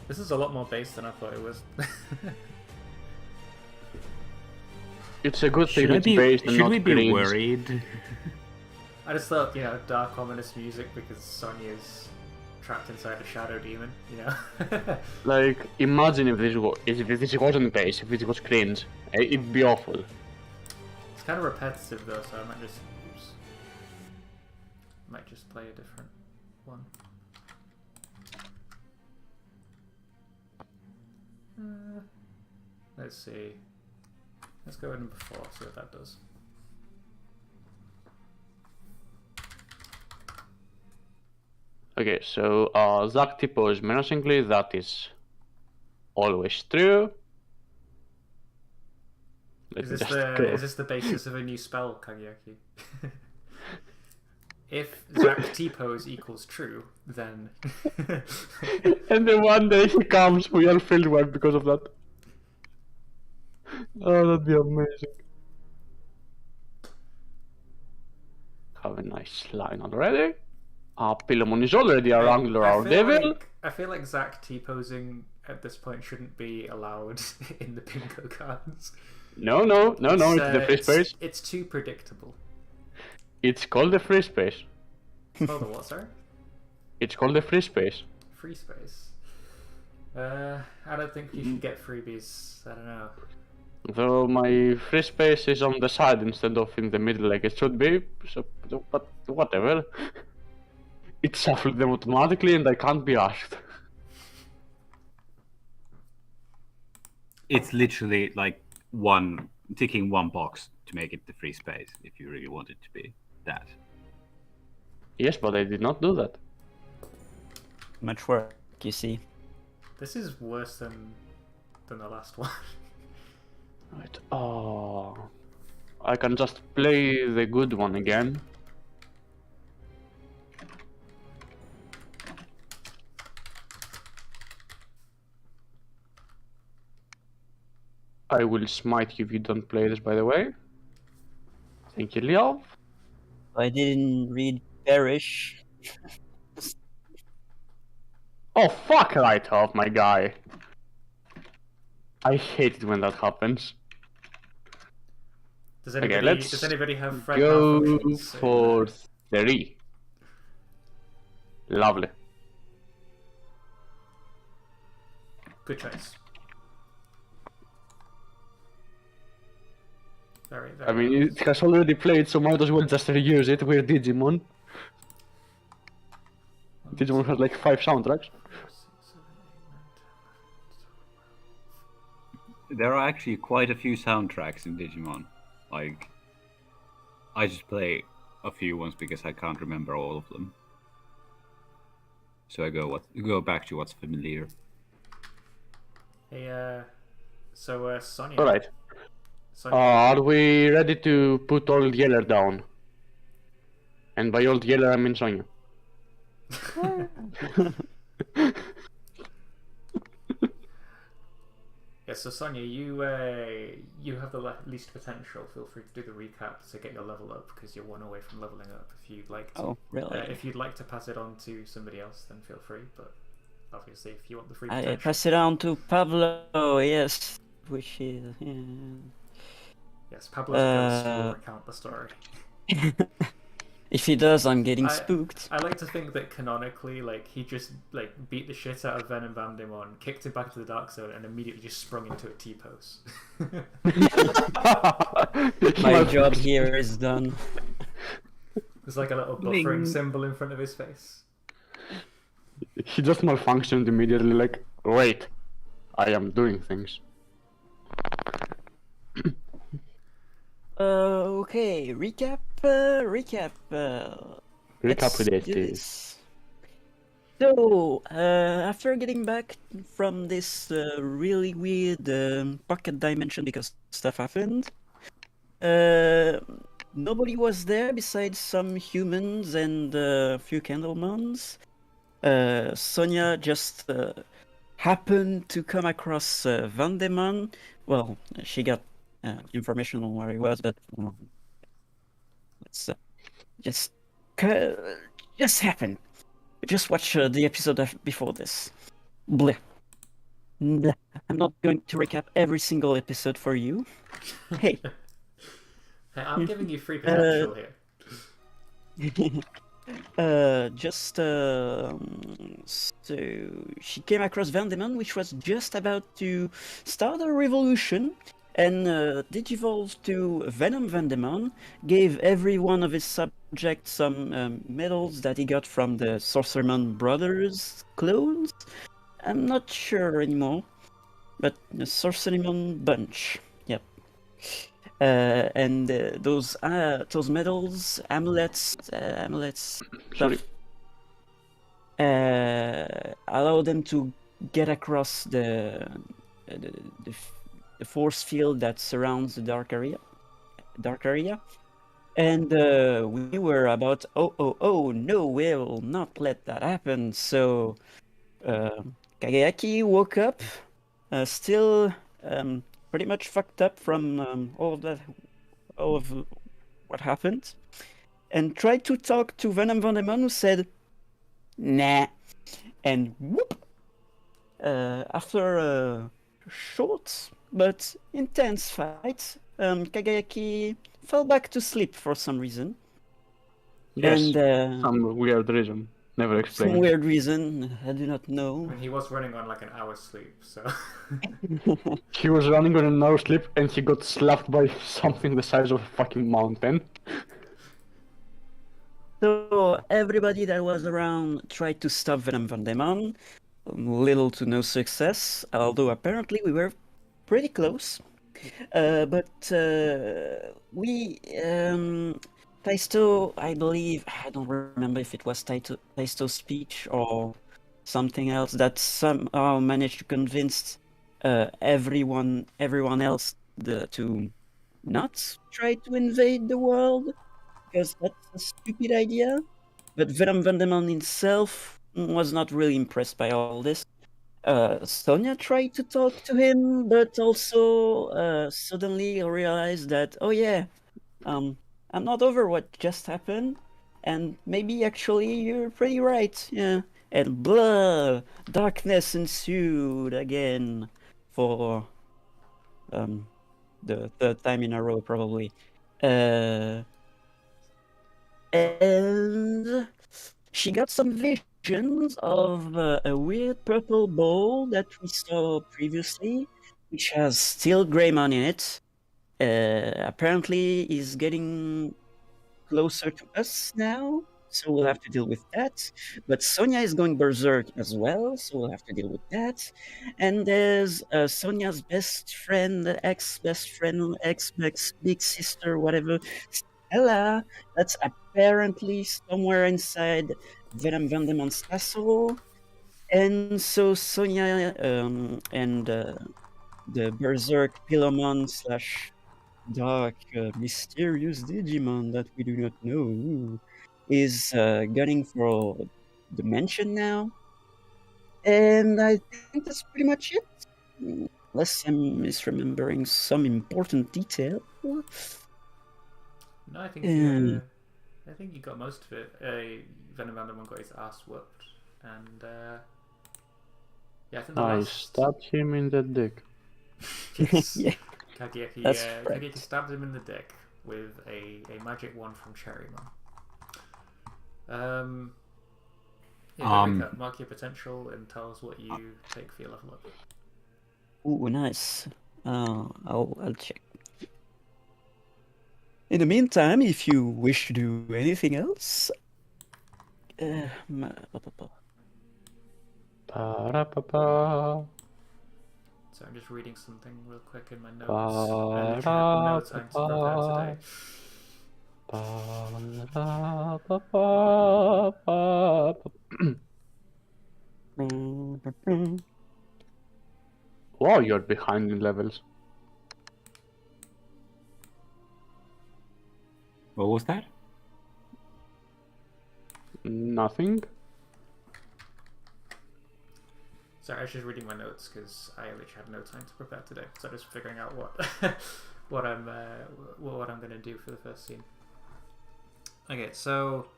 This is a lot more bass than I thought it was. It's a good thing Should it's based and should not we be cringe. worried? I just thought, you know, dark, ominous music because Sonya's trapped inside a shadow demon, you know? Like, imagine if this wasn't bass, if it was cringe. It'd be awful. It's kind of repetitive though, so I might just play a different one. Let's see. Let's go in before, see what that does. Okay, so Zack typos menacingly, that is always true. Is this the basis of a new spell, Kagyaki? If Zack T-pose equals true, then... And then one day he comes, we all filled one because of that. Oh, that'd be amazing. Have a nice line already. Pillamon is already a wrangler, our devil. I feel like Zack T-posing at this point shouldn't be allowed in the bingo cards. No, it's the free space. It's too predictable. It's called the free space. Oh, the what, sorry? It's called the free space. Free space. I don't think you should get freebies. I don't know. Though my free space is on the side instead of in the middle like it should be, so, but whatever. It shuffled them automatically and I can't be asked. It's literally like ticking one box to make it the free space if you really want it to be that. Yes, but I did not do that. Much work, you see. This is worse than the last one. Right. Oh, I can just play the good one again. I will smite you if you don't play this, by the way. Thank you, Leo. I didn't read Perish. Oh, fuck right off, my guy. I hate it when that happens. Does anybody have friend Go malfunctions? for 3. Lovely. Good choice. Very, very I mean, nice. it has already played, so might as well just reuse it. We're Digimon. Digimon has like 5 soundtracks. There are actually quite a few soundtracks in Digimon. Like, I just play a few ones because I can't remember all of them. So I go back to what's familiar. Hey, so Sonya. Alright. Sonya. Are we ready to put Old Yeller down? And by Old Yeller, I mean Sonya. Yeah, so Sonya, you have the least potential. Feel free to do the recap to get your level up because you're one away from leveling up. If you'd like to, Oh, really? if you'd like to pass it on to somebody else, then feel free. But obviously, if you want the free I potential, pass it on to Pablo, yes. Which is... yes, Pablo's ghost will recount the story. If he does, I'm getting spooked. I like to think that canonically, like, he just like beat the shit out of Venom Vandemon, kicked him back to the Dark Zone, and immediately just sprung into a T-pose. My job here is done. There's like a little buffering symbol in front of his face. He just malfunctioned immediately, like, wait, I am doing things. Okay, recap. Recap with this. So, after getting back from this really weird pocket dimension because stuff happened, nobody was there besides some humans and a few Candlemons. Sonya just happened to come across Vandemon. Well, she got information on where he was, but let's just happen. Just watch the episode before this. Bleh. Nah, I'm not going to recap every single episode for you. Hey. Hey, I'm giving you free Uh, potential here. So she came across Vandemon, which was just about to start a revolution, and digivolved to Venom Vandemon, gave every one of his subjects some medals that he got from the Sorcererman Brothers clones. I'm not sure anymore, but the Sorcererman bunch. Yep. And those medals, amulets, Sorry. stuff, allow them to get across the, the, the force field that surrounds the dark area. And we were about, oh, no, we'll not let that happen. So Kageyaki woke up, still pretty much fucked up from all of what happened, and tried to talk to Venom Vandemon, who said, nah. And whoop! After a short but intense fight, Kagayaki fell back to sleep for some reason. Yes, And some weird reason. Never some explained. weird reason, I do not I know. mean, he was running on like an hour's sleep, so. He was running on a no sleep and he got slapped by something the size of a fucking mountain. So everybody that was around tried to stop Venom Vandemon. Little to no success, although apparently we were pretty close. But Taisto, I believe, I don't remember if it was Taisto's speech or something else, that somehow managed to convince everyone else to not try to invade the world, because that's a stupid idea. But Venom Vandeman himself was not really impressed by all this. Sonia tried to talk to him, but also suddenly realized that, oh yeah, I'm not over what just happened, and maybe actually you're pretty right, yeah. And blah, darkness ensued again for the third time in a row, probably. And she got some visions of a weird purple ball that we saw previously, which has still Greymon in it. Apparently is getting closer to us now, so we'll have to deal with that. But Sonia is going berserk as well, so we'll have to deal with that. And there's Sonia's best friend, ex-best friend, ex-big sister, whatever, Stella, that's apparently somewhere inside Venom Vandemon's castle. And so Sonia and the berserk Pilomon slash dark, mysterious Digimon that we do not know is gunning for the mansion now. And I think that's pretty much it. Unless I'm misremembering some important detail. No, I think Um, I think you got most of it. Venom Vanderman got his ass whooped, and yeah, I think the I last. stabbed him in the dick. Yes. yeah, Kageyaki, that's Kageyaki right. stabbed him in the dick with a magic wand from Cherrymon. Yeah, Recap, mark your potential and tell us what you take for your level up. Ooh, nice. I'll check. In the meantime, if you wish to do anything else, Ba-da-ba-ba. So I'm just reading something real quick in my notes. I literally had no time to prepare today. Wow, you're behind in levels. What was that? Nothing. Sorry, I was just reading my notes because I literally had no time to prepare today. So I'm just figuring out what what I'm gonna do for the first scene. Okay, so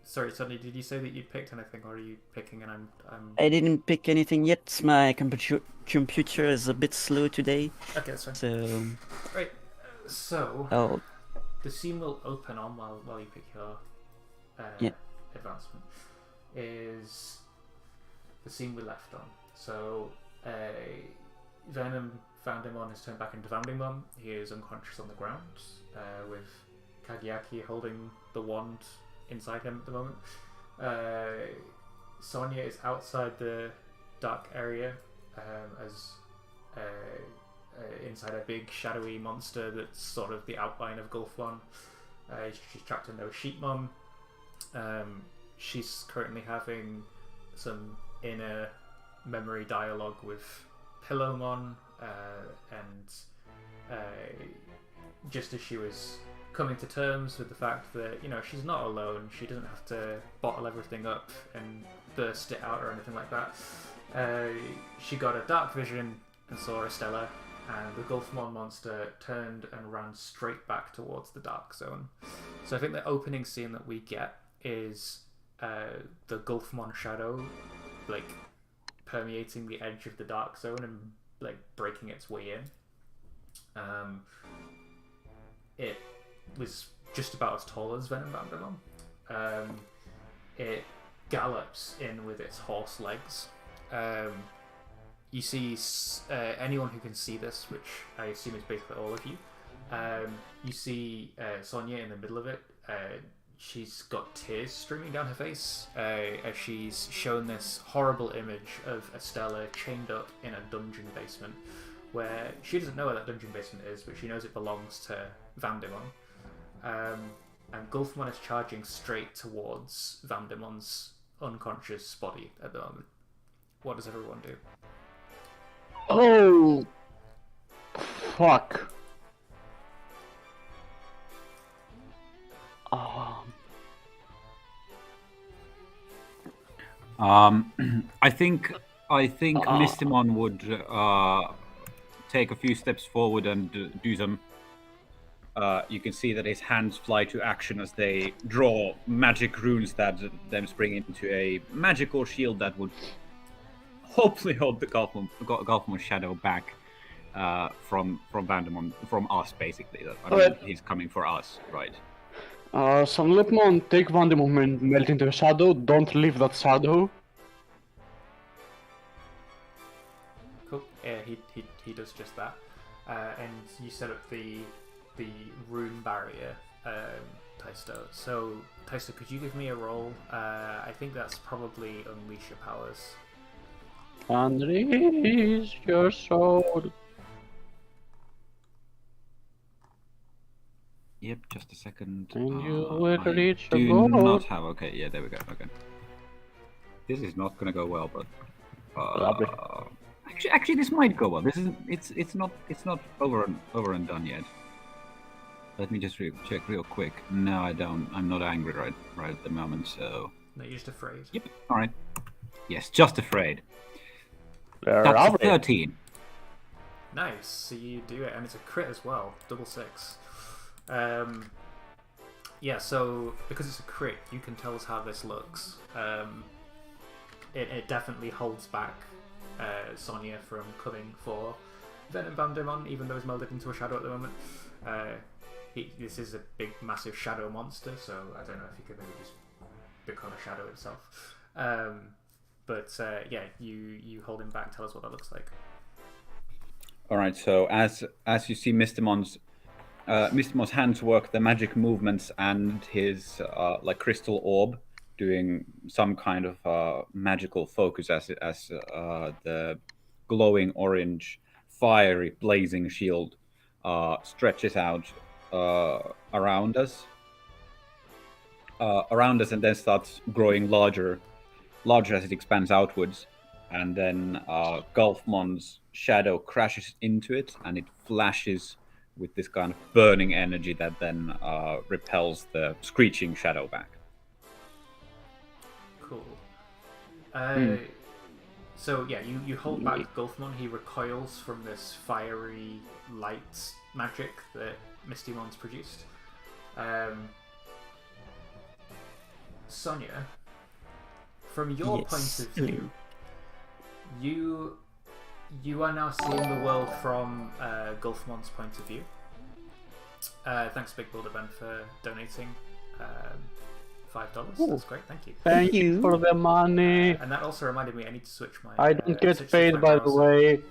Sorry, Sonny, did you say that you'd picked anything, or are you picking and I'm... I didn't pick anything yet. My computer is a bit slow today. Okay, that's fine. So... Right, so... Oh, The scene will open on while you pick your advancement. Is the scene we left on. So, Venom Vandemon has turned back into Vandemon. He is unconscious on the ground, with Kagiaki holding the wand inside him at the moment. Sonya is outside the dark area, inside a big shadowy monster that's sort of the outline of Gulfwan. She's trapped in those Sheepmon. She's currently having some inner memory dialogue with Pillowmon, and just as she was coming to terms with the fact that, you know, she's not alone, she doesn't have to bottle everything up and burst it out or anything like that, she got a dark vision and saw Estella, and the Gulfmon monster turned and ran straight back towards the Dark Zone. So I think the opening scene that we get is the Gulfmon shadow, like, permeating the edge of the Dark Zone and, like, breaking its way in. It was just about as tall as Venom Vandemon. It gallops in with its horse legs. You see anyone who can see this, which I assume is basically all of you. You see Sonya in the middle of it. She's got tears streaming down her face as she's shown this horrible image of Estella chained up in a dungeon basement, where she doesn't know where that dungeon basement is, but she knows it belongs to Vandemon. And Gulfmon is charging straight towards Vandemon's unconscious body at the moment. What does everyone do? Oh, fuck. I think Mistimon would take a few steps forward and do some. You can see that his hands fly to action as they draw magic runes that them spring into a magical shield that would hopefully hold the Gulfmon shadow back from Vandemon, from us, basically. I mean, he's coming for us, right? So Lipmon, take Vandemon and melt into a shadow. Don't leave that shadow. Cool. Yeah, he does just that. And you set up the rune barrier, Taisto. So, Taisto, could you give me a roll? I think that's probably Unleash Your Powers. Unleash your soul. Yep, just a second. And you will reach the do goal. not have. Okay, yeah, there we go. Okay, this is not gonna go well, but Lovely. actually, this might go well. This is it's not over and done yet. Let me just check real quick. No, I don't. I'm not angry right at the moment. So No, you're just afraid. yep. All right. Yes, just afraid. They're That's a lovely. 13. Nice. So you do it, and it's a crit as well. Double 6. Yeah, so because it's a crit, you can tell us how this looks. It definitely holds back Sonya from coming for Venom Vandemon, even though he's melded into a shadow at the moment. This is a big, massive shadow monster, so I don't know if he could maybe just become a shadow itself. But yeah, you hold him back. Tell us what that looks like. All right. So as you see, Mistimon's hands work the magic movements, and his like crystal orb doing some kind of magical focus as the glowing orange, fiery, blazing shield stretches out around us, and then starts growing larger as it expands outwards, and then Gulfmon's shadow crashes into it, and it flashes with this kind of burning energy that then repels the screeching shadow back. Cool. So yeah, you hold back Gulfmon. He recoils from this fiery light magic that Mistymon's produced. Sonia, from your Yes. point of view, you are now seeing the world from Gulfmon's point of view. Thanks, Big Builder Ben, for donating $5. Ooh. That's great, thank you. Thank you for the money. And that also reminded me I need to switch my. I don't get switch paid, my by the browser, way.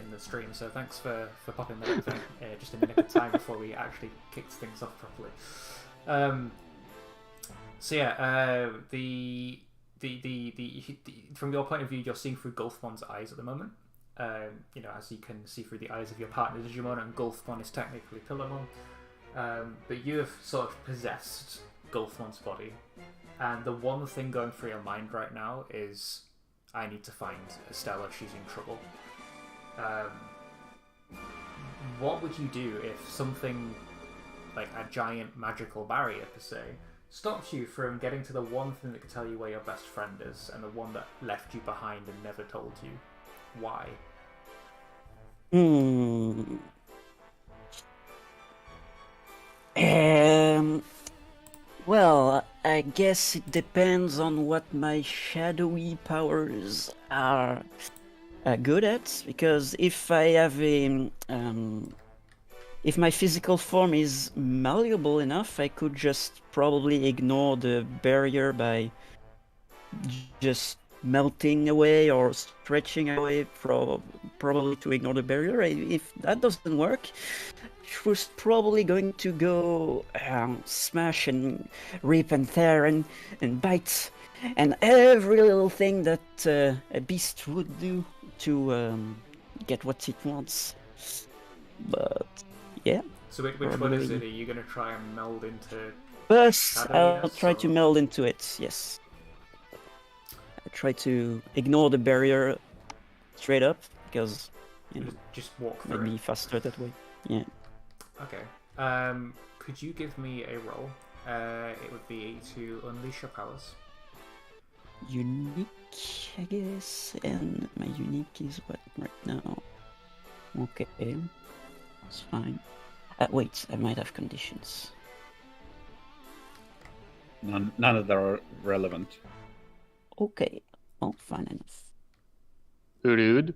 in the stream, so thanks for popping that up just in the nick of time before we actually kicked things off properly. So yeah, the from your point of view, you're seeing through Gulfmon's eyes at the moment. You know, as you can see through the eyes of your partner Digimon, and Gulfmon is technically Pillarmon. But you have sort of possessed Gulfmon's body, and the one thing going through your mind right now is, I need to find Estella, she's in trouble. What would you do if something like a giant magical barrier per se stops you from getting to the one thing that could tell you where your best friend is, and the one that left you behind and never told you? Why? Well, I guess it depends on what my shadowy powers are good at, because if I have if my physical form is malleable enough, I could just probably ignore the barrier by just melting away or stretching away, probably to ignore the barrier. If that doesn't work, she was probably going to go smash and rip and tear and bite, and every little thing that a beast would do to get what it wants. But yeah. So which one is it? Are you going to try and meld into? First, I'll try to or- meld into it. Yes. I try to ignore the barrier straight up, because you know, Just walk through maybe it. faster that way. Yeah. Okay. Could you give me a roll? It would be to unleash your powers. Unique, I guess, and my unique is what right now? Okay, that's fine. Wait, I might have conditions. None of them are relevant. Okay, well, fine enough. Rude.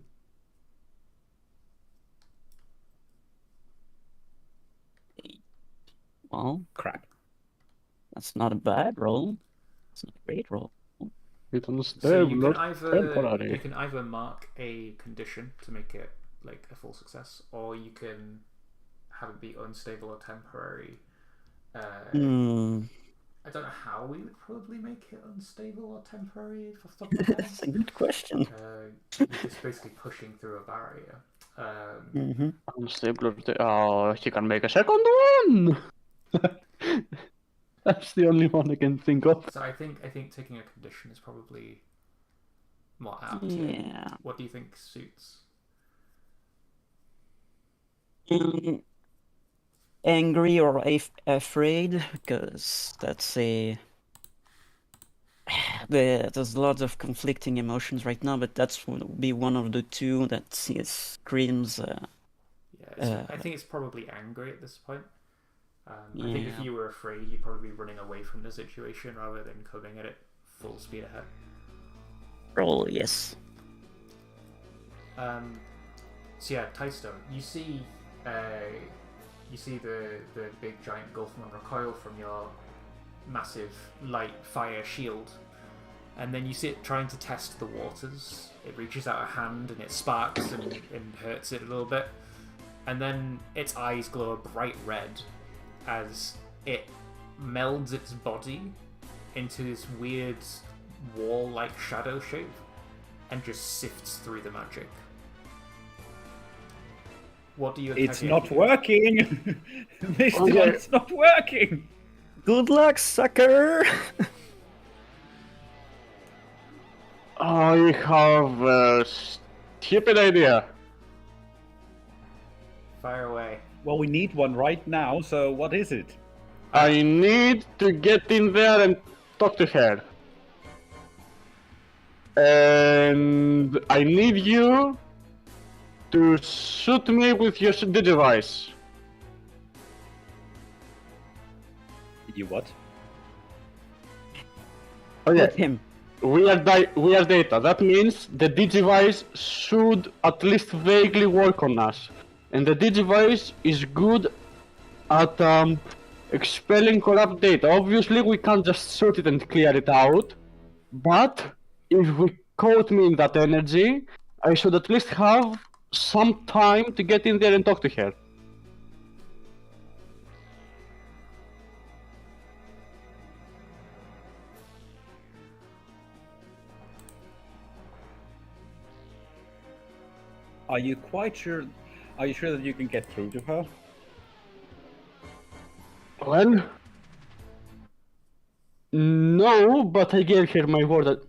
Well, Crap. that's not a bad roll. It's not a great roll. It's So unstable, you not temporary. can either mark a condition to make it like a full success, or you can have it be unstable or temporary. I don't know how we would probably make it unstable or temporary off the top of my head. That's a good question. You're just basically pushing through a barrier. Unstable. Oh, he can make a second one! That's the only one I can think of. So I think taking a condition is probably more apt. here. Yeah. What do you think suits? Angry or afraid, because that's there's lots of conflicting emotions right now, but that's will be one of the two that screams. I think it's probably angry at this point. I think if Yeah. you were afraid, you'd probably be running away from the situation rather than coming at it full speed ahead. Probably yes. So yeah, Tystone, you see the big giant Gulfmon recoil from your massive light fire shield, and then you see it trying to test the waters. It reaches out a hand and it sparks and hurts it a little bit, and then its eyes glow a bright red as it melds its body into this weird wall-like shadow shape and just sifts through the magic. What do you? It's attack not against? working! This Okay. one's not working! Good luck, sucker! I have a stupid idea. Fire away. Well, we need one right now, so what is it? I need to get in there and talk to her. And I need you to shoot me with your Digivice. You what? Okay. With him. We are data. That means the Digivice should at least vaguely work on us. And the Digivice is good at expelling corrupt data. Obviously, we can't just shoot it and clear it out. But if we caught me in that energy, I should at least have some time to get in there and talk to her. Are you quite sure? Are you sure that you can get through to her? Well, no, but I gave her my word that...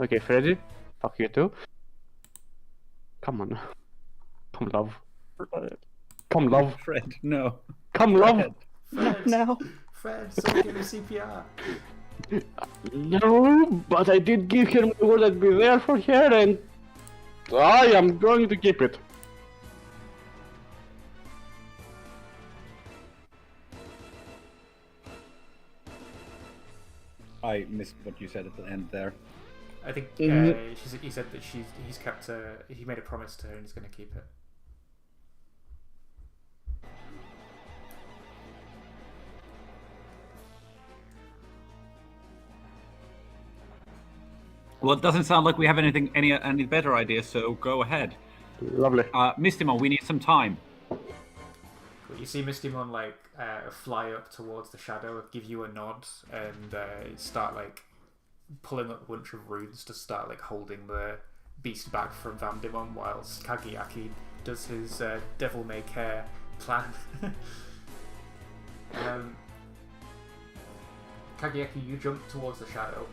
Okay, Freddy, fuck you too. Come on. Come, love. Come, love. Fred, no. Come, love. Fred. Fred, Now. Fred, someone give me CPR. No, but I did give her my word I'd be there for her, and I am going to keep it. I missed what you said at the end there. I think he said that he's kept he made a promise to her and he's going to keep it. Well, it doesn't sound like we have any better ideas, so go ahead. Lovely. Mistymon, we need some time. But you see Mistymon like fly up towards the shadow, give you a nod, and start like pulling up a bunch of runes to start like holding the beast back from Vandemon, whilst Kageaki does his devil may care plan. Kageaki, you jump towards the shadow.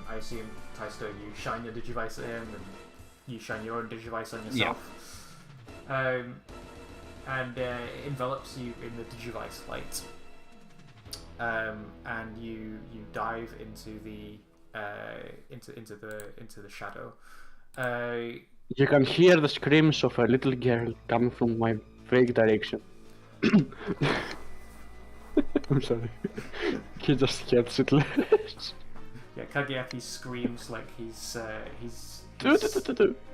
I assume, Taisto, you shine your Digivice at him, and you shine your own Digivice on yourself. Yeah. And it envelops you in the Digivice light. And you dive into the into the shadow. You can hear the screams of a little girl coming from my vague direction. I'm sorry. He just gets it. Yeah, Kageaki screams like he's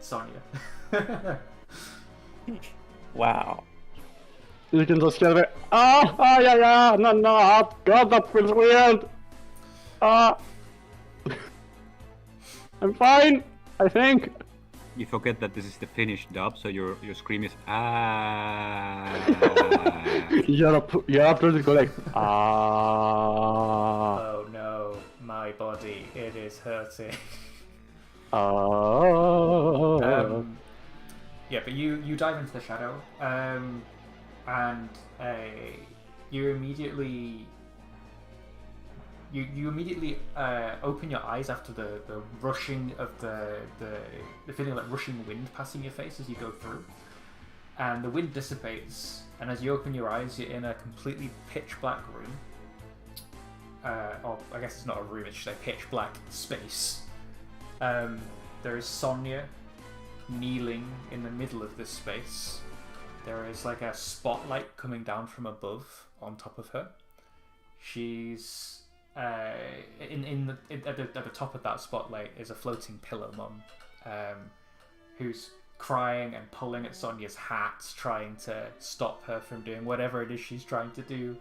Sonya. Wow. You can just hear the yeah, no, God, that feels weird. I'm fine, I think. You forget that this is the Finnish dub, so your scream is ah. You're absolutely correct. Oh no, my body, it is hurting. Yeah, but you dive into the shadow, and you immediately open your eyes after the rushing of the feeling like rushing wind passing your face as you go through, and the wind dissipates, and as you open your eyes you're in a completely pitch black room, or I guess it's not a room, it's just a pitch black space. There is Sonya kneeling in the middle of this space. There is like a spotlight coming down from above on top of her. She's at the top of that spotlight is a floating Pillowmon, who's crying and pulling at Sonya's hat, trying to stop her from doing whatever it is she's trying to do.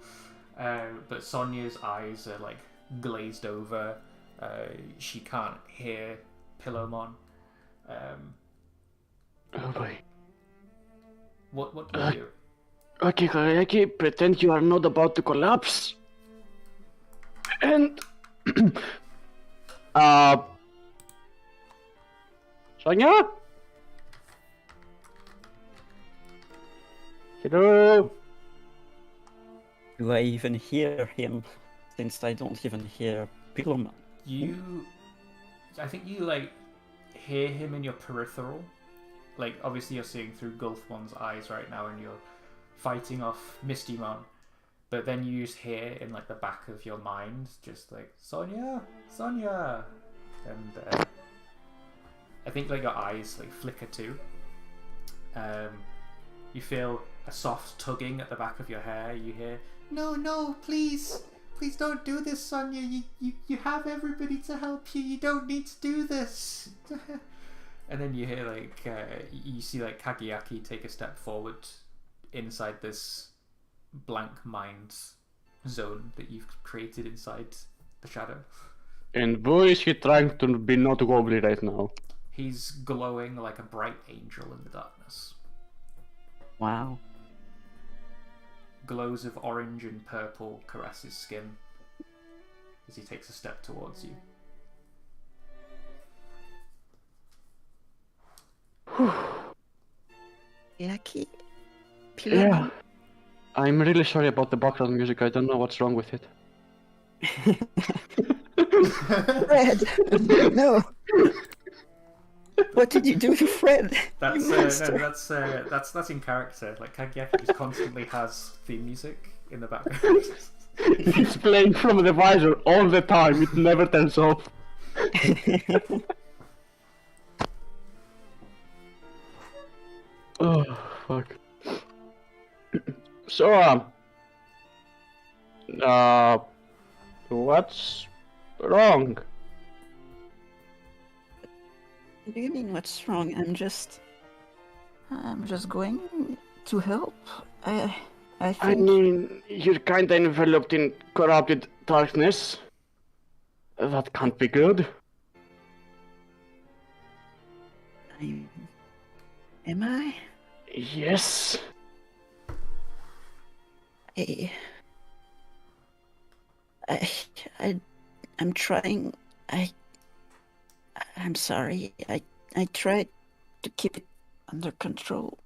But Sonya's eyes are like glazed over. She can't hear Pillowmon. Oh boy. What do you do? Okay, Kageaki, pretend you are not about to collapse. And Sonya? Hello? Do I even hear him? Since I don't even hear Pillowman. I think you like hear him in your peripheral. Like obviously you're seeing through Gulfmon's eyes right now, and you're fighting off Mistymon. But then you just hear in like the back of your mind, just like Sonya, and I think like your eyes like flicker too. You feel a soft tugging at the back of your hair. You hear, no, please, please don't do this, Sonia. You have everybody to help you. You don't need to do this. And then you hear you see Kageaki take a step forward inside this blank mind zone that you've created inside the shadow. And boy, is he trying to be not wobbly right now. He's glowing like a bright angel in the darkness. Wow. Glows of orange and purple caress his skin as he takes a step towards you. Yaki? Yeah. I'm really sorry about the background music. I don't know what's wrong with it. Fred! No! What did you do to Fred? That's You monster. that's in character. Kageaki just constantly has theme music in the background. It's playing from the visor all the time. It never turns off. Oh, fuck. So, what's wrong? What do you mean what's wrong? I'm just going to help. I think I mean, you're kinda enveloped in corrupted darkness. That can't be good. am I? Yes. I'm trying. I'm sorry. I tried to keep it under control.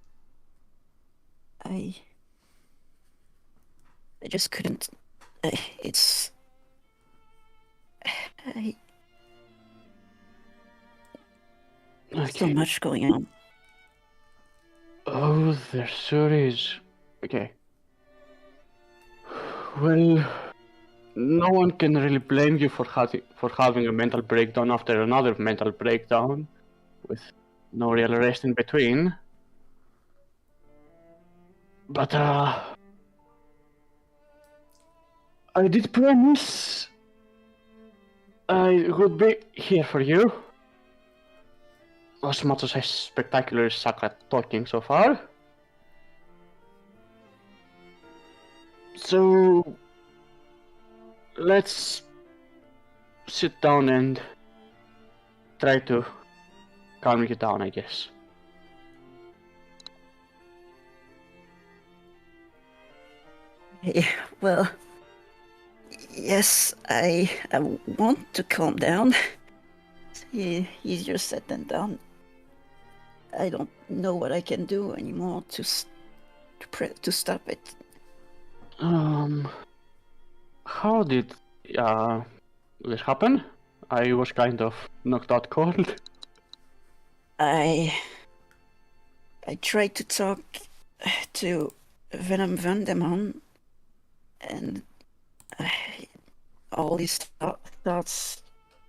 I just couldn't. It's. So Okay. much going on. Oh, there sure is. Okay. Well, no one can really blame you for having a mental breakdown after another mental breakdown, with no real rest in between. But I did promise I would be here for you. As much as I spectacularly suck at talking so far. So let's sit down and try to calm you down, I guess. Well, yes, I want to calm down. Easier said than done. I don't know what I can do anymore to stop it. How did this happen? I was kind of knocked out cold. I tried to talk to Venom Vandemon, and all these thoughts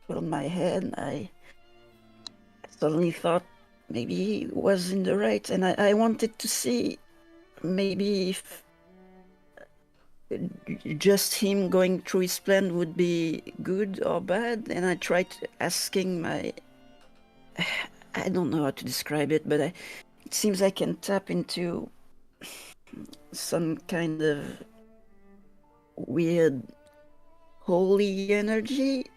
filled my head. I suddenly thought maybe he was in the right, and I wanted to see maybe if just him going through his plan would be good or bad. And I tried asking my... I don't know how to describe it, but it seems I can tap into some kind of weird holy energy.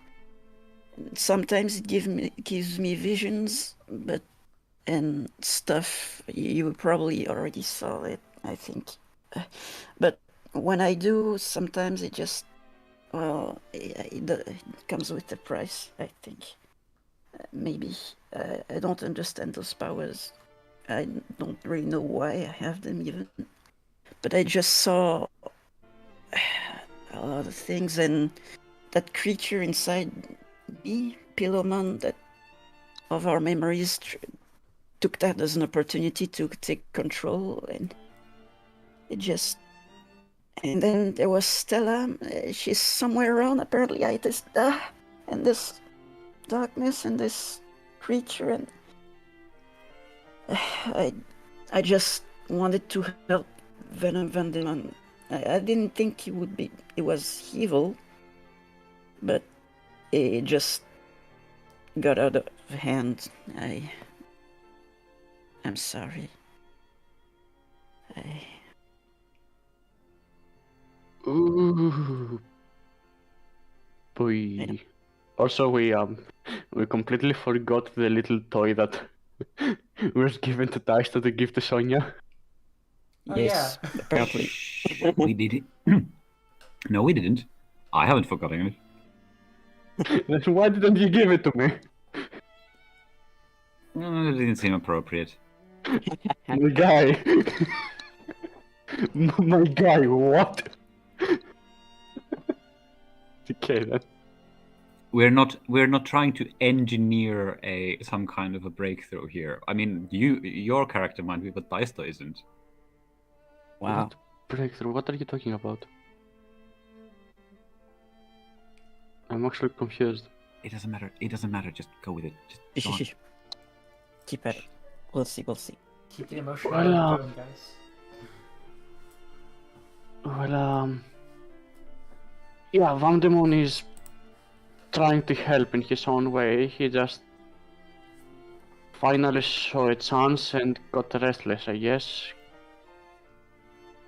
Sometimes it gives me visions, and stuff. You probably already saw it, I think. But when I do, sometimes it just, well, it comes with a price, I think. Maybe. I don't understand those powers. I don't really know why I have them even. But I just saw a lot of things, and that creature inside me, Pillowman, that of our memories, took that as an opportunity to take control, and it just... And then there was Stella. She's somewhere around, apparently. And this darkness and this creature, and I just wanted to help Venom Vandemon I didn't think it was evil, but it just got out of hand. I'm sorry. Ooh. Boy. Also, we completely forgot the little toy that was given to Taista to give to Sonia. Oh, Yes, yeah. apparently. We did it. No, we didn't. I haven't forgotten it. Then why didn't you give it to me? It didn't seem appropriate. My guy. My guy, what? Okay then. We're not trying to engineer some kind of a breakthrough here. I mean, your character might be, but Daisto isn't. Wow. What breakthrough? What are you talking about? I'm actually confused. It doesn't matter. It doesn't matter. Just go with it. Just go on. Keep at it. We'll see. Keep the emotional Well, going, guys. Well, yeah, Vandemon is trying to help in his own way. He just finally saw a chance and got restless, I guess.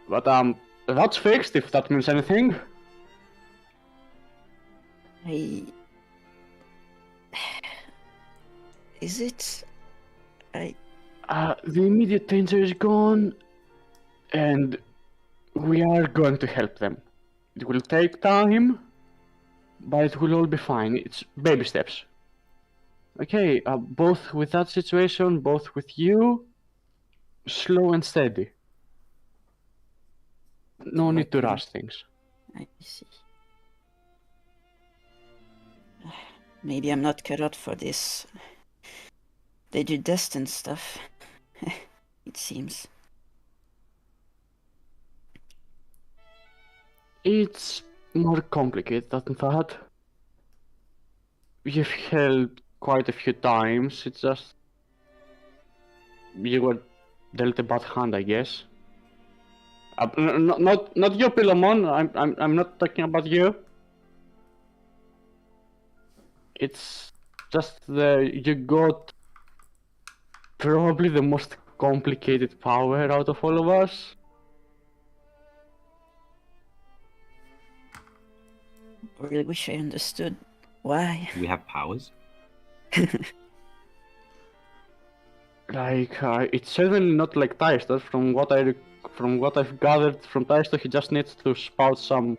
But that's fixed if that means anything. Is it? The immediate danger is gone, and we are going to help them. It will take time, but it will all be fine. It's baby steps. Okay, both with that situation, both with you, slow and steady. No need to rush things. I see. Maybe I'm not cut out for this Digidestined stuff. It seems. It's more complicated than that. You've helped quite a few times. It's just you were dealt a bad hand, I guess. Not you, Pilomon. I'm not talking about you. It's just you got probably the most complicated power out of all of us. I really wish I understood why. We have powers. Like it's certainly not like Taisto. From what I've gathered from Taisto, he just needs to spout some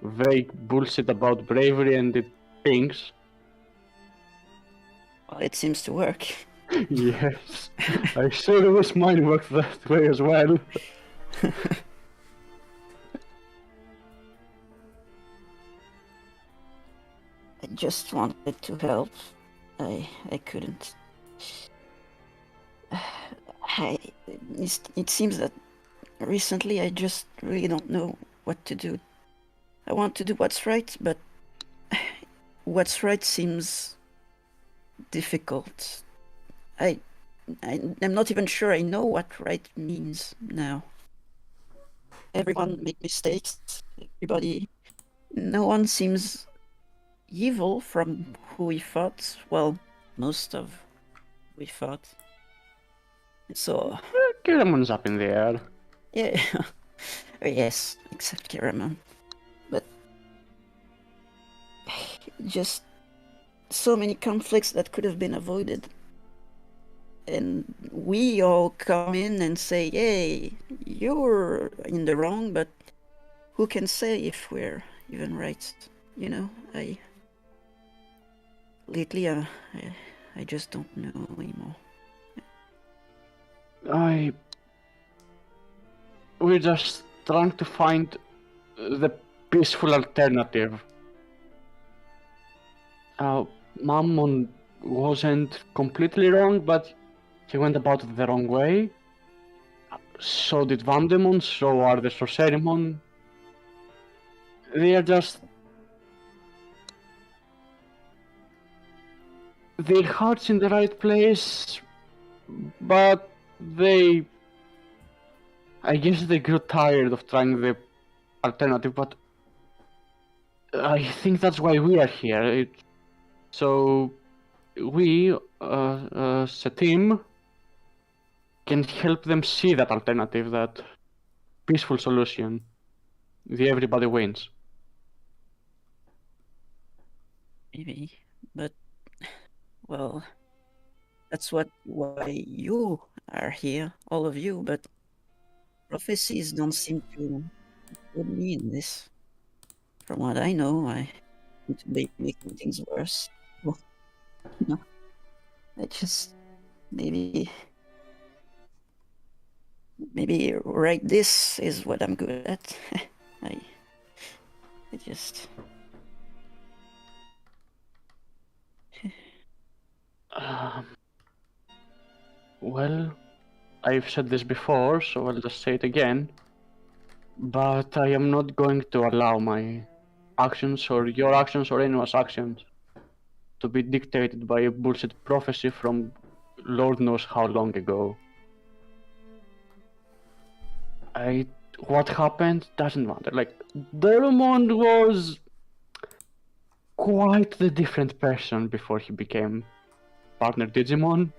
vague bullshit about bravery and it pings. Well, it seems to work. Yes, I sure wish mine worked that way as well. I just wanted to help. I couldn't. It seems that recently I just really don't know what to do. I want to do what's right, but what's right seems difficult. I'm not even sure I know what right means now. Everyone makes mistakes. No one seems evil from who we fought. Well, most of we fought. So Kiramon's up in the air. yeah, yes, except Kiramon. But just so many conflicts that could have been avoided. And we all come in and say, hey, you're in the wrong, but who can say if we're even right? You know, lately, I just don't know anymore. We're just trying to find the peaceful alternative. Mammon wasn't completely wrong, but he went about it the wrong way. So did Vandemon, so are the Sorcerimon. They are just... Their heart's in the right place, but I guess they grew tired of trying the alternative, but I think that's why we are here. So we, as a team, can help them see that alternative, that peaceful solution. The everybody wins. Maybe, but well, that's why you are here, all of you. But prophecies don't seem to include me in this. From what I know, I seem to be making things worse. Well, I just maybe write this is what I'm good at. I just Um, well, I've said this before, so I'll just say it again. But I am not going to allow my actions or your actions or anyone's actions to be dictated by a bullshit prophecy from Lord knows how long ago. What happened doesn't matter. Like, Delmond was quite the different person before he became partner Digimon.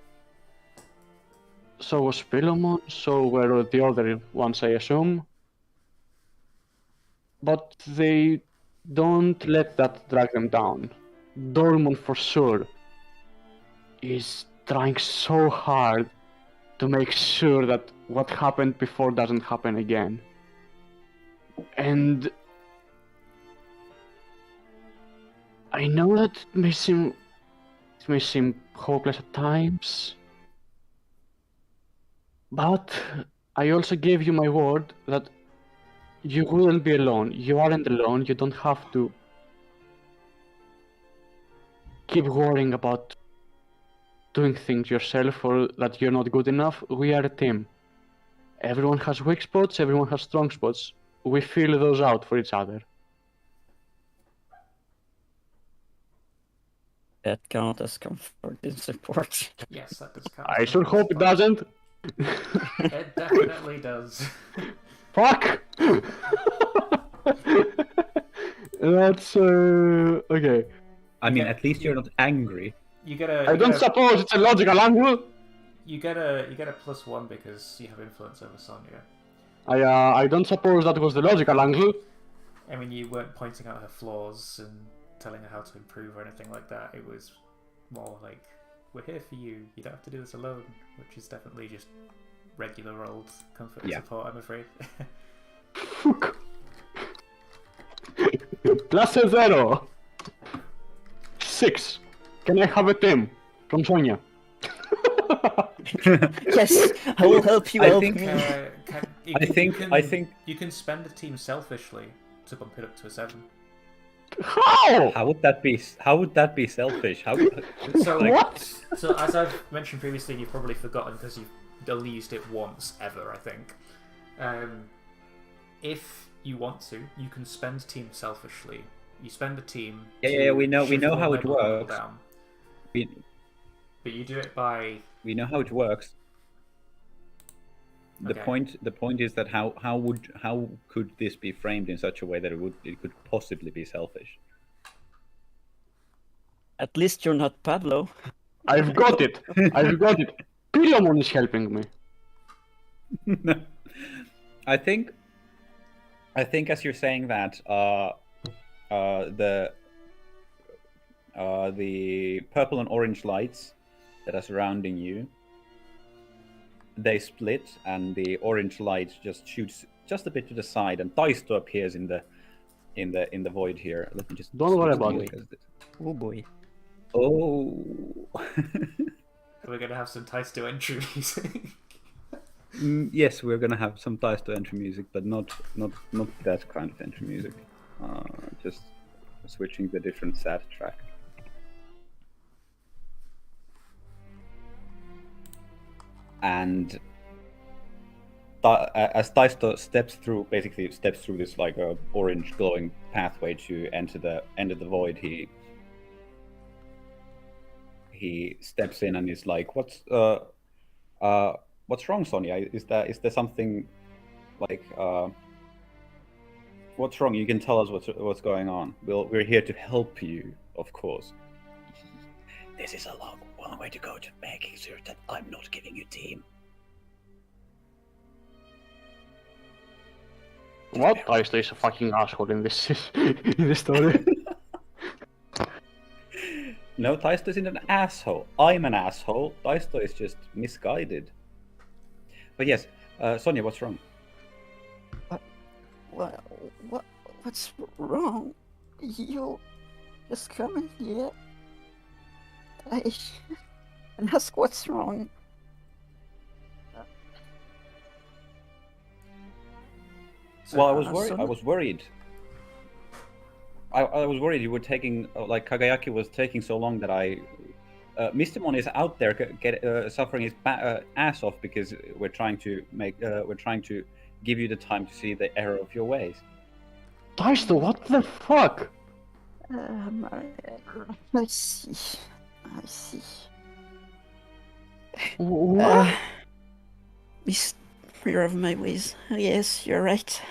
So was Pilomon, so were the other ones, I assume. But they don't let that drag them down. Dormon, for sure, is trying so hard to make sure that what happened before doesn't happen again. And I know that it may seem hopeless at times, but I also gave you my word that you wouldn't be alone. You aren't alone. You don't have to keep worrying about doing things yourself or that you're not good enough. We are a team. Everyone has weak spots, everyone has strong spots. We fill those out for each other. that count as comfort and support. Yes, that does count. I sure hope it doesn't. It definitely does. Fuck! That's okay. I mean, Yeah, at least you're not angry. You get a. I don't suppose it's a logical angle. You get a +1 because you have influence over Sonya. I don't suppose that was the logical angle. I mean, you weren't pointing out her flaws and telling her how to improve or anything like that. It was more like, we're here for you. You don't have to do this alone, which is definitely just regular old comfort and support, I'm afraid. Fuck. +0. 6. Can I have a team from Sonia? Yes, I will help you. I think- I think you can spend a team selfishly to bump it up to a 7. How? how would that be? How would that be selfish? How? So, What? So as I've mentioned previously, and you've probably forgotten because you've only used it once ever, I think. If you want to, you can spend team selfishly. You spend a team. Yeah, we know shift how one it level works. down, We, but you do it by. we know how it works. The Okay. point is that how could this be framed in such a way that it could possibly be selfish? At least you're not Pablo. I've got it. I've got it. Pilomon is helping me. I think as you're saying that, the purple and orange lights that are surrounding you, they split, and the orange light just shoots just a bit to the side, and Taisto appears in the void here. Let me just Don't worry switch about to it. music. Oh boy. Oh. We're gonna have some Taisto entry music. Yes, we're gonna have some Taisto entry music, but not that kind of entry music. Just switching the different sad track. And as Taisto steps through this like a orange glowing pathway to enter the void, he steps in and is like, what's wrong, Sonia? Is there something like What's wrong? You can tell us what's going on. We're here to help you, of course. This is a long way to go to making sure that I'm not giving you team. What? Taisto is a fucking asshole in this in this story. No, Taisto isn't an asshole. I'm an asshole. Taisto is just misguided. But yes, Sonia, what's wrong? What's wrong? You just come in here and ask what's wrong. So, Well, I was worried. Sonia? I was worried. I was worried you were taking, like Kagayaki was taking so long that Mr. Mon is out there suffering his ass off because we're trying to give you the time to see the error of your ways. Taisto, what the fuck? I see. I see. What? Fear of my ways. Yes, you're right.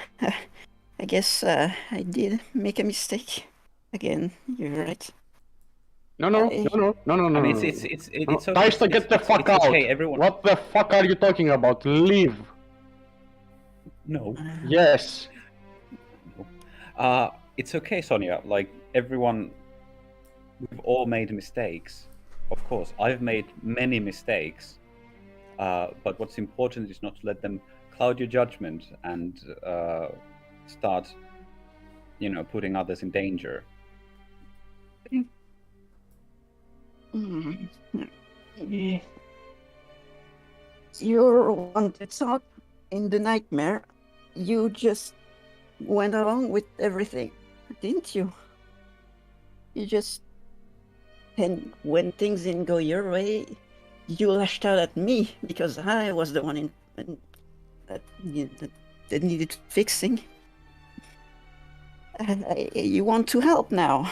I guess I did make a mistake. Again, you're right. No. I mean, it's okay. Taisto, get the fuck out! Okay, everyone. What the fuck are you talking about? Leave! No. Yes! It's okay, Sonia. Like, everyone, we've all made mistakes. Of course, I've made many mistakes. But what's important is not to let them cloud your judgment and start, putting others in danger. You're one to talk in the nightmare. You just went along with everything, didn't you? You just... And when things didn't go your way, you lashed out at me because I was the one that needed fixing. And you want to help now.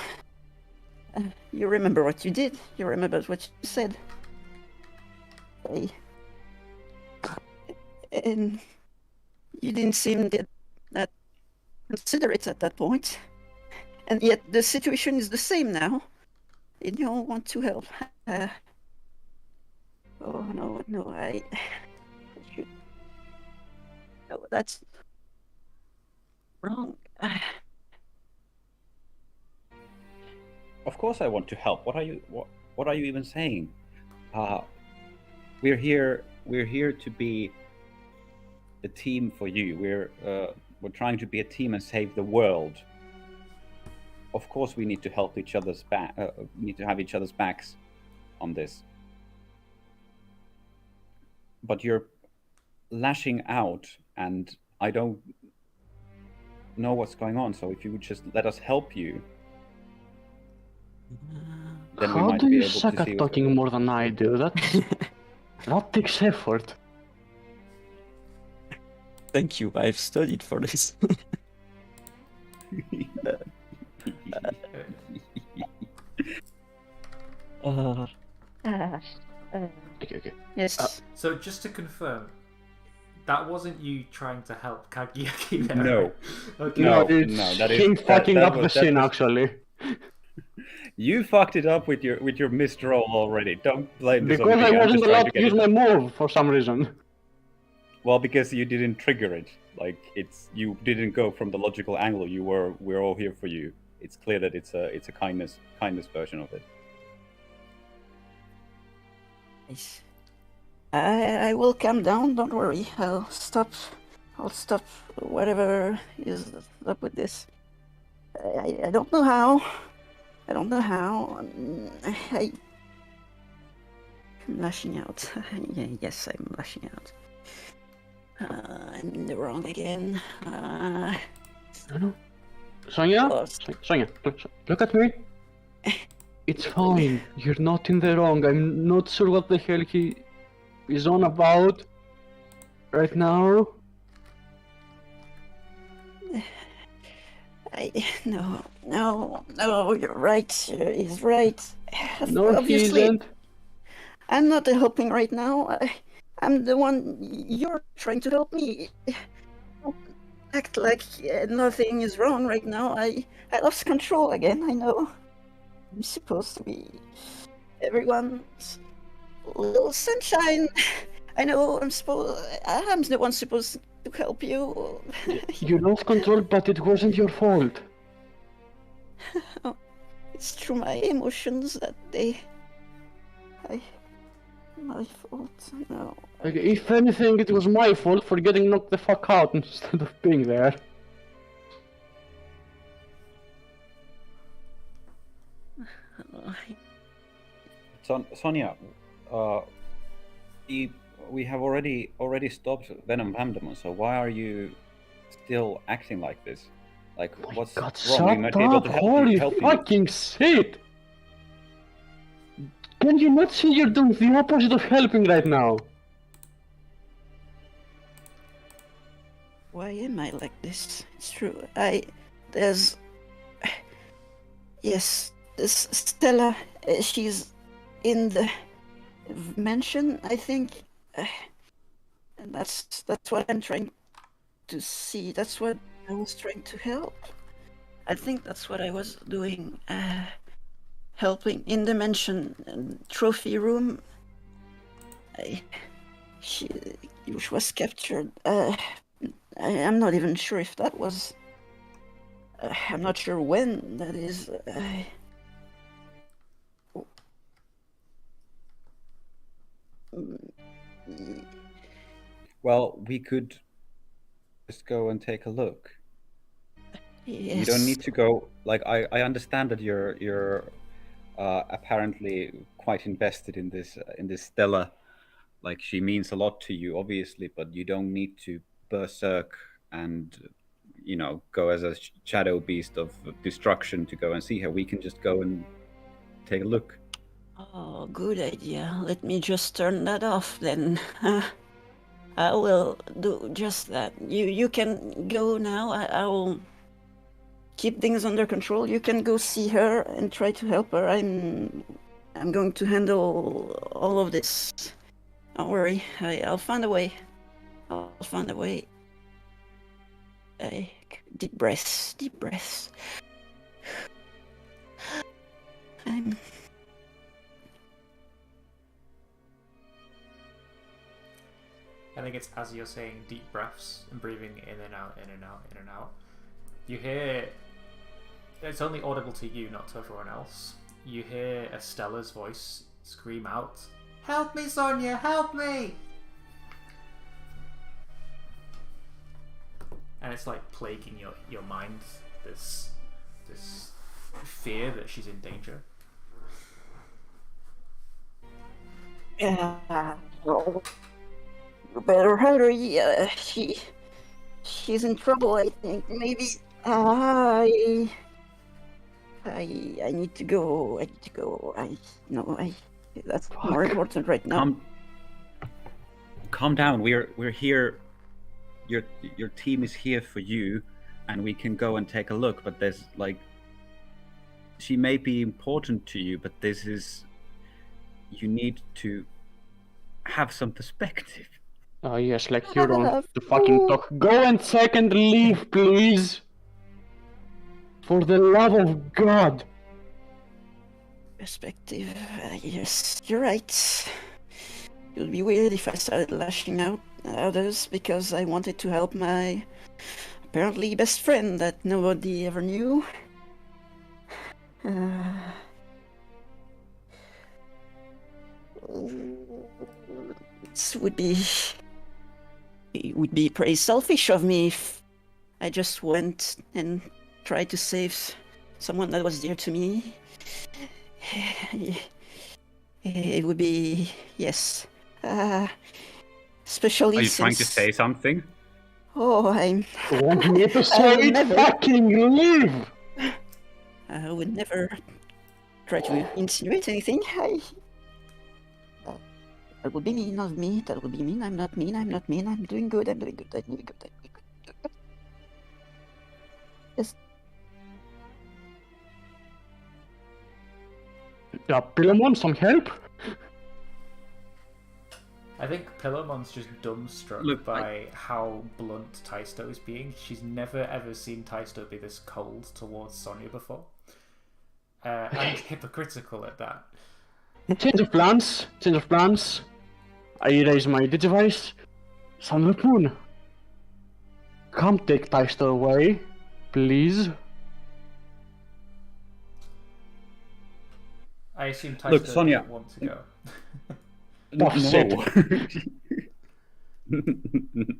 You remember what you did. You remember what you said. And you didn't seem that considerate at that point. And yet the situation is the same now. You don't want to help. Oh, no, I should... No, that's wrong. Of course, I want to help. What are you even saying? We're here to be a team for you. We're trying to be a team and save the world. Of course, we need to help each other's back. Need to have each other's backs on this. But you're lashing out, and I don't know what's going on. So if you would just let us help you, then we How might do be you able suck to at see talking more than I do? That takes effort. Thank you, I've studied for this. Okay. Yes. So just to confirm, that wasn't you trying to help Kagayaki there? No. Okay. No, it's that is him fucking that up the was- that scene, was- actually. You fucked it up with your missed roll already. Don't blame this Because on me. I I'm wasn't just trying allowed to to get use it. my move for some reason. Well, because you didn't trigger it. Like you didn't go from the logical angle. We're all here for you. It's clear that it's a kindness version of it. Nice. I will calm down, don't worry. I'll stop whatever is up with this. I don't know how. I'm lashing out. Yes, I'm lashing out. I'm in the wrong again. Sonia? Lost. Sonia, look at me. It's fine. You're not in the wrong. I'm not sure what the hell he is on about right now. No, you're right. He's right. No, Obviously, he isn't. I'm not helping right now. I'm the one you're trying to help me. act like nothing is wrong right now. I lost control again. I know. I'm supposed to be everyone's little sunshine. I know I'm the one supposed to help you. You lost control, but it wasn't your fault. It's through my emotions that my fault. No. Like, if anything, it was my fault for getting knocked the fuck out instead of being there. Sonia, we have already stopped Venom Vandemon, so why are you still acting like this? Like, what's God, wrong? We shut might be able up! to Holy help you. fucking shit! Can you not see you're doing the opposite of helping right now? Why am I like this? It's true. Yes, this Stella, she's in the mansion, I think. And that's what I'm trying to see. That's what I was trying to help. I think that's what I was doing. Helping in the mansion trophy room. She was captured. I'm not even sure if that was. I'm not sure when that is. Well, we could just go and take a look. Yes. You don't need to go. Like, I understand that you're apparently quite invested in this Stella. Like, she means a lot to you, obviously, but you don't need to berserk and go as a shadow beast of destruction to go and see her. We can just go and take a look. Oh, good idea. Let me just turn that off then. I will do just that. You can go now. I will keep things under control. You can go see her and try to help her. I'm going to handle all of this. Don't worry. I'll find a way. I'll find a way. Deep breaths. Deep breaths. I think it's as you're saying deep breaths and breathing in and out, in and out, in and out. You hear, it's only audible to you, not to everyone else. You hear Estella's voice scream out, "Help me, Sonia, help me!" And it's like plaguing your mind, this fear that she's in danger. You better hurry. She's in trouble, I think. Maybe I need to go. That's more important right now. Calm down. We're here. Your team is here for you, and we can go and take a look. But there's she may be important to you, but you need to have some perspective. Oh yes, like you don't to fucking talk. Go and check and leave, please. For the love of God. Perspective. Yes, you're right. It would be weird if I started lashing out at others because I wanted to help my apparently best friend that nobody ever knew. It would be pretty selfish of me if I just went and tried to save someone that was dear to me. It would be, yes. Especially Are you since... trying to say something? Oh, You want me to say it? never... Fucking leave! I would never try to insinuate anything. That would be mean of me. That would be mean. I'm not mean. I'm doing good. I'm doing good. Yes. Pillamon, some help? I think Pillamon's just dumbstruck Look, by how blunt Taisto is being. She's never ever seen Taisto be this cold towards Sonia before. And hypocritical at that. Change of plans. Change of plans. I raise my Digivice. Sunlit Moon. Come take Taisto away, please. I assume Taisto Look, Sonia. doesn't want to go. Tough shit.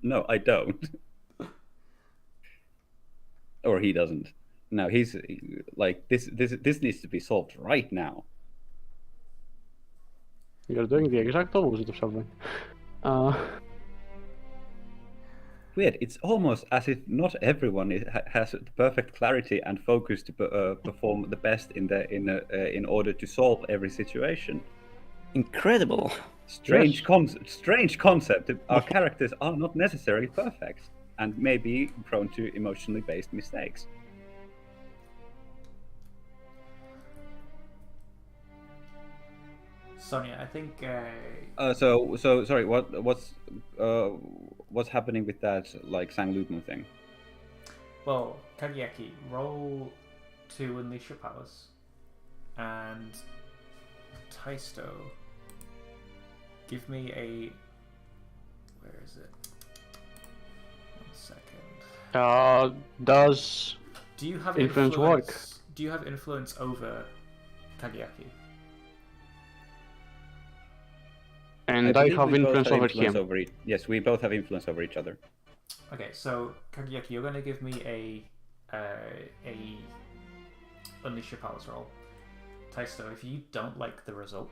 No, I don't. Or he doesn't. No, he's like this needs to be solved right now. You're doing the exact opposite of something. Weird. It's almost as if not everyone has the perfect clarity and focus to perform the best in order to solve every situation. Incredible. Strange concept. Our characters are not necessarily perfect and may be prone to emotionally based mistakes. Sonia, I think. So sorry. What's happening with that like Sang Lupin thing? Well, Kageyaki, roll to unleash your powers, and Taisto, give me a. Where is it? 1 second. Does Do you have influence work? Do you have influence over Kageyaki? And I believe have we both influence over him. Yes, we both have influence over each other. Okay, so Kageyaki, you're going to give me a unleash your powers roll. Taisto, if you don't like the result,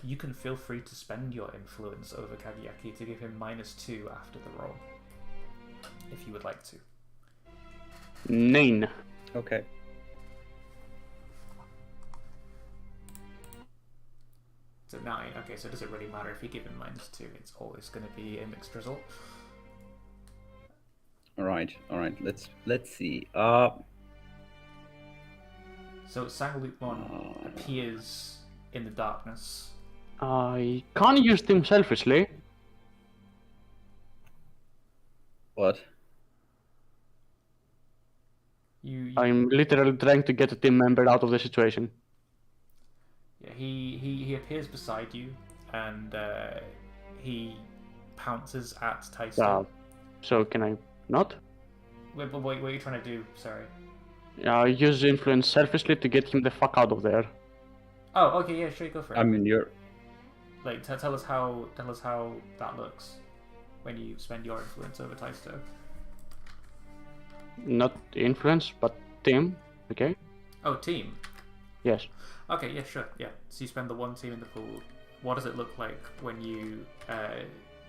you can feel free to spend your influence over Kageyaki to give him -2 after the roll, if you would like to. 9. Okay. So 9. Okay, so does it really matter if you give him -2? It's always going to be a mixed result. All right. Let's see. So Sangalupmon appears in the darkness. I can't use them selfishly. You I'm literally trying to get a team member out of the situation. Yeah, he appears beside you, and he pounces at Taisto. So can I not? Wait, but what are you trying to do? Sorry. Use influence selfishly to get him the fuck out of there. Oh, okay, yeah, sure, go for it. I mean, you're. Like, tell us how that looks when you spend your influence over Taisto. Not influence, but team. Okay. Oh, team. Yes. Okay, yeah, sure, yeah. So you spend the one team in the pool. What does it look like when you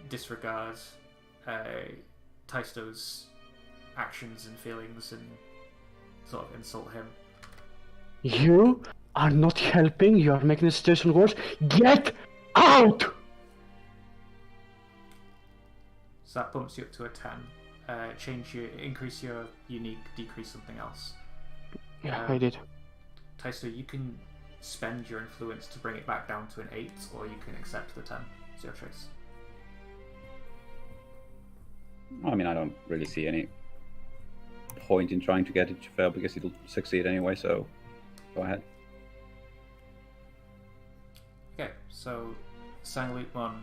disregard Taisto's actions and feelings and sort of insult him? You are not helping. You are making the situation worse. Get out! So that bumps you up to a 10. Increase your unique, decrease something else. Yeah, I did. Taisto, you can spend your influence to bring it back down to an 8, or you can accept the 10. It's your choice. I mean, I don't really see any point in trying to get it to fail because it'll succeed anyway. So, go ahead. Okay, so Sangalupmon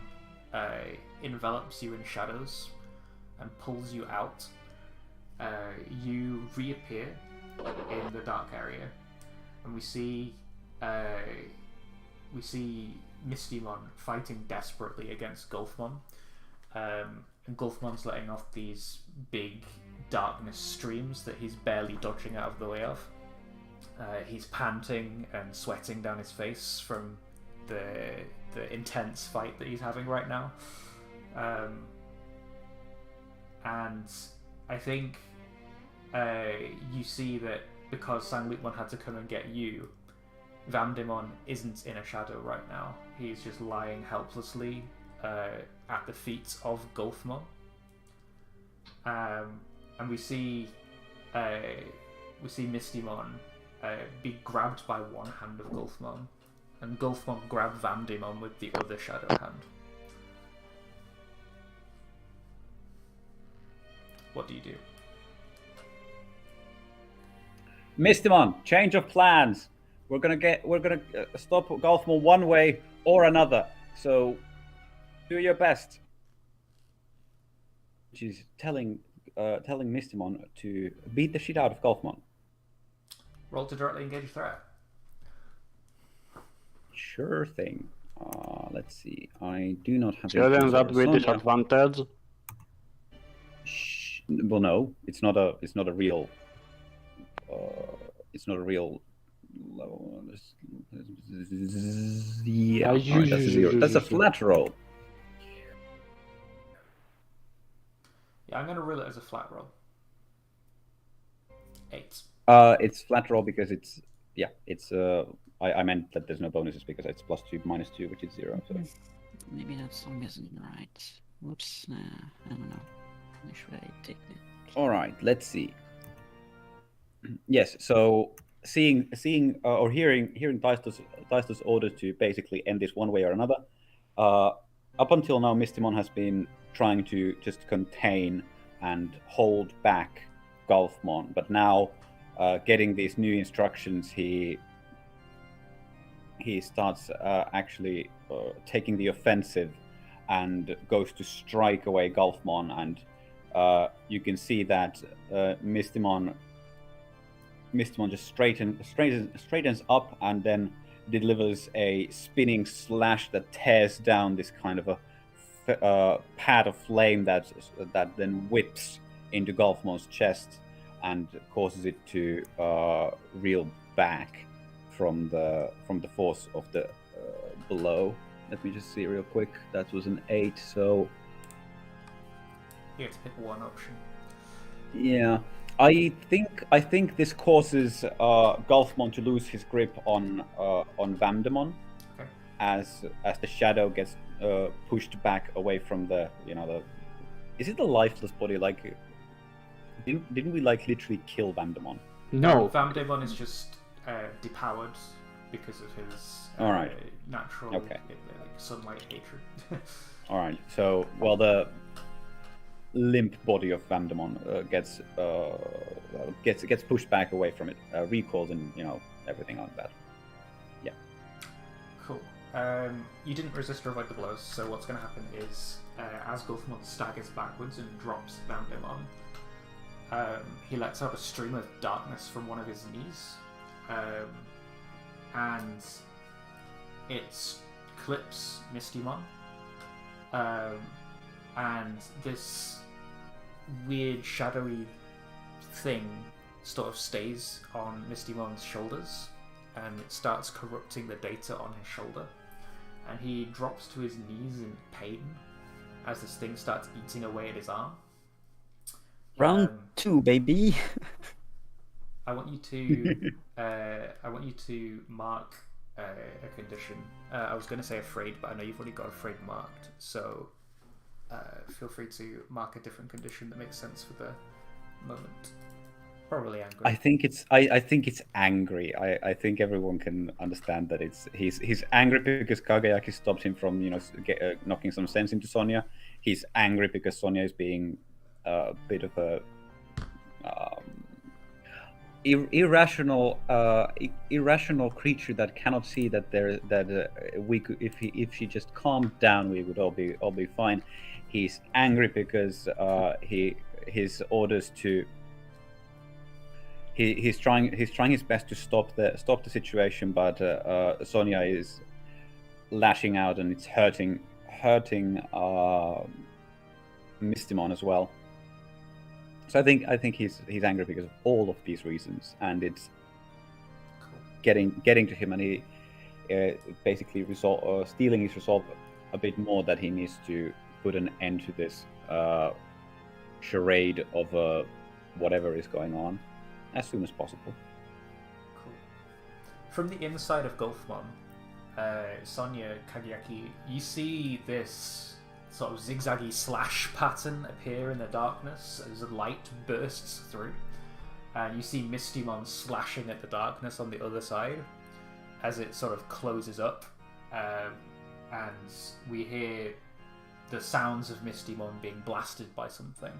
envelops you in shadows and pulls you out. You reappear in the dark area, and we see Mistymon fighting desperately against Gulfmon, and Gulfmon's letting off these big darkness streams that he's barely dodging out of the way of. He's panting and sweating down his face from the intense fight that he's having right now, and I think you see that because Sangalupmon had to come and get you, Vandemon isn't in a shadow right now. He's just lying helplessly at the feet of Gulfmon, and we see Mistymon be grabbed by one hand of Gulfmon, and Gulfmon grab Vandemon with the other shadow hand. What do you do? Mistimon, change of plans. We're gonna stop Golfmon one way or another. So do your best. She's telling Mistimon to beat the shit out of Golfmon. Roll to directly engage a threat. Sure thing. Let's see. I do not have. Shouldn't that be Sonia. disadvantage? Well, no, it's not a real. It's not a real. Yeah, alright, that's a 0. That's a flat roll. Yeah, I'm going to rule it as a flat roll. 8. It's flat roll because it's I meant that there's no bonuses because it's +2 -2, which is 0. So. Maybe that song isn't right. Whoops. I don't know. Should I take it? All right, let's see. Yes, so seeing or hearing Taisto's order to basically end this one way or another. Up until now, Mistimon has been trying to just contain and hold back Golfmon, but now, getting these new instructions, he starts actually taking the offensive and goes to strike away Golfmon, and you can see that Mistimon just straightens up and then delivers a spinning slash that tears down this kind of a pad of flame that then whips into Golfmon's chest and causes it to reel back from the force of the blow. Let me just see real quick. That was an 8, so You have to pick one option. yeah. I think this causes Golfmon to lose his grip on Vamdemon, Okay. as the shadow gets pushed back away from the is it the lifeless body? Like, didn't we like literally kill Vamdemon? No. Vamdemon is just depowered because of his Alright. natural Okay. sunlight hatred. All right. So the limp body of Vamdemon gets pushed back away from it, recoils, and everything like that. Yeah. Cool. You didn't resist or avoid the blows, so what's going to happen is, as Golfmon staggers backwards and drops Vamdemon, he lets out a stream of darkness from one of his knees, and it clips Mistimon, and this weird shadowy thing sort of stays on Mistimon's shoulders, and it starts corrupting the data on his shoulder, and he drops to his knees in pain as this thing starts eating away at his arm. Round 2, baby. I want you to mark a condition. I was going to say afraid, but I know you've already got afraid marked, so feel free to mark a different condition that makes sense for the moment. Probably angry. I think it's angry. I think everyone can understand that he's angry because Kagayaki stopped him from knocking some sense into Sonia. He's angry because Sonia is being a bit of a irrational creature that cannot see that we could, if she just calmed down, we would all be fine. He's angry because his orders to he's trying his best to stop the situation, but Sonia is lashing out, and it's hurting Mistimon as well. So I think he's angry because of all of these reasons, and it's getting to him, and he basically stealing his resolve a bit more, that he needs to put an end to this charade of whatever is going on as soon as possible. Cool. From the inside of Golfmon, Sonia, Kagayaki, you see this sort of zigzaggy slash pattern appear in the darkness as a light bursts through, and you see Mistimon slashing at the darkness on the other side as it sort of closes up, and we hear the sounds of Mistimon being blasted by something.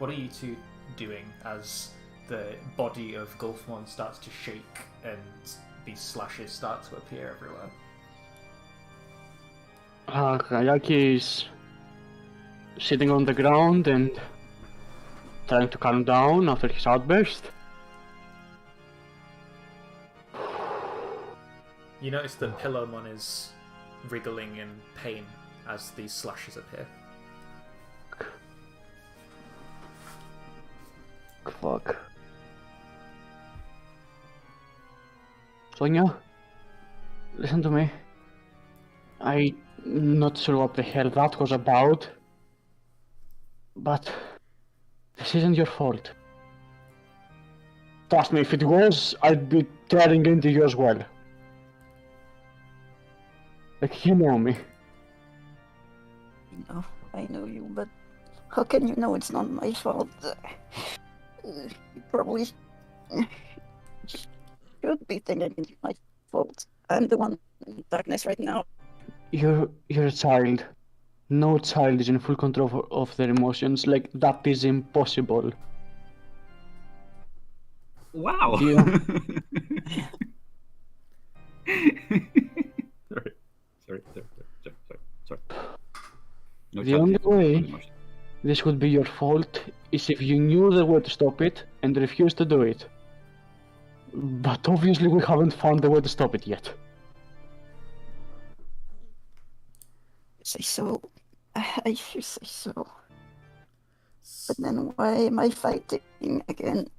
What are you two doing as the body of Gulfmon starts to shake and these slashes start to appear everywhere? Kayaki is sitting on the ground and trying to calm down after his outburst. You notice that Pillowmon is wriggling in pain as these slashes appear. Fuck. Sonia, listen to me. I'm not sure what the hell that was about, but this isn't your fault. Trust me, if it was, I'd be tearing into you as well. Like, you know me. No, I know you, but how can you know it's not my fault? You probably should be thinking it's my fault. I'm the one in darkness right now. You're a child. No child is in full control of their emotions. Like, that is impossible. Wow. Yeah. Sorry. No The only child way emotion. this would be your fault is if you knew the way to stop it and refused to do it. But obviously we haven't found the way to stop it yet. Say so. I should say so. But then why am I fighting again?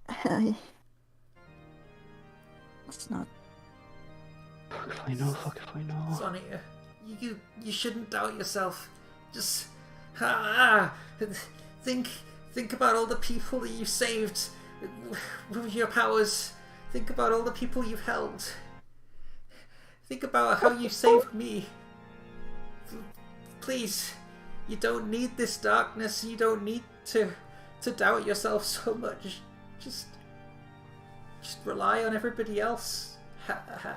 It's not. Fuck if I know, fuck if I know. Sonia, you shouldn't doubt yourself. Just think about all the people that you saved with your powers. Think about all the people you've helped. Think about how you saved me. Please, you don't need this darkness. You don't need to doubt yourself so much. Just rely on everybody else.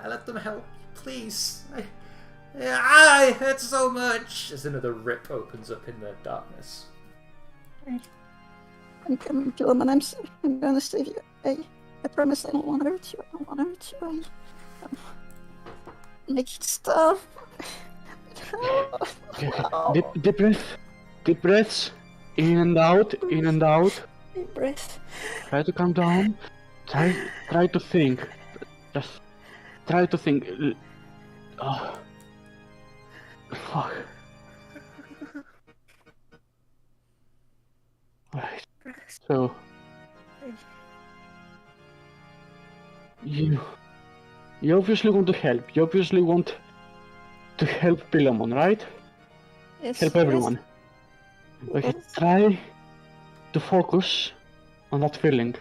Let them help you, please. I hurt so much. As another rip opens up in the darkness. I'm coming, Gilliman. I'm gonna save you. I promise I don't want to hurt you. I don't want to hurt you. Make it stop. Deep breaths. In and out, in and out. Deep breath. Try to calm down. Try to think. Just try to think. Oh. Fuck. Right. So you obviously want to help. You obviously want to help Pillamon, right? Yes. Help everyone. Okay, try to focus on that feeling.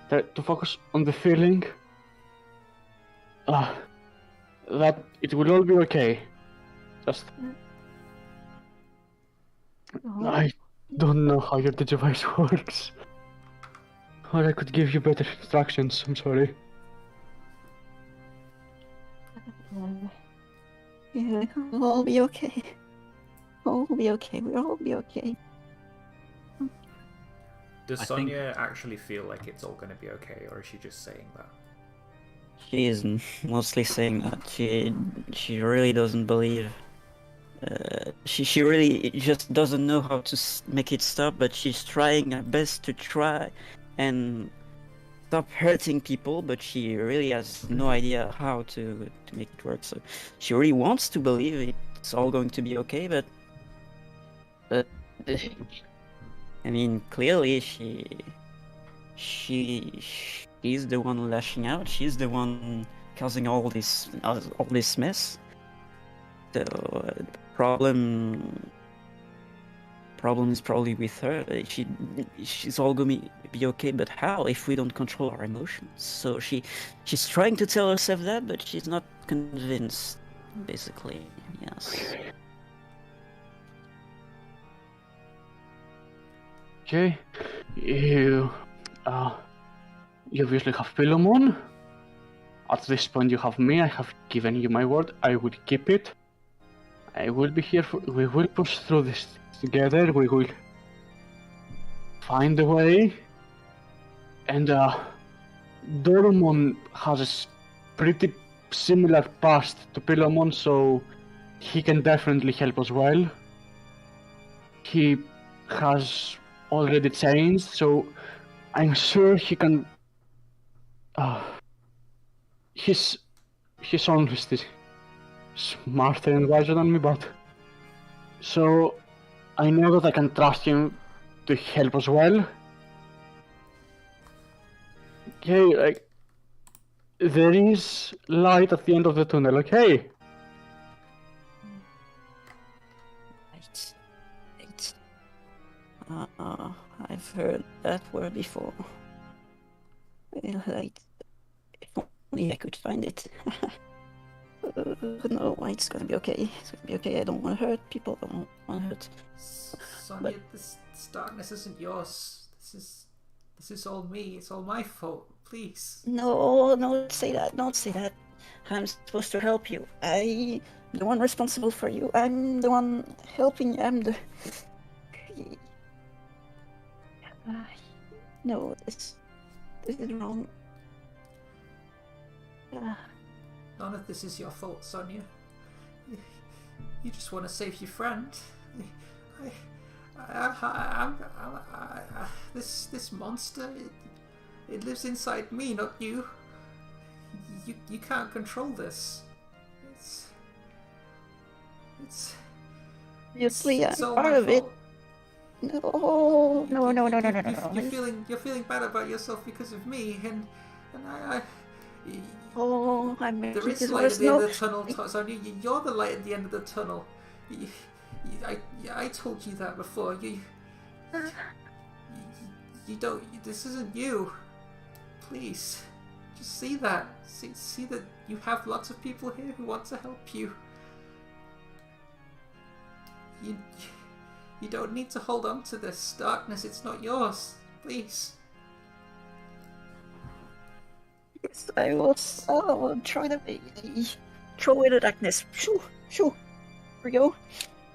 Try to focus on the feeling that it will all be okay. Just I don't know how your device works. Or I could give you better instructions, I'm sorry. Yeah, we'll all be okay. We'll all be okay. We'll all be okay. Does I Sonia actually feel like it's all going to be okay, or is she just saying that? She is mostly saying that she really doesn't believe. She really just doesn't know how to make it stop, but she's trying her best to try and stop hurting people, but she really has no idea how to make it work. So she really wants to believe it's all going to be okay, but I mean, clearly she's the one lashing out. She's the one causing all this mess. So the problem is probably with her. She's all gonna be okay, but how if we don't control our emotions? So she's trying to tell herself that, but she's not convinced. Basically, yes. Okay, you obviously have Pillamon. At this point you have me, I have given you my word, I will keep it. I will be here we will push through this together, we will find a way. And Dormon has a pretty similar past to Pilomon, so he can definitely help as well. He has already changed, so I'm sure he can. He's honestly smarter and wiser than me, but so I know that I can trust him to help as well. Okay, like there is light at the end of the tunnel. Okay. Right. Right. I've heard that word before. Well, right. If only I could find it. No, it's gonna be okay. It's gonna be okay. I don't want to hurt people. I don't want to hurt. Sonia, this darkness isn't yours. This is all me. It's all my fault. Please. No, don't say that. Don't say that. I'm supposed to help you. I'm the one responsible for you. I'm the one helping you. I'm the. No, this is wrong. None of this is your fault, Sonia. You just want to save your friend. This monster, it lives inside me, not you. You can't control this. It's Obviously, I'm all part my of it. fault. No. You're feeling bad about yourself because of me, and I. Oh, I'm There making is this light at worse. the end No. of the tunnel, Sonia. You're the light at the end of the tunnel. I told you that before. You don't. This isn't you. Please, just see that. See that you have lots of people here who want to help you. You don't need to hold on to this darkness. It's not yours. Please. Yes, I will try to throw away the darkness. Shoo. Here we go.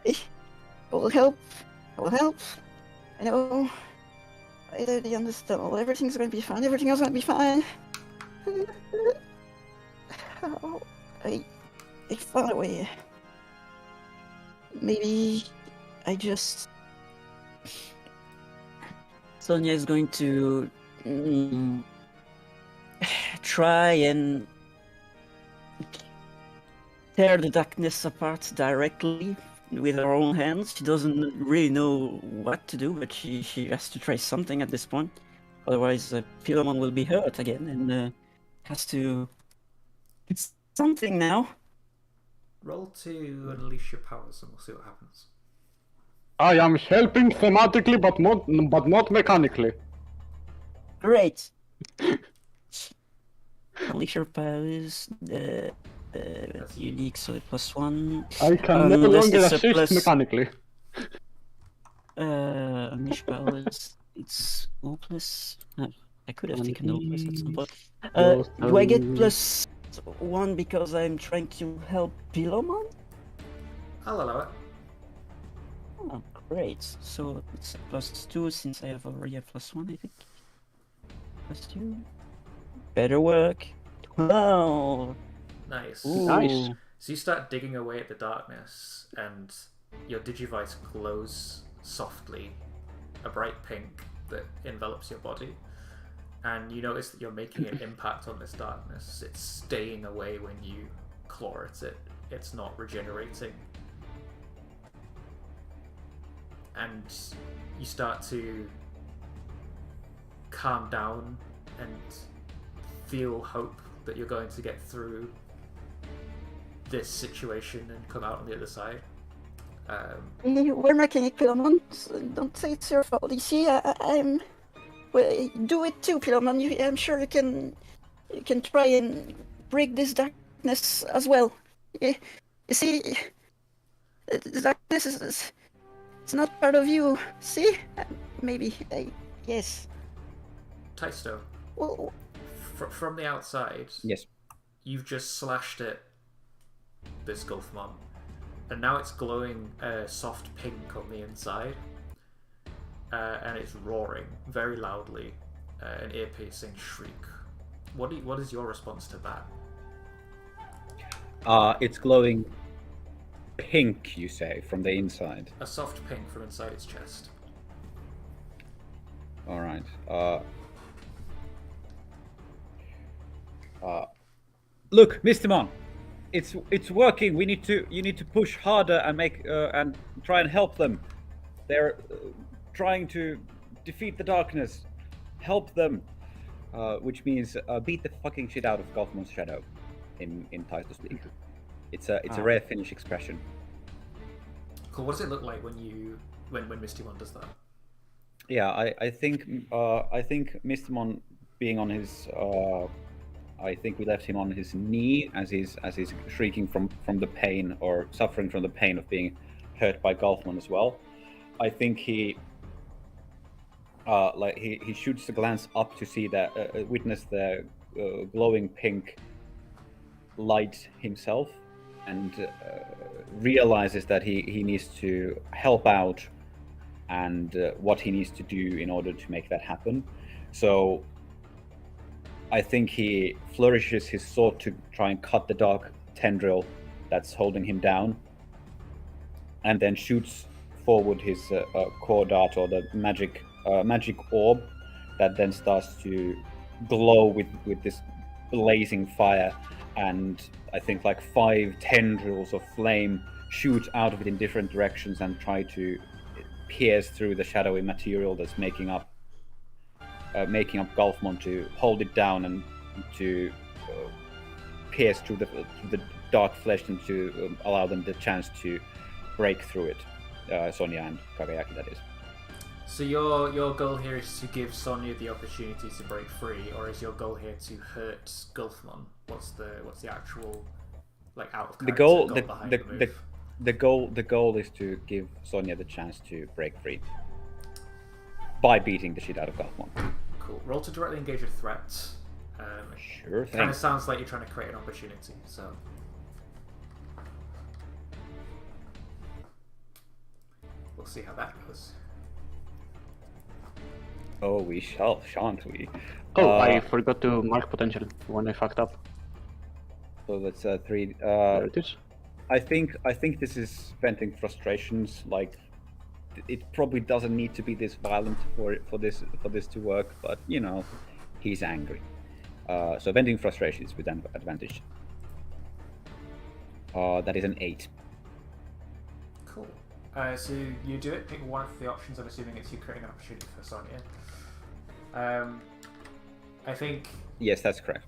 I will help. I know. Right at the end of this tunnel. Everything's gonna be fine. Everything else gonna be fine. Oh, I found a way. Maybe I just. Sonia is going to try and tear the darkness apart directly with her own hands. She doesn't really know what to do, but she has to try something at this point. Otherwise, Philemon will be hurt again and has to. It's something now. Roll to unleash your powers, and we'll see what happens. I am helping thematically, but not mechanically. Great. Unleash your powers. That's unique, so +1. I can no Unless longer it's a assist plus- mechanically. Unleash powers. It's O+. No, I could have taken O+ at some point. Those Do I get are- +1 because I'm trying to help Pilomon? I'll allow it. Oh, great. So it's +2 since I have already a +1, I think. +2. Better work. 12. Nice. Ooh. Nice. So you start digging away at the darkness, and your Digivice glows softly, a bright pink that envelops your body. And you notice that you're making an impact on this darkness. It's staying away when you claw at it. It's not regenerating. And you start to calm down and feel hope that you're going to get through this situation and come out on the other side. We're making it, Pilomon. So don't say it's your fault. You see, I'm. Well, do it too, Pilomon. I'm sure you can try and break this darkness as well. You see, the darkness is it's not part of you. See, maybe. Yes. Taisto, Well, from the outside, Yes. you've just slashed it, this Gulfmon, and now it's glowing a soft pink on the inside. and it's roaring very loudly, an ear-piercing shriek. What is your response to that? It's glowing pink, you say, from the inside. A soft pink from inside its chest. All right. Look, Mr. Mon, it's working. You need to push harder and and try and help them. They're trying to defeat the darkness. Help them, which means beat the fucking shit out of Golfmon's shadow, in Thai to speak. It's a rare Finnish expression. Cool. What does it look like when Misty Mon does that? Yeah, I think Mr. Mon being on his I think we left him on his knee as he's shrieking from the pain or suffering from the pain of being hurt by Golfman as well. I think he shoots a glance up to see that witness the glowing pink light himself, and realizes that he needs to help out and what he needs to do in order to make that happen. So I think he flourishes his sword to try and cut the dark tendril that's holding him down, and then shoots forward his core dart, or the magic orb, that then starts to glow with this blazing fire, and I think like 5 tendrils of flame shoot out of it in different directions and try to pierce through the shadowy material that's making up Golfmon, to hold it down and to pierce through the dark flesh, and to allow them the chance to break through it. Sonia and Kagayaki, that is. So your goal here is to give Sonia the opportunity to break free, or is your goal here to hurt Golfmon? What's the actual out of character goal behind the move? The goal is to give Sonia the chance to break free by beating the shit out of Golfmon. Cool. Roll to directly engage a threat. Sure thing. Kind of sounds like you're trying to create an opportunity. So we'll see how that goes. Oh, we shall, shan't we? Oh, I forgot to mark potential when I fucked up. So that's 3. There it is. I think this is venting frustrations. Like, it probably doesn't need to be this violent for this to work, but you know, he's angry. So venting frustrations with an advantage. That is an 8. Cool. So you do it. Pick one of the options. I'm assuming it's you creating an opportunity for Sonia. I think. Yes, that's correct.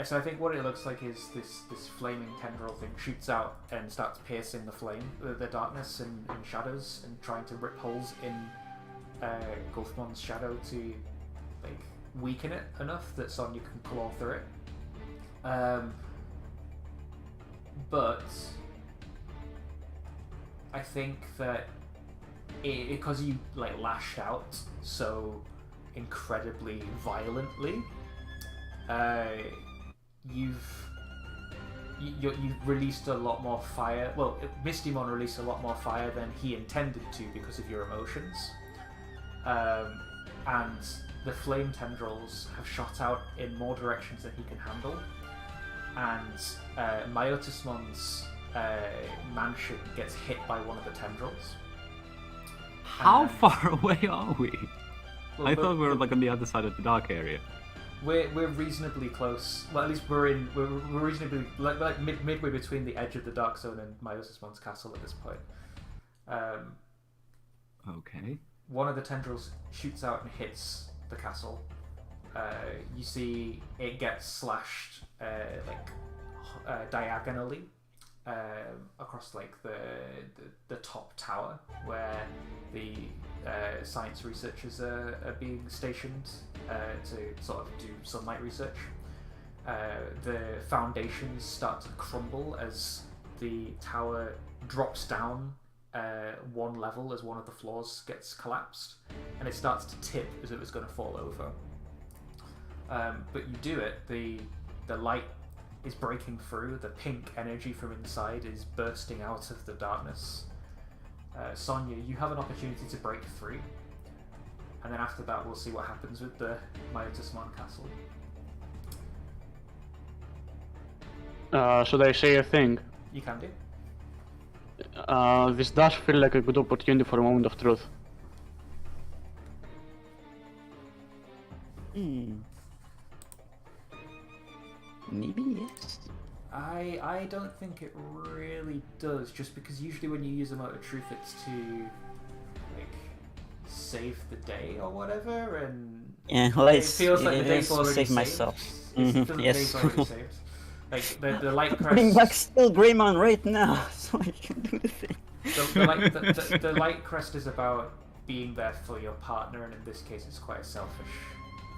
So I think what it looks like is this flaming tendril thing shoots out and starts piercing the flame, the darkness and shadows, and trying to rip holes in Golfmon's shadow to weaken it enough that Sonya can claw through it. But I think that because you lashed out so incredibly violently, you've released a lot more fire. Well, Mistymon released a lot more fire than he intended to because of your emotions, and the flame tendrils have shot out in more directions than he can handle, and Myotismon's mansion gets hit by one of the tendrils. How far away are we? Well, I thought we were on the other side of the dark area. We're reasonably close. Well, at least we're reasonably midway between the edge of the dark zone and Myotismon's castle at this point. Okay. One of the tendrils shoots out and hits the castle. You see it gets slashed diagonally across the top tower where the science researchers are being stationed to sort of do sunlight research. The foundations start to crumble as the tower drops down one level as one of the floors gets collapsed, and it starts to tip as if it's going to fall over. But you do it. The light is breaking through. The pink energy from inside is bursting out of the darkness. Sonya, you have an opportunity to break free. and then after that we'll see what happens with the Myotismon castle. Should I say a thing? You can do. This does feel like a good opportunity for a moment of truth. Maybe yes. I don't think it really does, just because usually when you use a moment of truth it's to like save the day or whatever, and Yeah, well, it feels like the day's to already save saved. myself. It feels like the Yes. day's already saved. Like the light Bring back crest. still Greymon right now, so I can do the thing. The light crest is about being there for your partner, and in this case, it's quite selfish,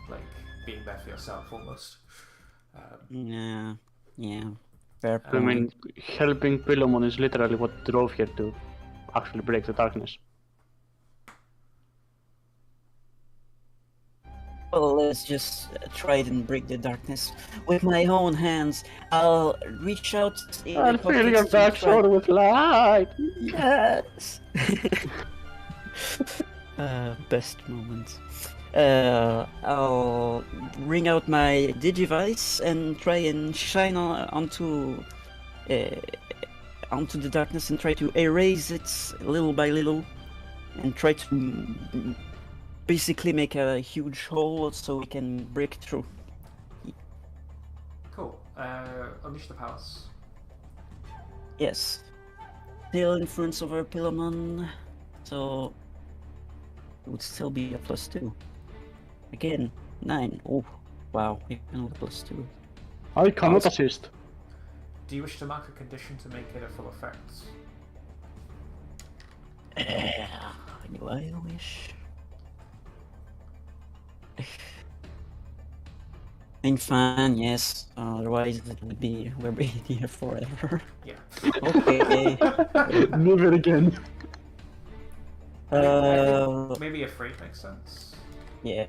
like being there for yourself almost. Yeah. Fair I point. mean, helping Pilomon is literally what drove her to actually break the darkness. Well, let's just try it and break the darkness with my own hands. I'll reach out in I'll the fill your pockets to back try- sword with light! Yes. Best moment. I'll bring out my Digivice and try and shine onto the darkness and try to erase it little by little, and try to basically make a huge hole so we can break through. Cool. Unleash the powers. Yes. Still influence over Pilomon, so it would still be a +2. Again, 9. Oh, wow, even with +2. I cannot assist. Do you wish to mark a condition to make it a full effect? Do I wish? I'm fine, yes. Otherwise, it would be we're being here forever. Yeah. Okay. Never again. I Uh, think maybe afraid makes sense. yeah.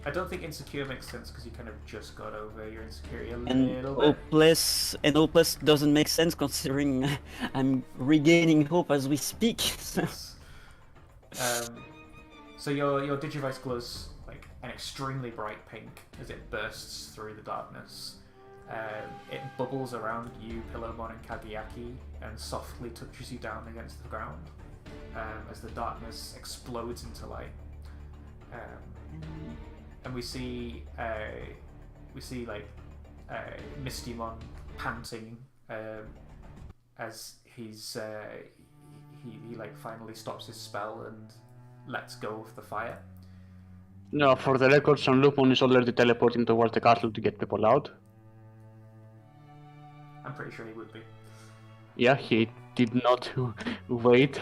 I don't think insecure makes sense because you kind of just got over your insecurity a And little bit. hopeless doesn't make sense considering I'm regaining hope as we speak. So. Yes. So your Digivice glows like an extremely bright pink as it bursts through the darkness. It bubbles around you, Pilomon and Kageyaki, and softly touches you down against the ground as the darkness explodes into light. And we see like Mistymon panting as he like finally stops his spell and lets go of the fire. No, for the record, Sanlupon is already teleporting towards the castle to get people out. I'm pretty sure he would be. Yeah, he did not wait.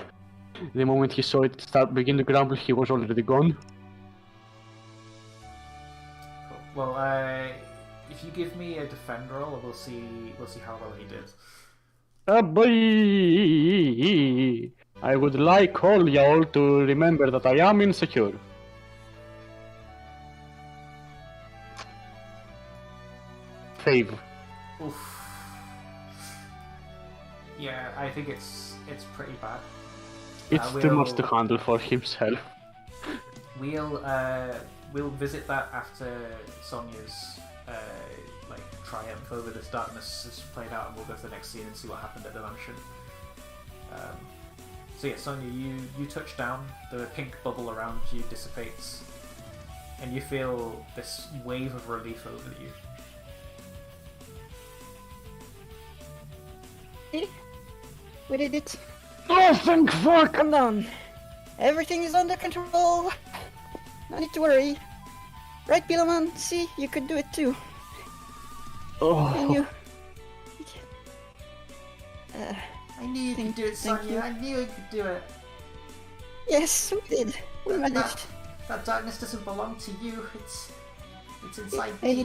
The moment he saw it begin to crumble, he was already gone. Cool. Well, if you give me a defend roll, we'll see how well he did. Boy! I would like all y'all to remember that I am insecure. Fave. Oof. Yeah, I think it's pretty bad. It's too much to handle for himself. We'll visit that after Sonia's like triumph over this darkness has played out, and we'll go to the next scene and see what happened at the mansion. So yeah, Sonia, you touch down, the pink bubble around you dissipates, and you feel this wave of relief over you. We did it. Oh, thank fuck! Calm down. Everything is under control. No need to worry. Right, Pilomon? See, you could do it too. Oh. Can you? I knew you could do it, thank Sonia. you. I knew you could do it. Yes, we did. We managed. That darkness doesn't belong to you. It's inside And me.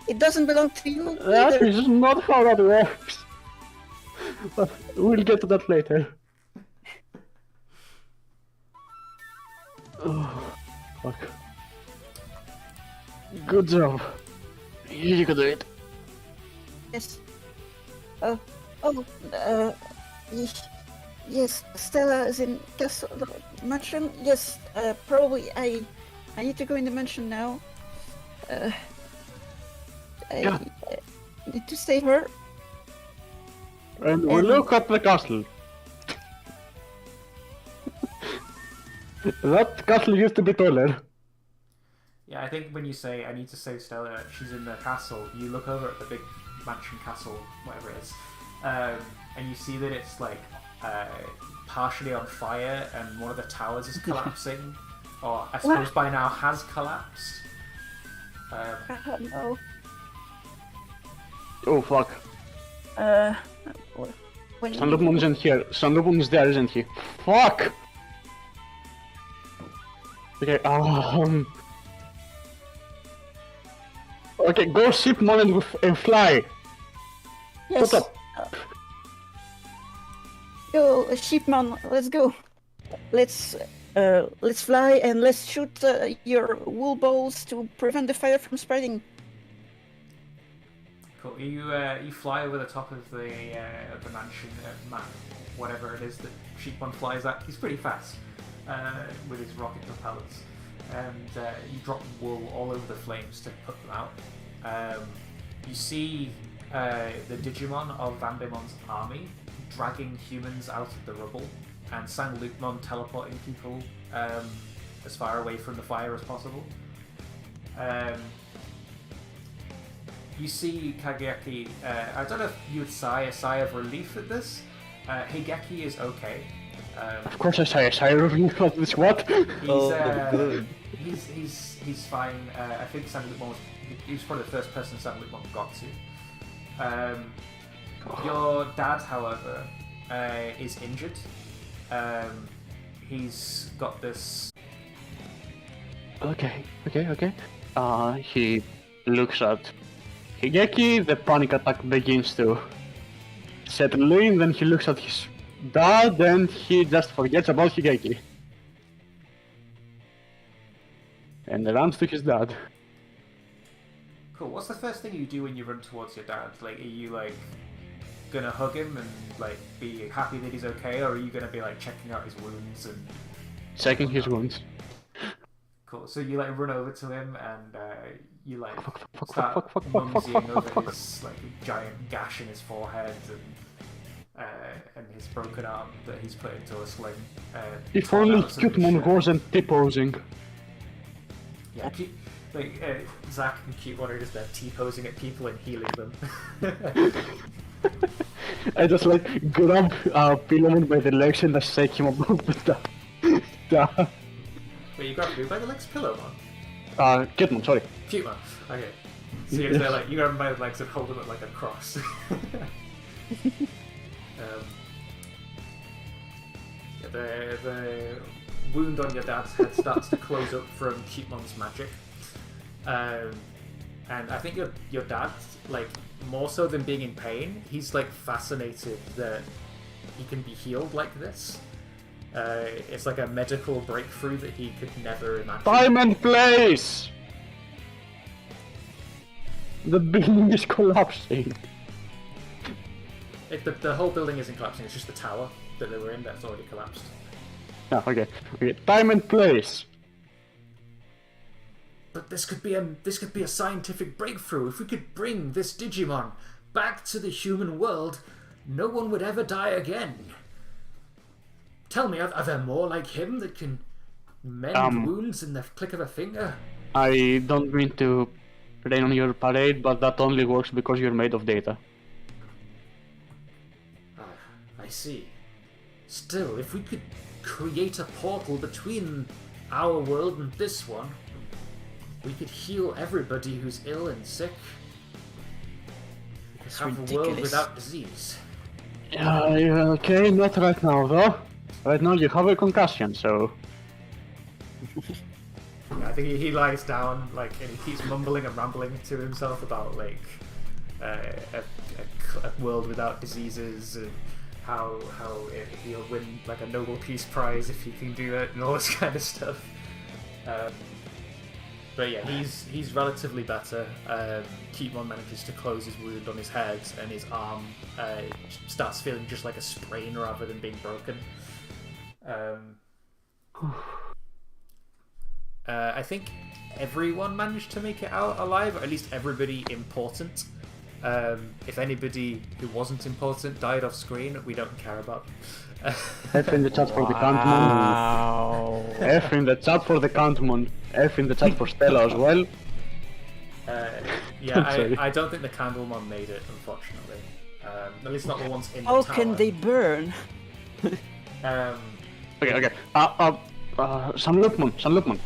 it doesn't belong to you That either. is not how that works. But we'll get to that later. Oh, fuck. Good job. You can do it. Yes. Yes, Stella is in castle mansion. Yes, probably I I need to go in the mansion now. I Yeah. need to save her. And we look at the castle. That castle used to be taller. Yeah, I think when you say I need to save Stella, she's in the castle. You look over at the big mansion castle, whatever it is, and you see that it's like partially on fire, and one of the towers is collapsing, or I suppose by now has collapsed. No. Oh fuck. When Sandalwood isn't here. Sandalwood is there, isn't he? Fuck! Okay, Okay, go Shipman and fly! Yes. Put up! Yo, sheepman, let's go. Let's fly and let's shoot your wool balls to prevent the fire from spreading. Cool. You fly over the top of the mansion, whatever it is that Sheepman flies at. He's pretty fast with his rocket propellers, and you drop wool all over the flames to put them out. You see the Digimon of Vandemon's army dragging humans out of the rubble, and Sanglupmon teleporting people as far away from the fire as possible. You see Kageki, I don't know if you would sigh a sigh of relief at this. Higeki is okay. Of course I say a sigh of relief at this, what? Good. He's fine. I think Sanglupmon he was probably the first person Sanglupmon got to. Your dad, however, is injured. He's got this... Okay. He looks at Higeki, the panic attack begins to settle in, then he looks at his dad, and he just forgets about Higeki. And runs to his dad. Cool. What's the first thing you do when you run towards your dad? Like, are you like gonna hug him and like be happy that he's okay, or are you gonna be like checking out his wounds and Checking his wounds. Cool. So you like run over to him and you like Fuck, start fuck, mumsying over his like giant gash in his forehead and his broken arm that he's put into a sling. If torn only out some of his Cutemon shirt. wasn't T-posing. Yeah, like Zach and Cutemon are just there T-posing at people and healing them. I just like grab Pillamon by the legs and I shake him above the stuff. Wait, you grab who by the legs? Pillowmon? Cutemon, sorry. Cutemon. Okay. So you're there, like you grab him by the legs and hold him at like a cross. The wound on your dad's head starts to close up from Cutemon's magic, and I think your dad, like more so than being in pain, he's like fascinated that he can be healed like this. It's like a medical breakthrough that he could never imagine. Time and place! The building is collapsing. Like the whole building isn't collapsing; it's just the tower that they were in that's already collapsed. Ah, okay. Time and place. But this could be a scientific breakthrough. If we could bring this Digimon back to the human world, no one would ever die again. Tell me, are there more like him that can mend wounds in the click of a finger? I don't mean to rain on your parade, but that only works because you're made of data. I see. Still, if we could create a portal between our world and this one, we could heal everybody who's ill and sick. We could have a world ridiculous. without disease. Okay, not right now though. Right now you have a concussion, so... I think he lies down, like, and he keeps mumbling and rambling to himself about like a world without diseases and how he'll win like a Nobel Peace Prize if he can do it and all this kind of stuff. But yeah, he's relatively better. Cutemon manages to close his wound on his head, and his arm starts feeling just like a sprain rather than being broken. I think everyone managed to make it out alive, or at least everybody important. If anybody who wasn't important died off screen, we don't care about. F in the chat for the Countmon. Wow. F in the chat for the Countmon. F in the chat for Stella as well. Yeah, Sorry. I don't think the Candlemon made it, unfortunately. At least not the ones in the How tower. can they burn? Okay. San Lupman.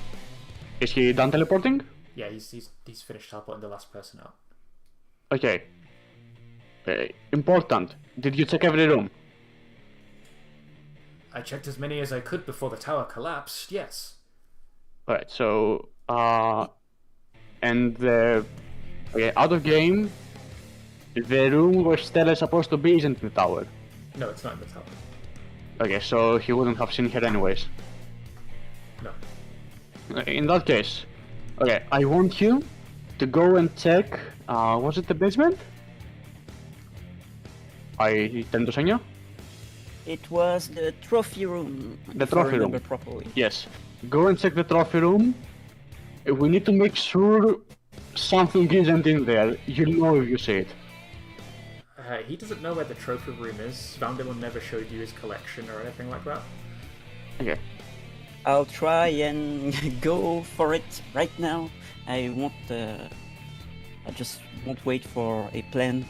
Is he done teleporting? Yeah, he's finished teleporting the last person out. Okay. Important. Did you check every room? I checked as many as I could before the tower collapsed, yes. Alright, so and out of game, the room where Stella is supposed to be isn't in the tower. No, it's not in the tower. Okay, so he wouldn't have seen her anyways. No. In that case, okay, I want you to go and check. Was it the basement? I tend to Sonia? It was the trophy room. The if trophy I remember room. properly. Yes. Go and check the trophy room. We need to make sure something isn't in there. You'll know if you see it. He doesn't know where the trophy room is. Vandemon never showed you his collection or anything like that. Okay. I'll try and go for it right now. I won't. I just won't wait for a plan.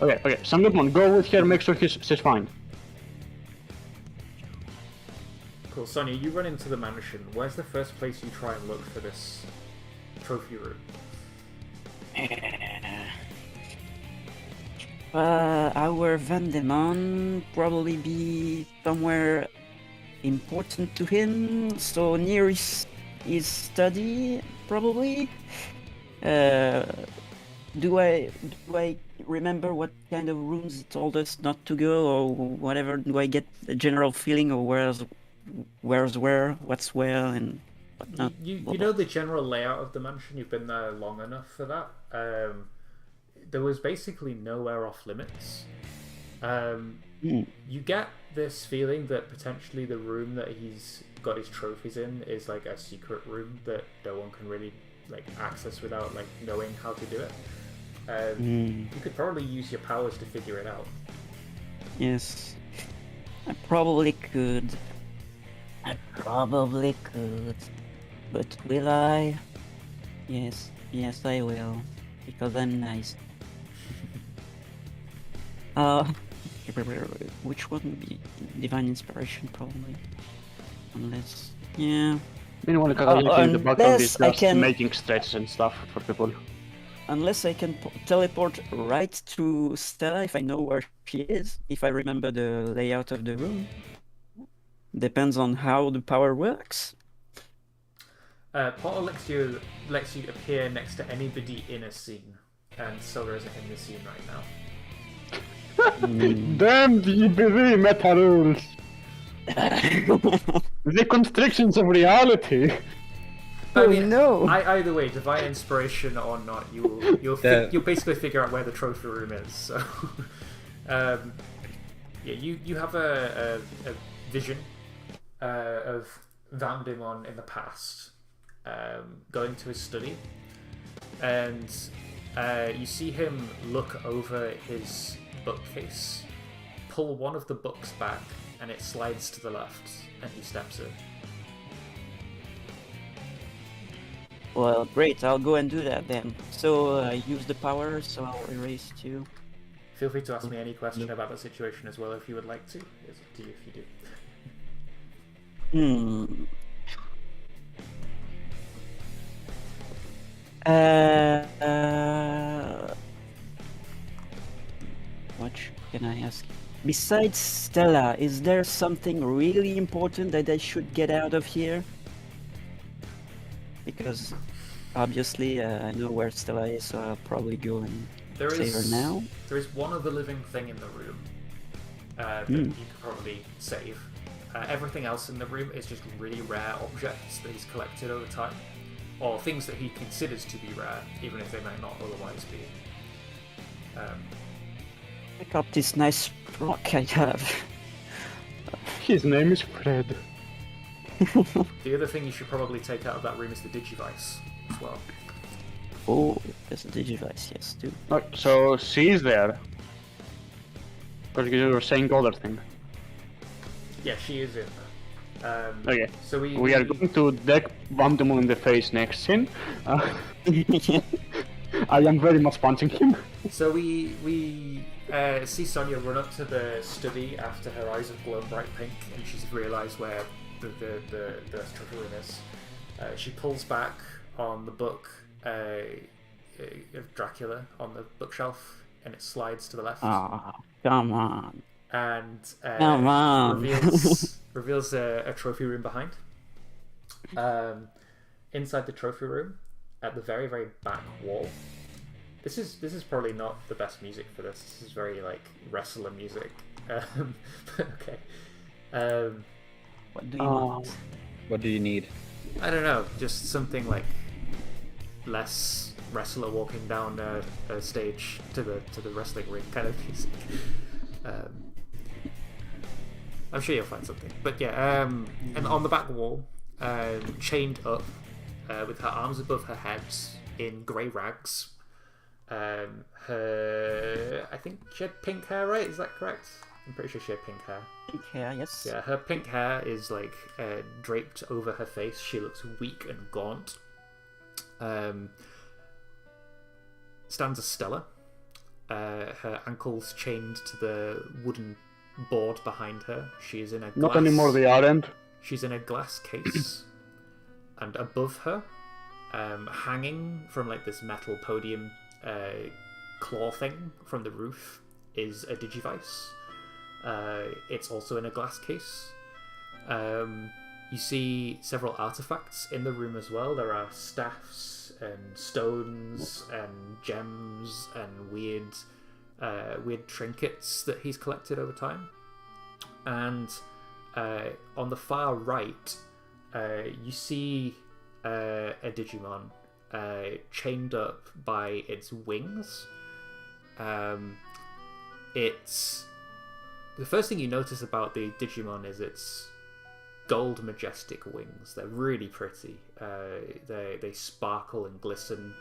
Okay. Sam Lipman, go with her. Make sure she's fine. Cool. Sonia, you run into the mansion. Where's the first place you try and look for this trophy room? Our Vandemon probably be somewhere important to him, so near his study probably. Do I remember what kind of rooms he told us not to go or whatever? Do I get a general feeling of where's where, what's where, and whatnot? You know the general layout of the mansion. You've been there long enough for that. There was basically nowhere off limits. You get this feeling that potentially the room that he's got his trophies in is like a secret room that no one can really like access without like knowing how to do it. You could probably use your powers to figure it out. Yes, I probably could. But will I? Yes, I will. Because I'm nice. Which one would be Divine Inspiration, probably? Unless, yeah. Meanwhile, Kakayaki in the background is unless I just can- making stretches and stuff for people. Unless I can teleport right to Stella if I know where she is, if I remember the layout of the room. Depends on how the power works. Portal lets you appear next to anybody in a scene, and Solar isn't in the scene right now. Damn the PbtA meta rules! The constrictions of reality! I mean, no! Either way, divine inspiration or not, you'll basically figure out where the trophy room is. So, you have a vision of Vandemon in the past, going to his study, and you see him look over his bookcase, pull one of the books back, and it slides to the left, and he steps in. Well, great, I'll go and do that then. So, use the power, so I'll erase too. Feel free to ask me any question about the situation as well if you would like to. It's up to you if you do. What can I ask? Besides Stella, is there something really important that I should get out of here? Because obviously I know where Stella is, so I'll probably go and save her now. There is one other living thing in the room that you could probably save. Everything else in the room is just really rare objects that he's collected over time, or things that he considers to be rare, even if they might not otherwise be. Pick up this nice rock I have. His name is Fred. The other thing you should probably take out of that room is the Digivice as well. Oh, there's a Digivice, yes, too. Oh, so she's there. Because you were saying other thing. Yeah, she is in there. Okay. So We are going to deck Vandermoon in the face next scene. I am very much punching him. So we see Sonia run up to the study after her eyes have glowed bright pink, and she's realised where the trophy room is. She pulls back on the book of Dracula on the bookshelf, and it slides to the left. Ah, come on. And Come on. reveals a trophy room behind. Inside the trophy room, at the very, very back wall. This is probably not the best music for this. This is very like wrestler music. Okay. What do you want? What do you need? I don't know. Just something like less wrestler walking down a stage to the wrestling ring kind of music. I'm sure you'll find something. But yeah, and on the back wall, chained up, with her arms above her head in grey rags. I think she had pink hair, right? Is that correct? I'm pretty sure she had pink hair. Pink hair, yes. Yeah, her pink hair is like draped over her face. She looks weak and gaunt. Stands a Stella. Her ankles chained to the wooden board behind her. She is in a glass... Not anymore, they aren't. She's in a glass case. And above her, hanging from like this metal podium claw thing from the roof, is a Digivice. It's also in a glass case. You see several artifacts in the room as well. There are staffs and stones and gems and weird trinkets that he's collected over time. And on the far right, you see a Digimon chained up by its wings. It's the first thing you notice about the Digimon is its gold majestic wings. They're really pretty. They sparkle and glisten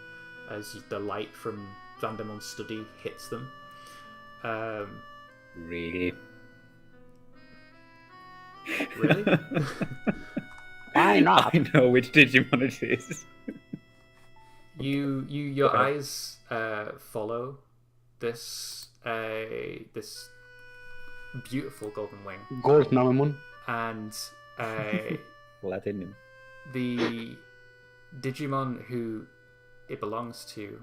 as the light from Vandermoon's study hits them. Really? Really? Why not? I know which Digimon it is. Your eyes follow this beautiful golden wing, Gold Namamon. and Platinum. the Digimon who it belongs to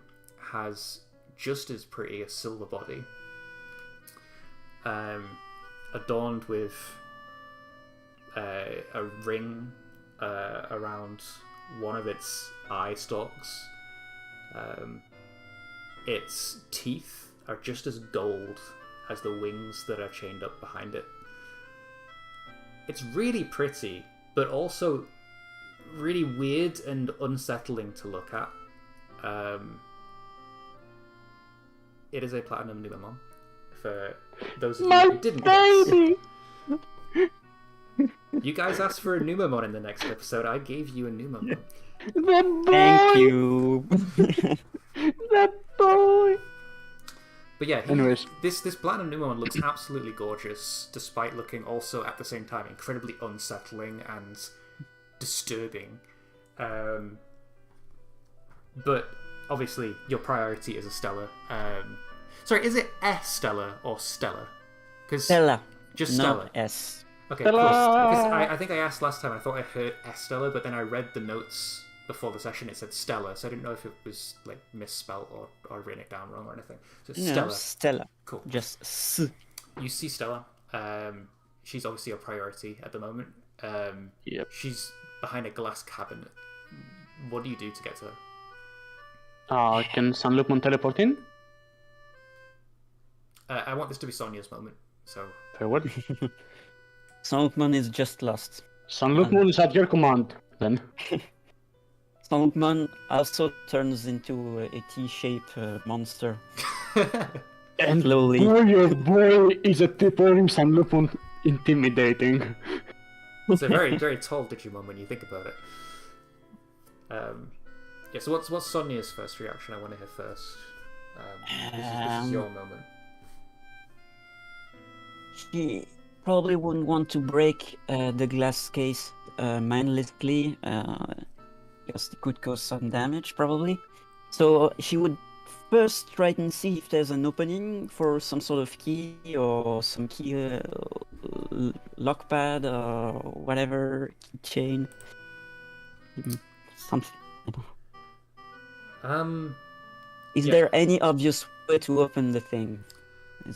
has just as pretty a silver body, adorned with a ring around one of its eye stalks. Its teeth are just as gold as the wings that are chained up behind it. It's really pretty, but also really weird and unsettling to look at. It is a platinum Numemon. For those of you who didn't baby! guess. You guys asked for a Numemon in the next episode. I gave you a Numemon. The boy! Thank you. The boy! But yeah, Anyways. this platinum Numemon looks absolutely gorgeous, despite looking also at the same time incredibly unsettling and disturbing. But obviously, your priority is a Stella. Sorry, is it a Stella or Stella? Stella. Just No Stella. S. Okay, Stella! Because I think I asked last time. I thought I heard Estella, but then I read the notes before the session. It said Stella, so I didn't know if it was like misspelled or written it down wrong or anything. So it's No, Stella. Stella. Cool. Just S. You see Stella. She's obviously your priority at the moment. Yep. She's behind a glass cabinet. What do you do to get to her? Can Sanlupmon teleport in? I want this to be Sonia's moment. So Fair word. Soundman is just lost. Sanlupmon is at your command, then. Soundman also turns into a T-shaped monster. And Slowly. boy, your boy is a tipper in Sanlupmon intimidating. It's a very, very tall Digimon when you think about it. Yeah, so what's Sonia's first reaction? I want to hear first. This is your moment. She probably wouldn't want to break the glass case mindlessly, because it could cause some damage, probably. So she would first try and see if there's an opening for some sort of key or some key lock pad or whatever, keychain. Something. Is Yeah. there any obvious way to open the thing?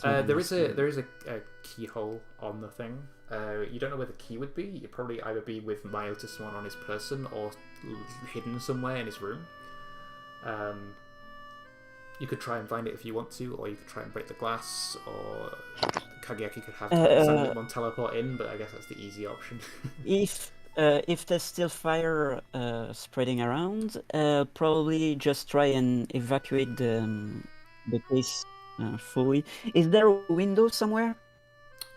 There is a keyhole on the thing. You don't know where the key would be. It'd probably either be with Myotismon on his person or hidden somewhere in his room. You could try and find it if you want to, or you could try and break the glass, or Kageyaki could have Sandemon teleport in, but I guess that's the easy option. If there's still fire spreading around, probably just try and evacuate the place fully. Is there a window somewhere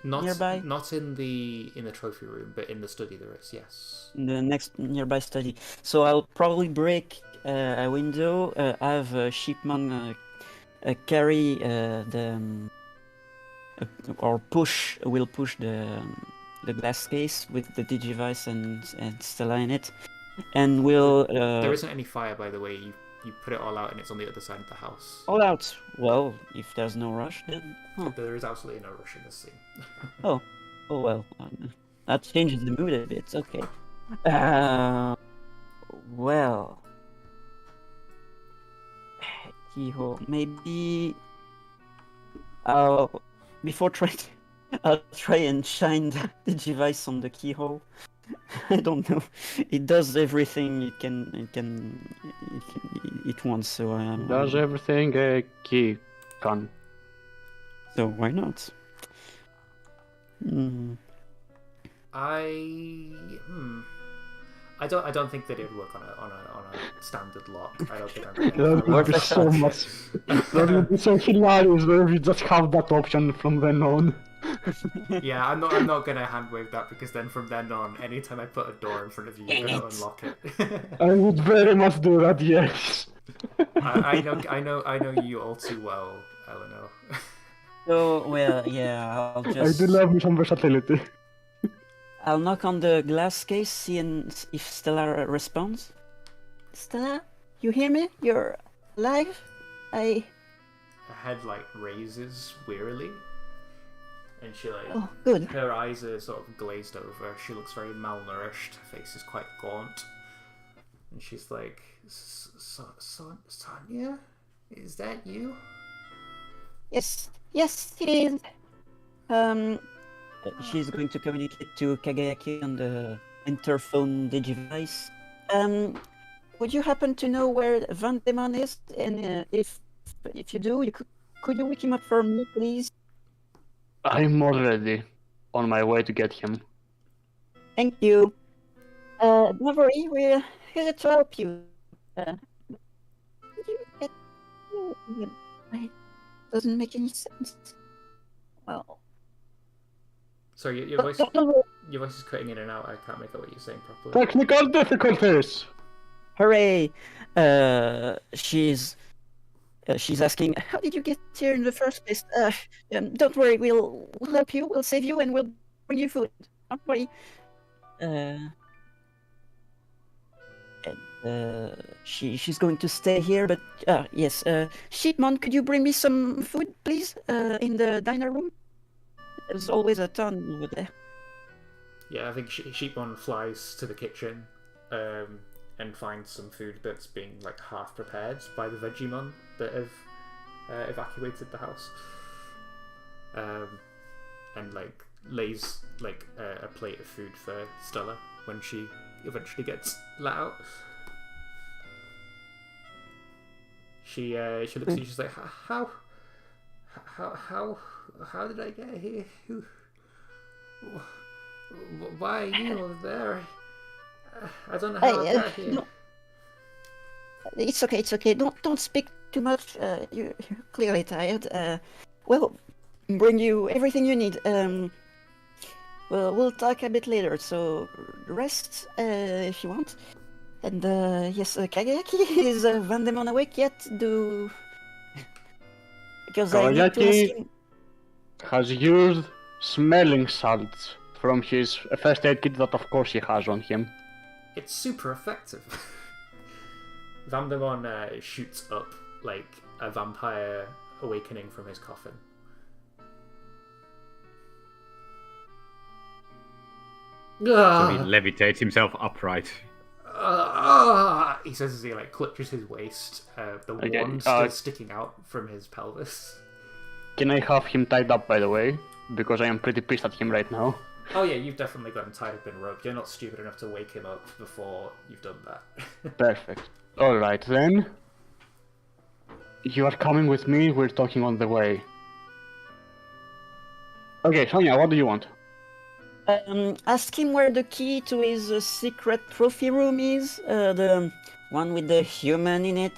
nearby? Not in the trophy room, but in the study there is. Yes. In the next nearby study. So I'll probably break a window. Have Shipman carry or push. Will push the glass case with the Digivice and Stella in it, and we'll. There isn't any fire, by the way. You put it all out, and it's on the other side of the house. All out. Well, if there's no rush, then. Huh. There is absolutely no rush in this scene. Oh well. That changes the mood a bit. Okay. Well. Keyhole. Maybe. Before trying. I'll try and shine the Digivice on the keyhole. I don't know. It does everything it wants. So Does everything a key can. So why not? I don't think that it would work on a standard lock. I don't think I'm That would be so much. That would be so hilarious where we just have that option from then on. Yeah, I'm not gonna hand wave that, because then from then on, anytime I put a door in front of you, you're gonna unlock it. I would very much do that, yes. I know you all too well, Eleanor. So well, yeah. I do love me some versatility. I'll knock on the glass case, see if Stella responds. Stella, you hear me? You're alive? Her head raises wearily, and she Oh, good. her eyes are sort of glazed over. She looks very malnourished. Her face is quite gaunt, and she's like, "Sonia, is that you?" Yes, it is. She's going to communicate to Kageyaki on the interphone Digivice. Would you happen to know where Vandemon is? And if you do, could you wake him up for me, please? I'm already on my way to get him. Thank you. Don't worry, we're here to help you. Did you get... It doesn't make any sense. Well... Sorry, your voice is cutting in and out. I can't make out what you're saying properly. Technical difficulties! Hooray! She's asking, how did you get here in the first place? Don't worry, we'll help you, we'll save you, and we'll bring you food. Don't worry. She's going to stay here, but Yes. Sheepmon, could you bring me some food, please? In the diner room? There's always a ton over there. Yeah, I think Sheepmon flies to the kitchen and finds some food that's being half prepared by the Vegemon that have evacuated the house, and lays a plate of food for Stella when she eventually gets let out. She looks at you. She's like, how did I get here? Why are you over there? I don't know how I got here. No. It's okay. Don't speak too much. You're clearly tired. Well, bring you everything you need. we'll talk a bit later. So rest if you want. And yes, Kagayaki, is Vandemon awake yet? Because I need to ask Kawayaki him. has used smelling salts from his first aid kit that of course he has on him. It's super effective. Vandemon shoots up like a vampire awakening from his coffin. So he levitates himself upright. He says as he like clutches his waist, the Okay, wand still sticking out from his pelvis. Can I have him tied up, by the way? Because I am pretty pissed at him right now. Oh yeah, you've definitely got him tied up in rope. You're not stupid enough to wake him up before you've done that. Perfect. Alright then. You are coming with me, we're talking on the way. Okay, Sonia, what do you want? Ask him where the key to his secret trophy room is. The one with the human in it.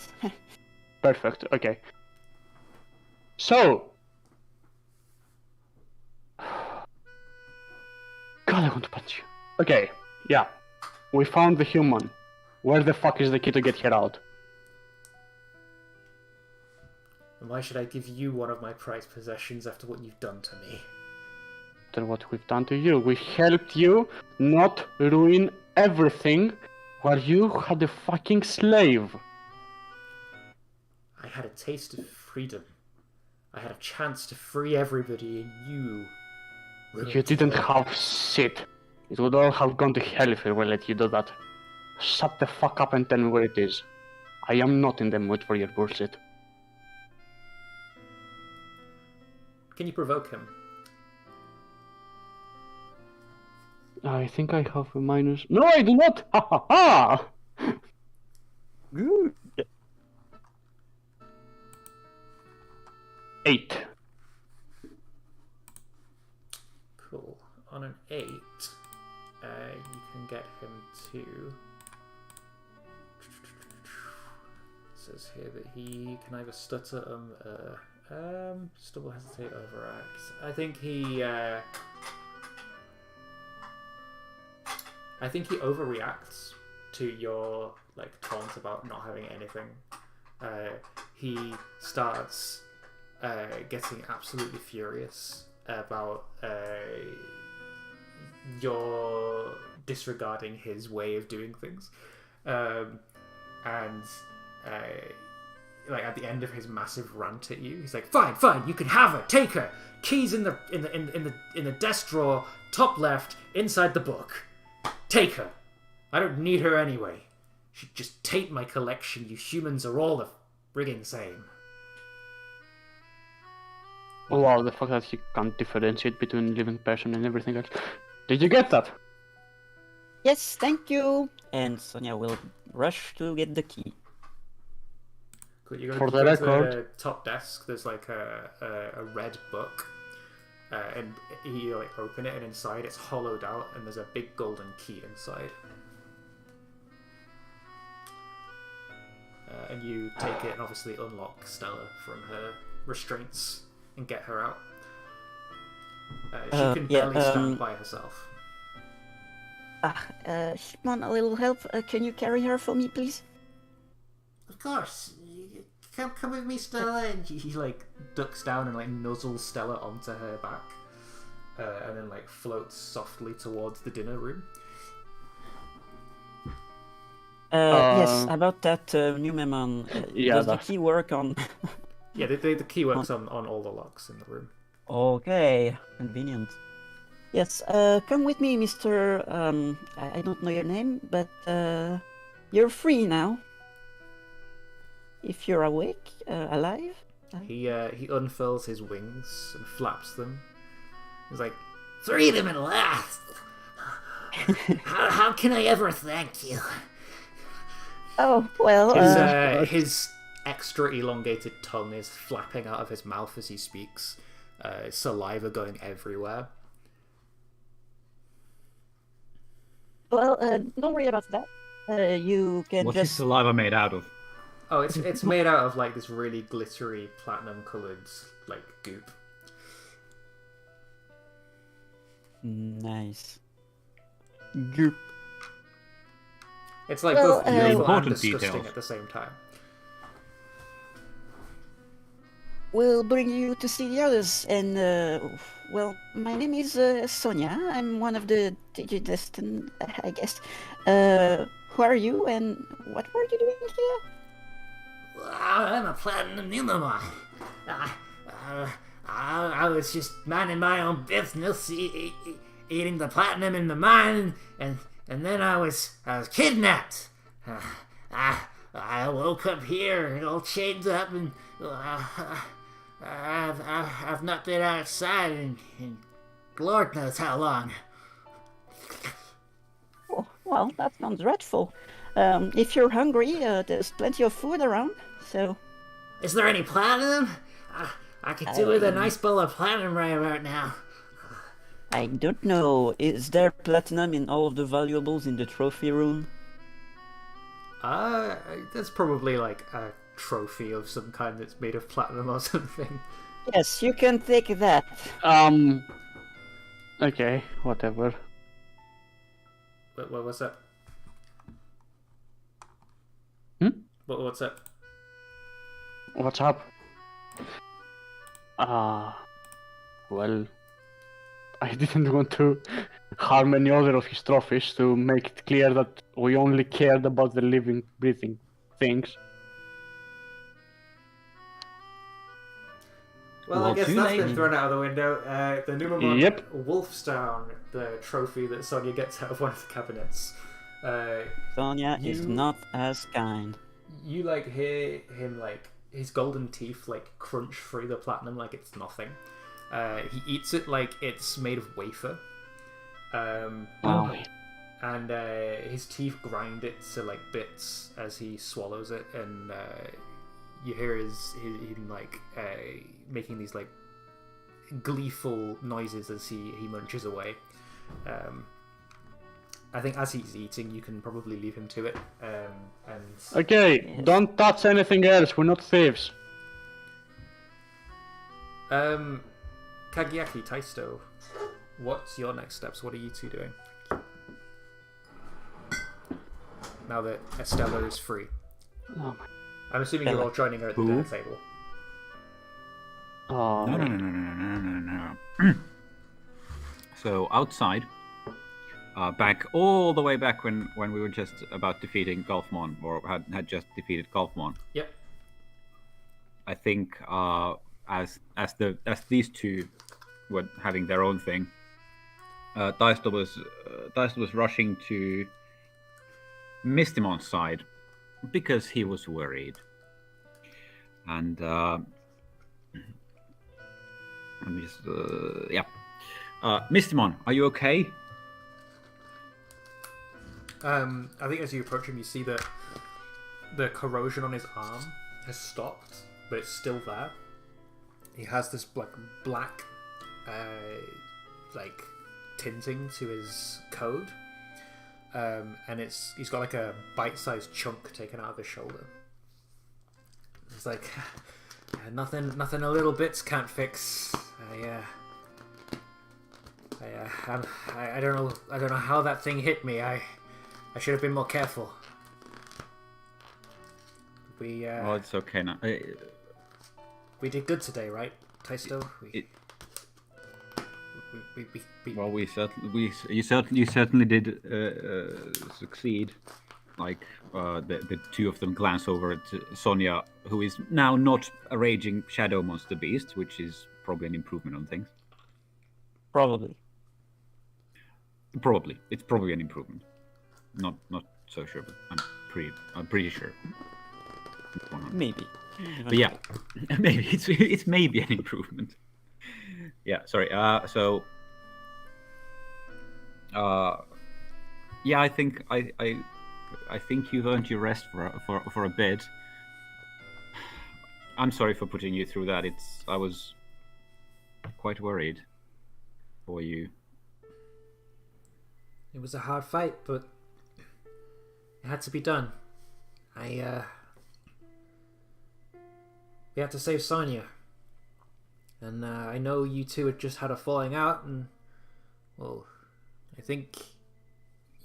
Perfect, okay. So... God, I want to punch you. Okay, yeah. We found the human. Where the fuck is the key to get her out? And why should I give you one of my prized possessions after what you've done to me? After what we've done to you, we helped you not ruin everything while you had a fucking slave. I had a taste of freedom. I had a chance to free everybody, and you... You didn't have shit. It would all have gone to hell if we let you do that. Shut the fuck up and tell me where it is. I am not in the mood for your bullshit. Can you provoke him? I think I have a minus... No, I do not! Ha ha ha! Good. 8. Cool. On an 8, you can get him to... It says here that he can either stutter double hesitate, overact. I think he overreacts to your like taunt about not having anything. He starts getting absolutely furious about your disregarding his way of doing things, and like at the end of his massive rant at you, he's like, "Fine, you can have her. Take her. Keys in the desk drawer, top left, inside the book. Take her. I don't need her anyway. She'd just taint my collection. You humans are all the frigging same." Oh wow, the fact that he can't differentiate between living person and everything else. Did you get that? Yes, thank you. And Sonia will rush to get the key. Cool. You go, For you the go to record- the top desk. There's like a red book, and you like open it, and inside it's hollowed out, and there's a big golden key inside. And you take it and obviously unlock Stella from her restraints and get her out. She can barely stand by herself. Hitmon, a little help. Can you carry her for me, please? Of course. Come with me, Stella. And he like ducks down and like nuzzles Stella onto her back, and then like floats softly towards the dinner room. Yes, about that new Memon. Yeah, Does the that's- key work on... Yeah, the key works on all the locks in the room. Okay, convenient. Yes, come with me, Mr. I don't know your name, but you're free now. If you're awake, alive. He unfurls his wings and flaps them. He's like, "Freedom at last! how can I ever thank you?" Oh, well, His extra elongated tongue is flapping out of his mouth as he speaks, saliva going everywhere. well, don't worry about that. You can What's his just... saliva made out of? Oh, it's made out of like this really glittery platinum coloured like goop. Nice. Goop. It's like Well, both beautiful and important disgusting details. at the same time. We'll bring you to see the others. And, well, my name is Sonia. I'm one of the Digidestin, I guess. Who are you and what were you doing here? I'm a platinum Numamon. I was just minding my own business, eating the platinum in the mine, and then I was kidnapped. I woke up here, all chained up, and I've not been outside in Lord knows how long. Oh, well, that sounds dreadful. If you're hungry, there's plenty of food around, so... Is there any platinum? I could do with a nice bowl of platinum right about now. I don't know. Is there platinum in all of the valuables in the trophy room? There's probably like a trophy of some kind that's made of platinum or something. Yes, you can take that. Okay, whatever. What's that? What's that? What's up? Well, I didn't want to harm any other of his trophies to make it clear that we only cared about the living, breathing things. Well, Well, I guess too that's late. been thrown out of the window. The Numamon Yep. Wolfstown, the trophy that Sonia gets out of one of the cabinets. Sonia is You- not as kind. You like hear him like his golden teeth like crunch through the platinum like it's nothing. He eats it like it's made of wafer. Wow. And his teeth grind it to like bits as he swallows it, and you hear him like making these like gleeful noises as he munches away. I think as he's eating, you can probably leave him to it. Okay, don't touch anything else. We're not thieves. Kagiaki, Taisto, what's your next steps? What are you two doing? Now that Estella is free. Oh I'm assuming you're all joining her at the Who? dinner table. Oh. No. So outside, back all the way back when we were just about defeating Golfmon, or had just defeated Golfmon. Yep. I think as these two were having their own thing, Deister was rushing to Mistymon's side because he was worried. And let me just Mistymon, are you okay? I think as you approach him, you see that the corrosion on his arm has stopped, but it's still there. He has this black like tinting to his coat, and he's got like a bite-sized chunk taken out of his shoulder. It's like nothing a little bits can't fix. I don't know how that thing hit me. I should have been more careful. Oh, it's okay now. We did good today, right, Taisto? Well, you certainly did succeed. Like the two of them glance over at Sonia, who is now not a raging shadow monster beast, which is probably an improvement on things. Probably. Probably, it's probably an improvement. Not so sure, but I'm pretty sure. Maybe. But yeah, maybe it's maybe an improvement. Yeah, sorry. Yeah, I think I think you've earned your rest for a bit. I'm sorry for putting you through that. I was quite worried for you. It was a hard fight, but it had to be done. We had to save Sonia. And I know you two had just had a falling out, and Well, I think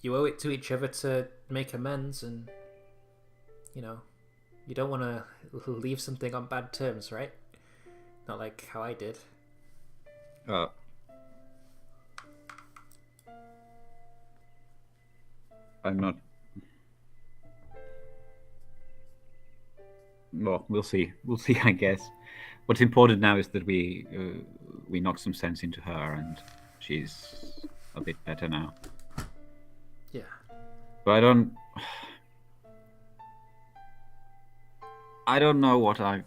you owe it to each other to make amends, and you know, you don't want to leave something on bad terms, right? Not like how I did. I'm not. Well, we'll see. We'll see, I guess. What's important now is that we knock some sense into her, and she's a bit better now. Yeah. But I don't know what I.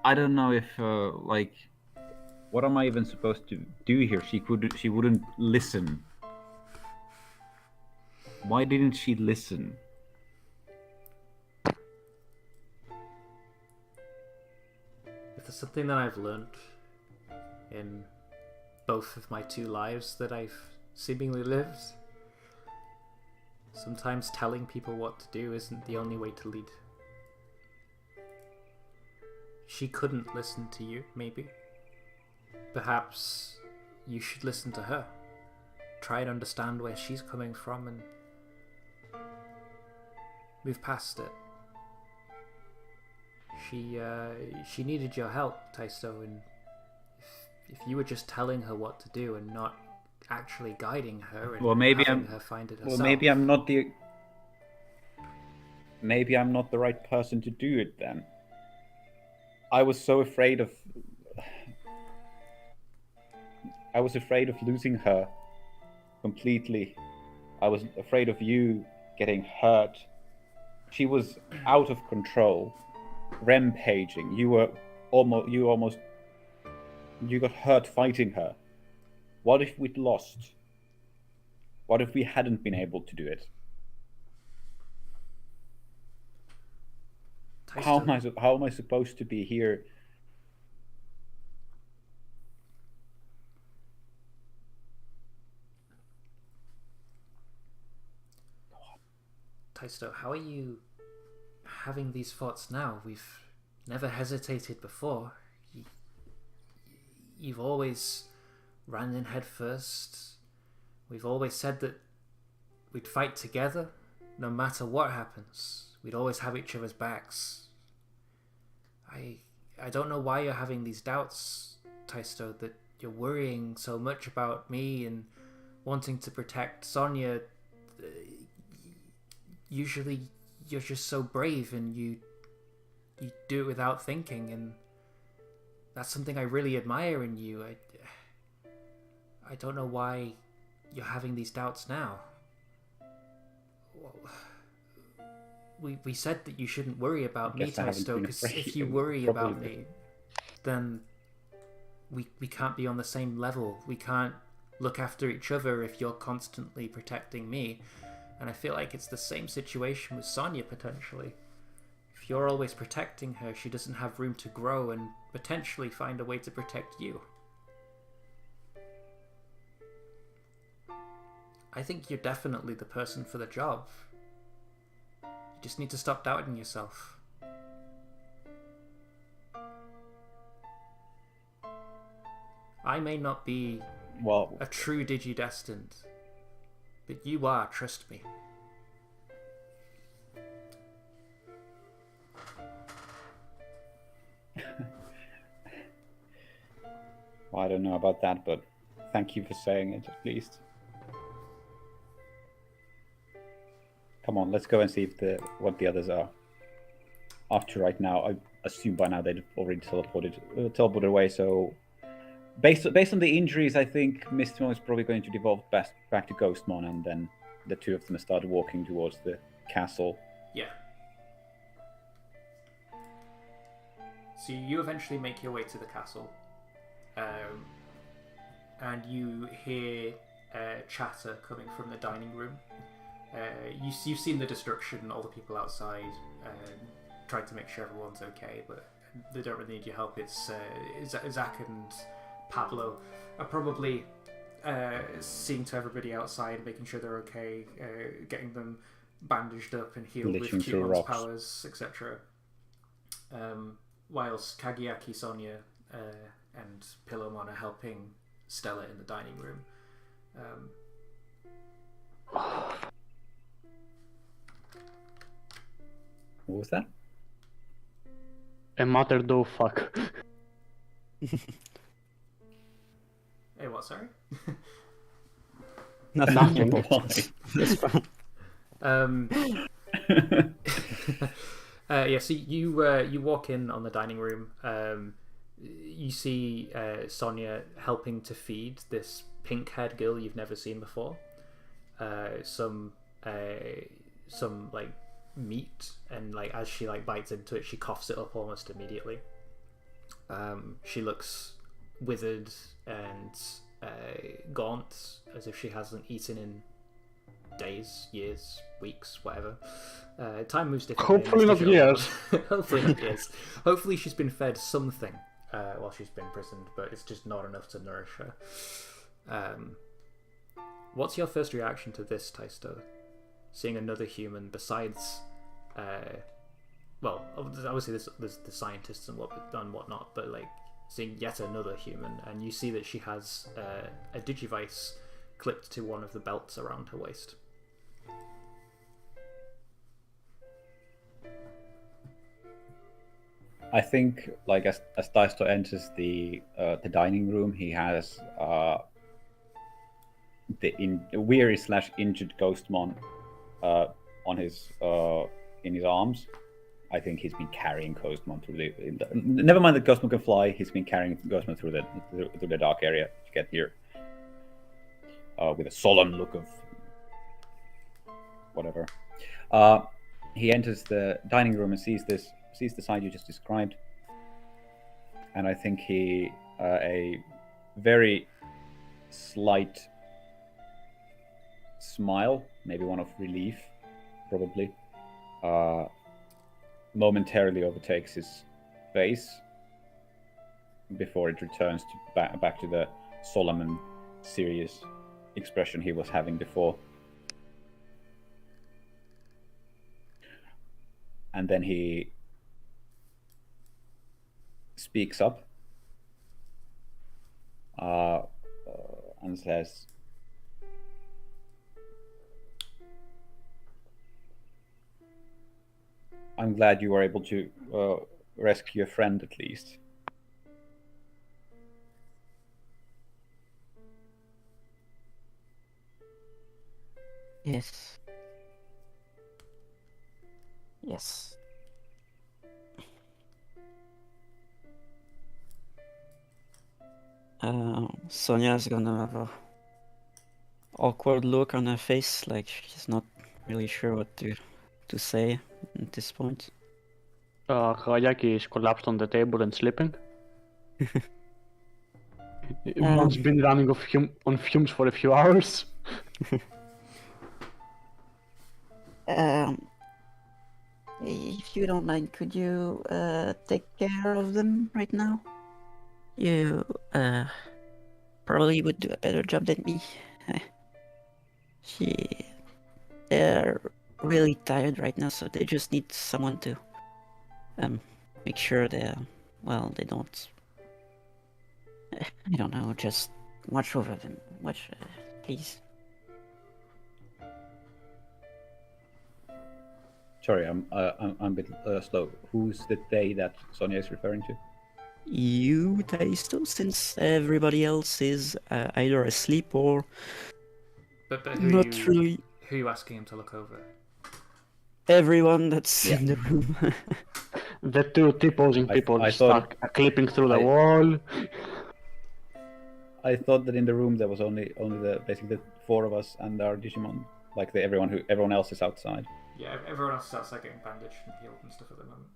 I don't know if like, what am I even supposed to do here? She wouldn't listen. Why didn't she listen? If there's something that I've learned in both of my two lives that I've seemingly lived, sometimes telling people what to do isn't the only way to lead. She couldn't listen to you, maybe. Perhaps you should listen to her. Try and understand where she's coming from and move past it. She needed your help, Taisto, and if you were just telling her what to do and not actually guiding her and having her find it herself. Well, maybe I'm not the right person to do it then. I was so afraid of losing her completely. I was afraid of you getting hurt. She was out of control, rampaging. You got hurt fighting her. What if we'd lost? What if we hadn't been able to do it? How am I supposed to be here? Taisto, how are you having these thoughts now? We've never hesitated before. You've always ran in head first. We've always said that we'd fight together, no matter what happens. We'd always have each other's backs. I don't know why you're having these doubts, Taisto, that you're worrying so much about me and wanting to protect Sonia. Usually you're just so brave and you do it without thinking, and that's something I really admire in you. I don't know why you're having these doubts now. We said that you shouldn't worry about me, Taisto, because if you worry about me, then we can't be on the same level. We can't look after each other if you're constantly protecting me. And I feel like it's the same situation with Sonia, potentially. If you're always protecting her, she doesn't have room to grow and potentially find a way to protect you. I think you're definitely the person for the job. You just need to stop doubting yourself. I may not be a true Digidestined, but you are, trust me. Well, I don't know about that, but thank you for saying it, at least. Come on, let's go and see what the others are. After right now, I assume by now they'd already teleported away, so based on the injuries, I think Mistmon is probably going to devolve back to Ghostmon, and then the two of them start walking towards the castle. Yeah. So you eventually make your way to the castle, and you hear chatter coming from the dining room. You've seen the destruction, all the people outside, trying to make sure everyone's okay, but they don't really need your help. It's Zach and Pablo are probably seeing to everybody outside, making sure they're okay, getting them bandaged up and healed with Cumon's powers, etc. whilst Kageaki, Sonia, and Pillowmon are helping Stella in the dining room. What was that? A matter do fuck. Hey, what? Sorry. Nothing. Why? It's fine. Yeah, so you walk in on the dining room. You see Sonia helping to feed this pink-haired girl you've never seen before. Some like meat, and like as she like bites into it, she coughs it up almost immediately. She looks withered and gaunt, as if she hasn't eaten in days, years, weeks, whatever. Time moves differently. Hopefully not years. Hopefully not years. Hopefully she's been fed something while she's been imprisoned, but it's just not enough to nourish her. What's your first reaction to this, Taisto? Seeing another human besides, well, obviously there's the scientists and whatnot, but like seeing yet another human, and you see that she has a digivice clipped to one of the belts around her waist. I think, like as Taisto enters the dining room, he has the weary / injured Ghostmon on his in his arms. I think he's been carrying Ghostmon through the. Never mind that Ghostmon can fly. He's been carrying Ghostmon through the dark area to get here. With a solemn look of whatever. He enters the dining room and sees the sight you just described, and I think he a very slight smile, maybe one of relief, probably, momentarily overtakes his face before it returns to back to the solemn and serious expression he was having before. And then he speaks up and says, I'm glad you were able to rescue a friend at least. Yes. Yes. Sonia's gonna have a awkward look on her face, like she's not really sure what to say at this point. Hayaki is collapsed on the table and sleeping. Mon's been running on fumes for a few hours. If you don't mind, could you take care of them right now? You probably would do a better job than me. They're really tired right now, so they just need someone to make sure they don't. I don't know, just watch over them. Watch, please. Sorry, I'm a bit slow. Who's the they that Sonia is referring to? You, Taisto, since everybody else is either asleep or But not really. Who are you asking him to look over? Everyone that's in the room. The two T-posing people I stuck clipping through the wall. I thought that in the room there was only basically the four of us and our Digimon. Like everyone else is outside. Yeah, everyone else is outside getting bandaged and healed and stuff at the moment.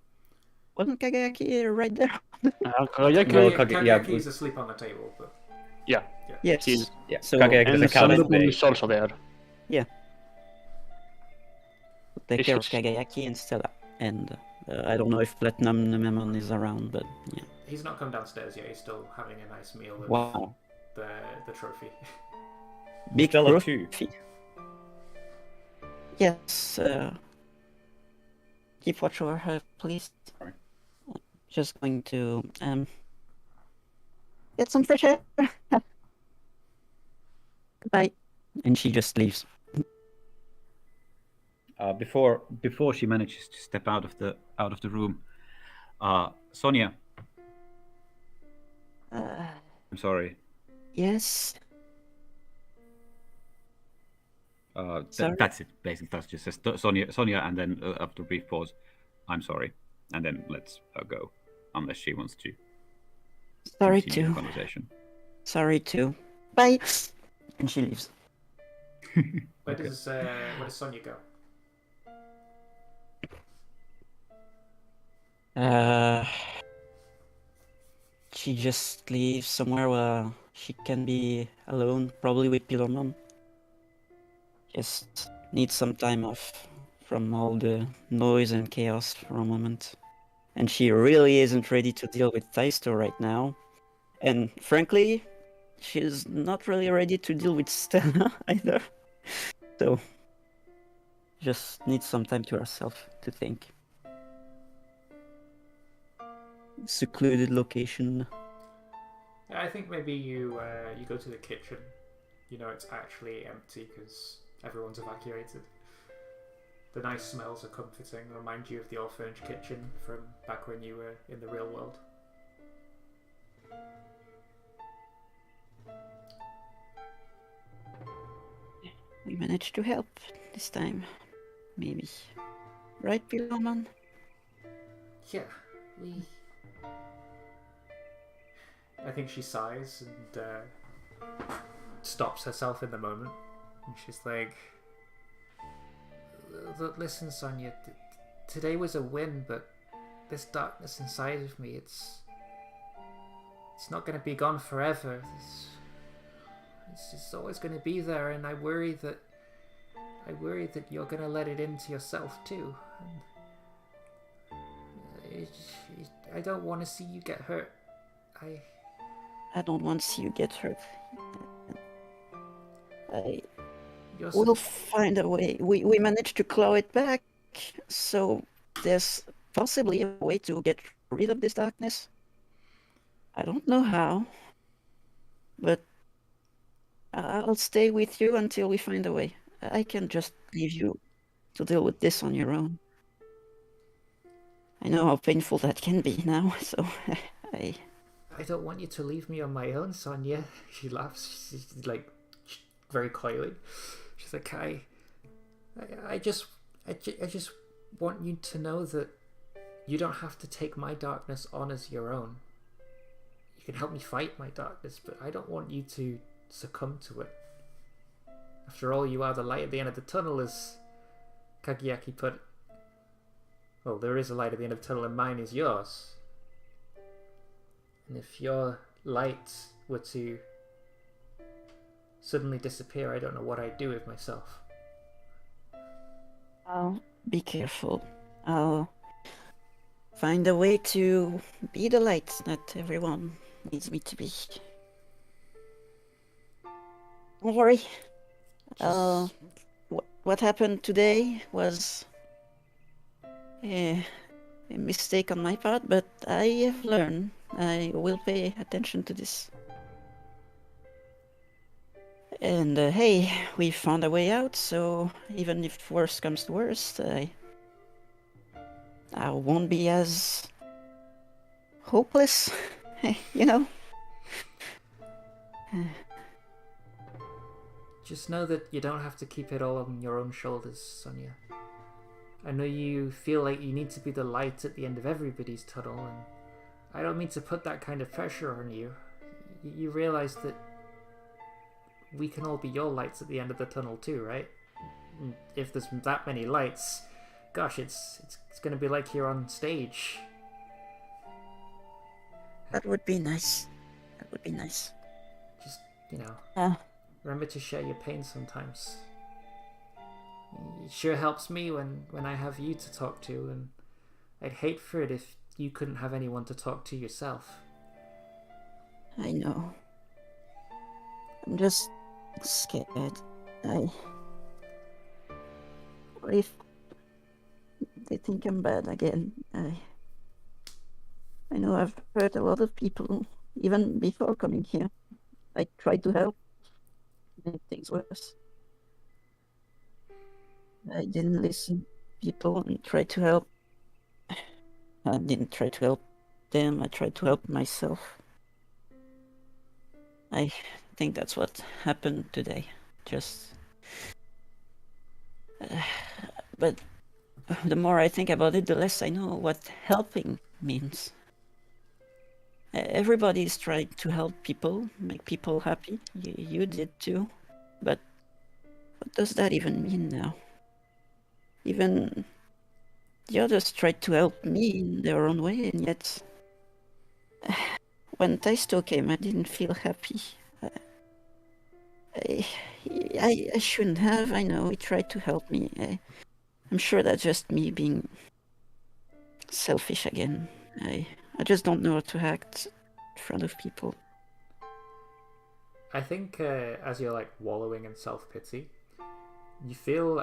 Wasn't Kagayaki right there? Kageyaki's asleep on the table, but Yeah. Yes. Yeah, So, Kageyaki And doesn't count as Sandokan they. is also there. Take care of It's- Kagayaki and Stella. And I don't know if Platinum Memon is around, but yeah. he's not come downstairs yet. He's still having a nice meal with Wow. the trophy. Big Stella trophy. too. Yes. Keep watch over her, please. Sorry. just going to get some fresh air. Bye. And she just leaves. Before she manages to step out of the room, Sonia, I'm sorry. Yes. Sorry. That's it. Basically, that's just says Sonia, and then after a brief pause, I'm sorry, and then let's go, unless she wants to Sorry continue the too. conversation. Sorry too. Bye. And she leaves. Where does Sonia go? She just leaves somewhere where she can be alone, probably with Pilormon. Just needs some time off from all the noise and chaos for a moment. And she really isn't ready to deal with Thaisto right now. And frankly, she's not really ready to deal with Stella either. So, just needs some time to herself to think. Secluded location. I think maybe you go to the kitchen. You know it's actually empty because everyone's evacuated. The nice smells are comforting, remind you of the all-furnished kitchen from back when you were in the real world. We managed to help this time. Maybe. Right, Pilorman? Yeah, we... I think she sighs and stops herself in the moment. And she's like... Listen, Sonia, today was a win, but this darkness inside of me, it's not going to be gone forever. It's just always going to be there, and I worry that you're going to let it into yourself too. And I don't want to see you get hurt. I don't want to see you get hurt. You're We'll find a way. We managed to claw it back, so there's possibly a way to get rid of this darkness. I don't know how, but I'll stay with you until we find a way. I can just leave you to deal with this on your own. I know how painful that can be now, so I don't want you to leave me on my own, Sonia. She laughs. She's like very coyly. She's like, I just want you to know that you don't have to take my darkness on as your own. You can help me fight my darkness, but I don't want you to succumb to it. After all, you are the light at the end of the tunnel, as Kagiyaki put it. Well, there is a light at the end of the tunnel, and mine is yours. And if your light were to suddenly disappear, I don't know what I'd do with myself. I'll be careful. I'll find a way to be the light that everyone needs me to be. Don't worry. What happened today was a mistake on my part, but I have learned. I will pay attention to this. And hey, we found a way out, so even if worse comes to worst, I won't be as hopeless, you know? Just know that you don't have to keep it all on your own shoulders, Sonia. I know you feel like you need to be the light at the end of everybody's tunnel, and I don't mean to put that kind of pressure on you. You realize that we can all be your lights at the end of the tunnel too, right? And if there's that many lights, gosh, it's going to be like you're on stage. That would be nice. That would be nice. Just, remember to share your pain sometimes. It sure helps me when I have you to talk to, and I'd hate for it if you couldn't have anyone to talk to yourself. I know. I'm just scared. What if they think I'm bad again? I know I've hurt a lot of people, even before coming here. I tried to help, make things worse. I didn't listen to people and tried to help. I didn't try to help them, I tried to help myself. I think that's what happened today. Just. But the more I think about it, the less I know what helping means. Everybody's trying to help people, make people happy. You did too. But what does that even mean now? Even the others tried to help me in their own way, and yet when Taisto came, I didn't feel happy. I shouldn't have. I know he tried to help me. I'm sure that's just me being selfish again. I just don't know how to act in front of people. I think as you're like wallowing in self-pity, you feel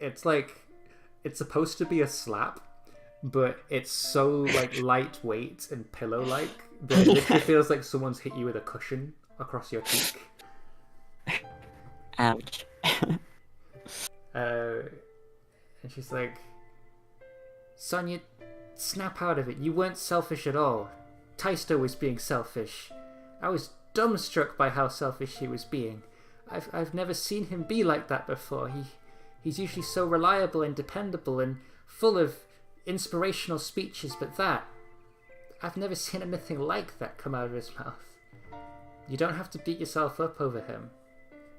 it's like it's supposed to be a slap, but it's so like lightweight and pillow-like that it literally feels like someone's hit you with a cushion across your cheek. Ouch. And she's like, Sonia, snap out of it. You weren't selfish at all. Taisto was being selfish. I was dumbstruck by how selfish he was being. I've never seen him be like that before. He's usually so reliable and dependable and full of inspirational speeches, but I've never seen anything like that come out of his mouth. You don't have to beat yourself up over him.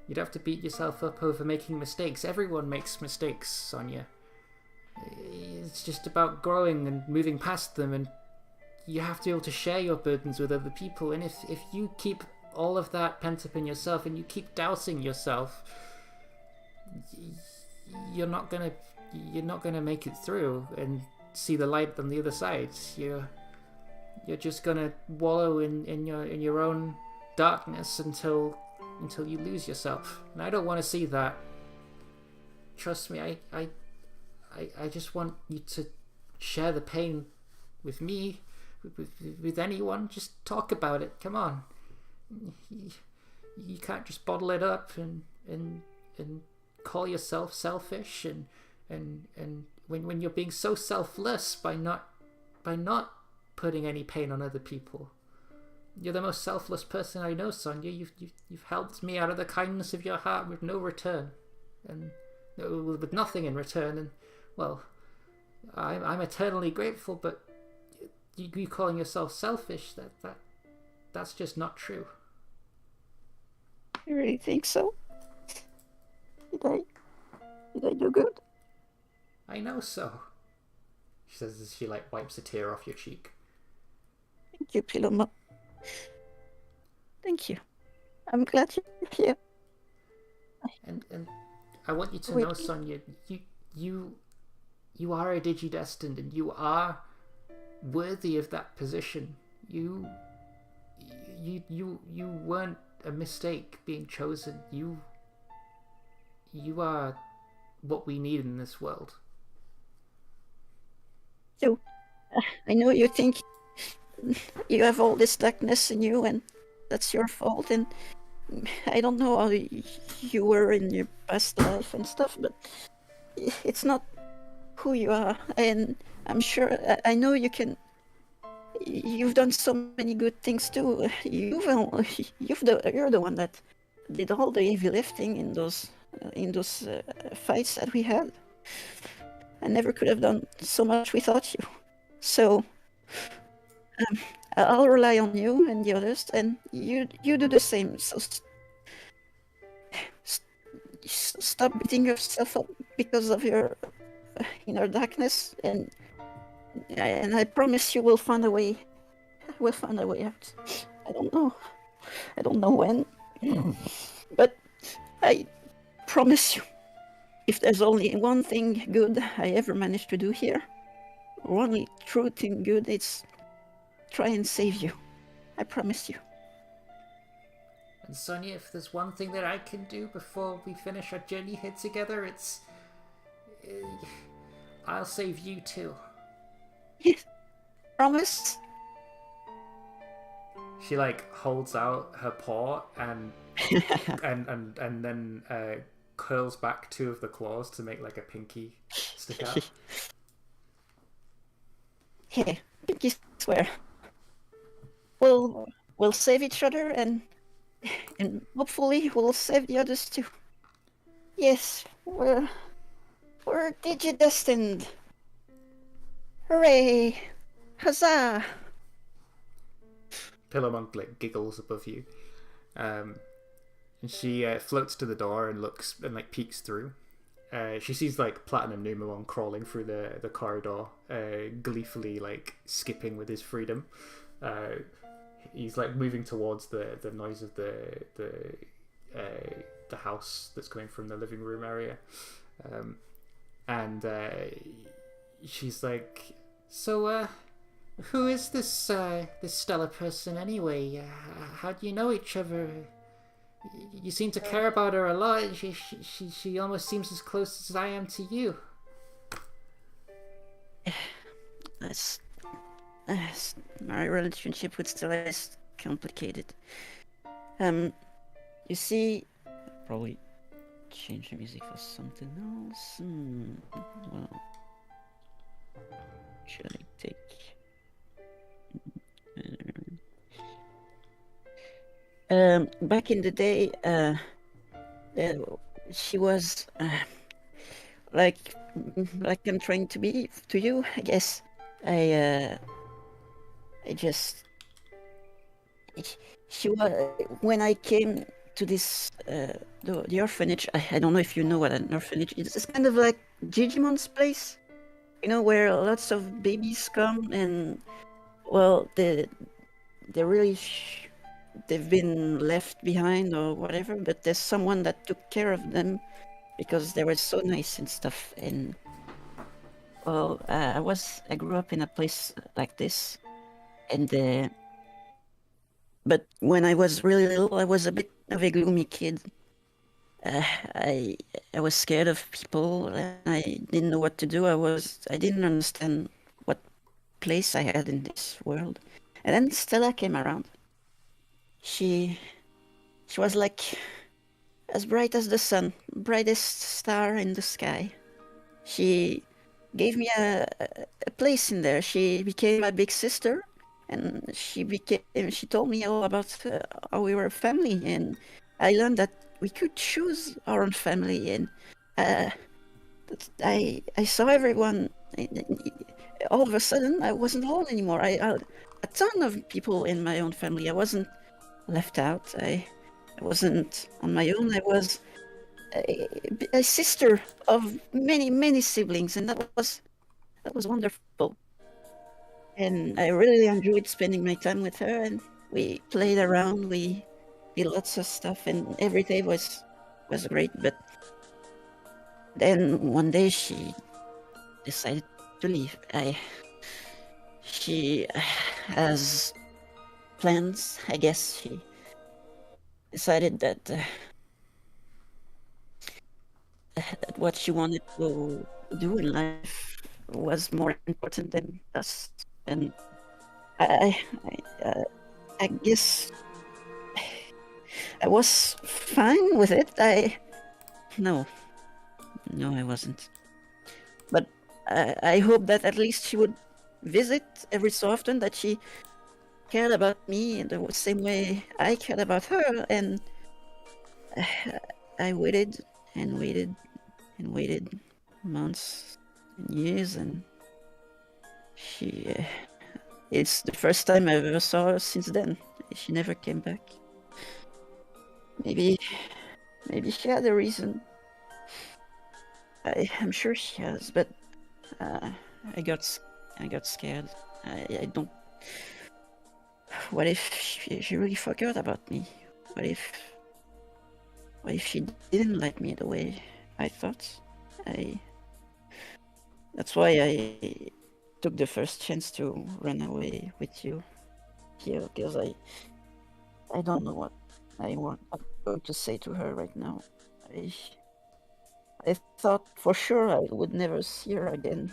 You don't have to beat yourself up over making mistakes. Everyone makes mistakes, Sonia. It's just about growing and moving past them, and you have to be able to share your burdens with other people. And if you keep all of that pent up in yourself and you keep doubting yourself, you're not gonna make it through and see the light on the other side. You're just gonna wallow in your own darkness until you lose yourself. And I don't want to see that. Trust me, I just want you to share the pain with me, with anyone. Just talk about it. Come on. You can't just bottle it up and call yourself selfish and when you're being so selfless by not putting any pain on other people. You're the most selfless person I know, Sonia. You've helped me out of the kindness of your heart with no return, and with nothing in return. And well, I'm eternally grateful. But you calling yourself selfish, that's just not true. You really think so? Did I do good? I know so. She says as she like wipes a tear off your cheek. Thank you, Piloma. Thank you. I'm glad you're here. And I want you to Wait. know, Sonia, you are a Digidestined, and you are worthy of that position. You weren't a mistake being chosen. You are what we need in this world. So, I know you think you have all this darkness in you and that's your fault, and I don't know how you were in your past life and stuff, but it's not who you are. And I'm sure, I know you've done so many good things too. You're the one that did all the heavy lifting in those fights that we had. I never could have done so much without you. So I'll rely on you and the others, and you do the same. So stop beating yourself up because of your inner darkness, and I promise you we'll find a way. We'll find a way out. I don't know when, but I promise you, if there's only one thing good I ever managed to do here, or only true thing good, it's try and save you. I promise you. And Sonia, if there's one thing that I can do before we finish our journey here together, it's I'll save you too. Yes, Promise? She like holds out her paw and then curls back two of the claws to make like a pinky stick out. Yeah, pinky swear. We'll save each other and hopefully we'll save the others too. Yes, we're Digidestined. Hooray! Huzzah! Pillow Monk like giggles above you, and she floats to the door and looks and like peeks through. She sees like Platinum Numemon crawling through the corridor, gleefully like skipping with his freedom. He's like moving towards the noise of the house that's coming from the living room area, and she's like, "So, who is this this stellar person anyway? How do you know each other? You seem to care about her a lot. She almost seems as close as I am to you." My relationship with Stella is complicated. You see, probably change the music for something else. Well, should I take? Back in the day, she was like I'm trying to be to you, I guess. I just she was when I came to this the orphanage. I don't know if you know what an orphanage is. It's kind of like Digimon's place, where lots of babies come and well, they're really they've been left behind or whatever, but there's someone that took care of them because they were so nice and stuff. And well, I grew up in a place like this, and but when I was really little, I was a bit of a gloomy kid. I was scared of people, and I didn't know what to do. I didn't understand what place I had in this world. And then Stella came around. She was like as bright as the sun, brightest star in the sky. She gave me a place in there. She became my big sister, and she told me all about how we were a family, and I learned that we could choose our own family. And I saw everyone. All of a sudden, I wasn't alone anymore. I a ton of people in my own family. I wasn't left out. I wasn't on my own. I was a sister of many siblings, and that was wonderful. And I really enjoyed spending my time with her. And we played around. We did lots of stuff, and every day was great. But then one day she decided to leave. She has plans. I guess she decided that that what she wanted to do in life was more important than us. And I guess I was fine with it. No, I wasn't. But I hope that at least she would visit every so often, that she cared about me in the same way I cared about her. And I waited and waited and waited months and years, and it's the first time I ever saw her since then. She never came back. Maybe she had a reason. I'm sure she has, but I got scared. I don't. What if she really forgot about me? What if she didn't like me the way I thought? That's why I took the first chance to run away with you here, because I don't know what I'm going to say to her right now. I thought for sure I would never see her again,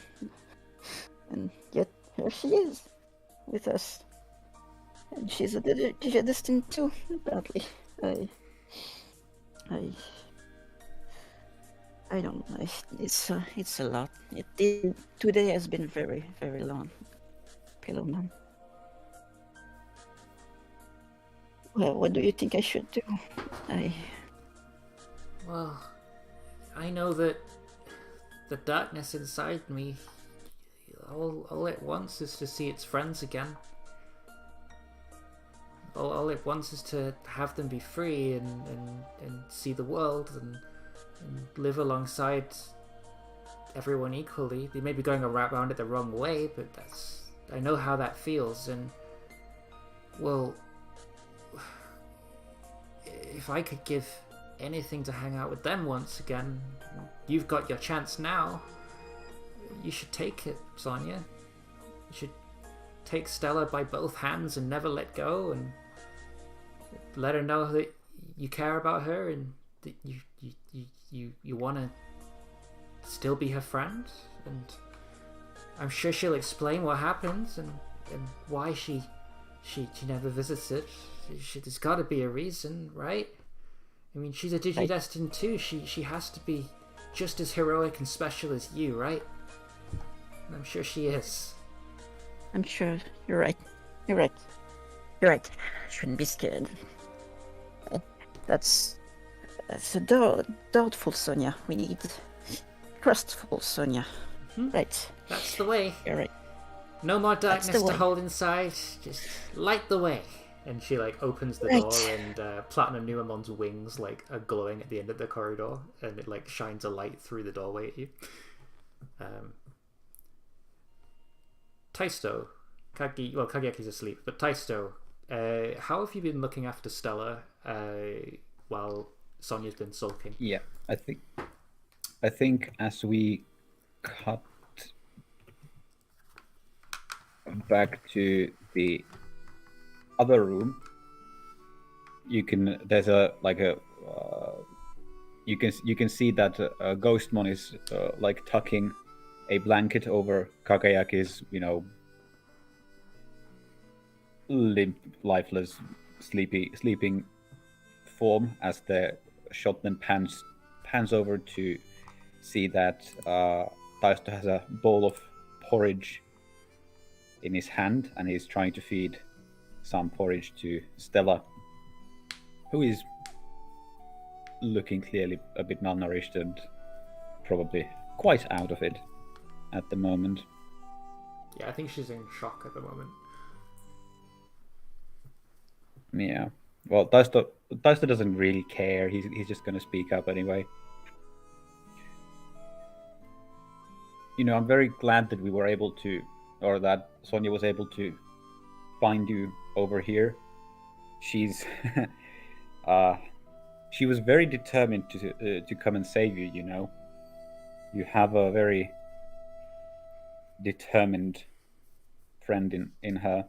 and yet here she is. with us. And she's a Digidestined too, apparently. I I don't know. It's a lot. Today has been very, very long. Pillowman. Well, what do you think I should do? Well, I know that the darkness inside me, all it wants is to see its friends again. All it wants is to have them be free and see the world and live alongside everyone equally. They may be going around it the wrong way, but I know how that feels, and well, if I could give anything to hang out with them once again, you've got your chance now. You should take it, Sonia. You should take Stella by both hands and never let go, and let her know that you care about her and that you want to still be her friend. And I'm sure she'll explain what happens and why she never visits it. There's got to be a reason, right? I mean, she's a Digidestined too. She has to be just as heroic and special as you, right? And I'm sure she is. I'm sure you're right. You're right. You're right. Shouldn't be scared. That's a doubtful Sonia. We need trustful Sonia. Mm-hmm. Right. That's the way. You're right. No more darkness to hold inside. Just light the way. And she opens the door, and Platinum Nuamon's wings are glowing at the end of the corridor, and it shines a light through the doorway at you. Taisto, Kageki's asleep, but Taisto, how have you been looking after Stella while Sonia's been sulking? Yeah, I think as we cut back to the other room, you can see that Ghostmon is tucking a blanket over Kagayaki's limp, lifeless, sleeping form, as the shot then pans over to see that Taisto has a bowl of porridge in his hand, and he's trying to feed some porridge to Stella, who is looking clearly a bit malnourished and probably quite out of it at the moment. Yeah, I think she's in shock at the moment. Yeah. Well, Taisto doesn't really care. He's just going to speak up anyway. I'm very glad that we were able to, or that Sonia was able to find you over here. She's she was very determined to come and save you. You have a very determined friend in her.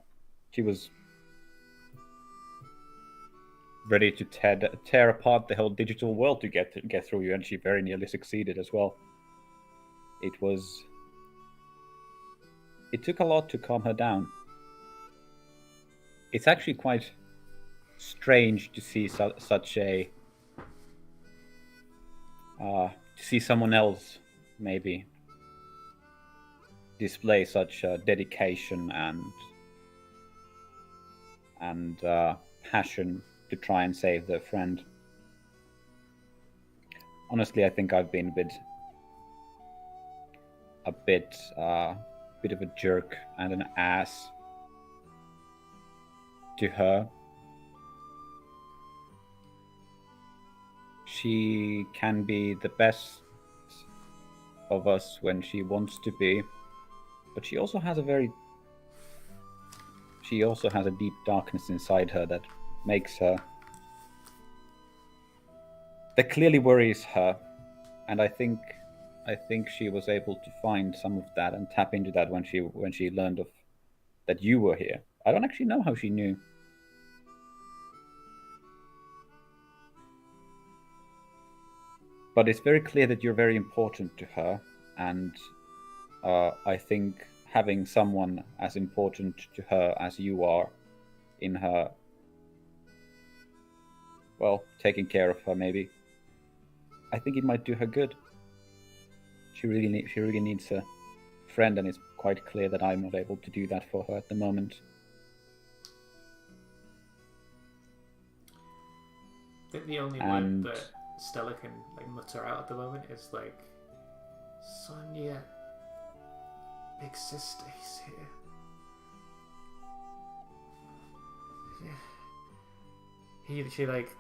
She was ready to tear apart the whole digital world to get through you, and she very nearly succeeded as well. It took a lot to calm her down. It's actually quite strange to see see someone else maybe display such dedication and passion to try and save their friend. Honestly, I think I've been a bit of a jerk and an ass to her. She can be the best of us when she wants to be, but she also has a deep darkness inside her that clearly worries her, and I think she was able to find some of that and tap into that when she learned that you were here. I don't actually know how she knew. But it's very clear that you're very important to her, and I think having someone as important to her as you are in her, well, taking care of her maybe, I think it might do her good. She really needs a friend, and it's quite clear that I'm not able to do that for her at the moment. I think the only And- word that Stella can like mutter out at the moment is like, Sonia, big sister's here. She like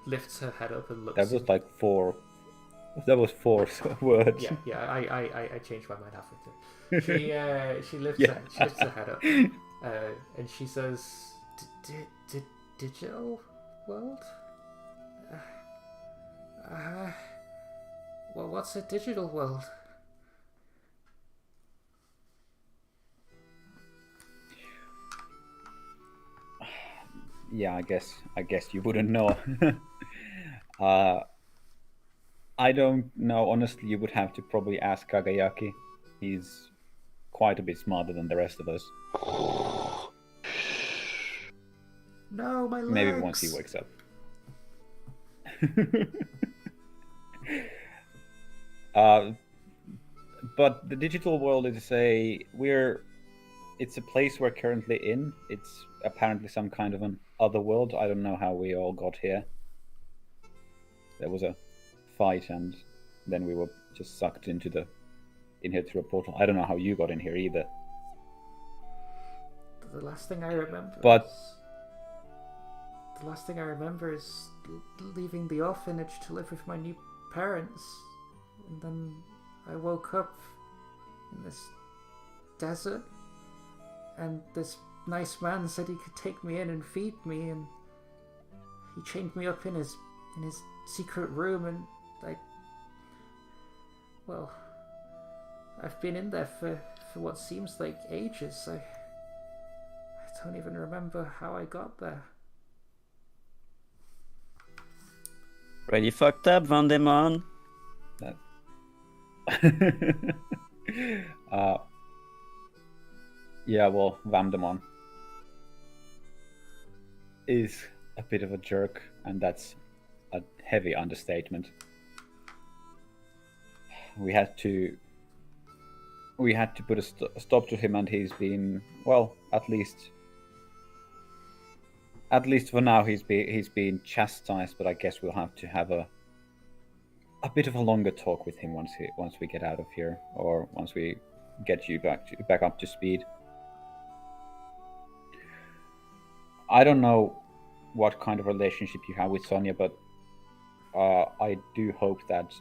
lifts her head up and looks. That was like four. That was four words. Yeah. I changed my mind halfway through. She lifts her head up, and she says, "Digital world? Well, what's a digital world?" Yeah, I guess you wouldn't know. I don't know. Honestly, you would have to probably ask Kagayaki. He's quite a bit smarter than the rest of us. No, my legs. Maybe once he wakes up. But the digital world is it's a place we're currently in. It's apparently some kind of an other world. I don't know how we all got here. There was a fight, and then we were just sucked in here through a portal. I don't know how you got in here either. The last thing I remember. But- The last thing I remember is leaving the orphanage to live with my new parents, and then I woke up in this desert, and this nice man said he could take me in and feed me, and he chained me up in his secret room, and I've been in there for what seems like ages. I don't even remember how I got there. Ready fucked up, Vandemon. Yeah, well, Vamdemon is a bit of a jerk, and that's a heavy understatement. We had to put a stop to him, and he's been, well, at least for now, he's been chastised. But I guess we'll have to have a bit of a longer talk with him once we get out of here, or once we get you back up to speed. I don't know what kind of relationship you have with Sonia, but I do hope that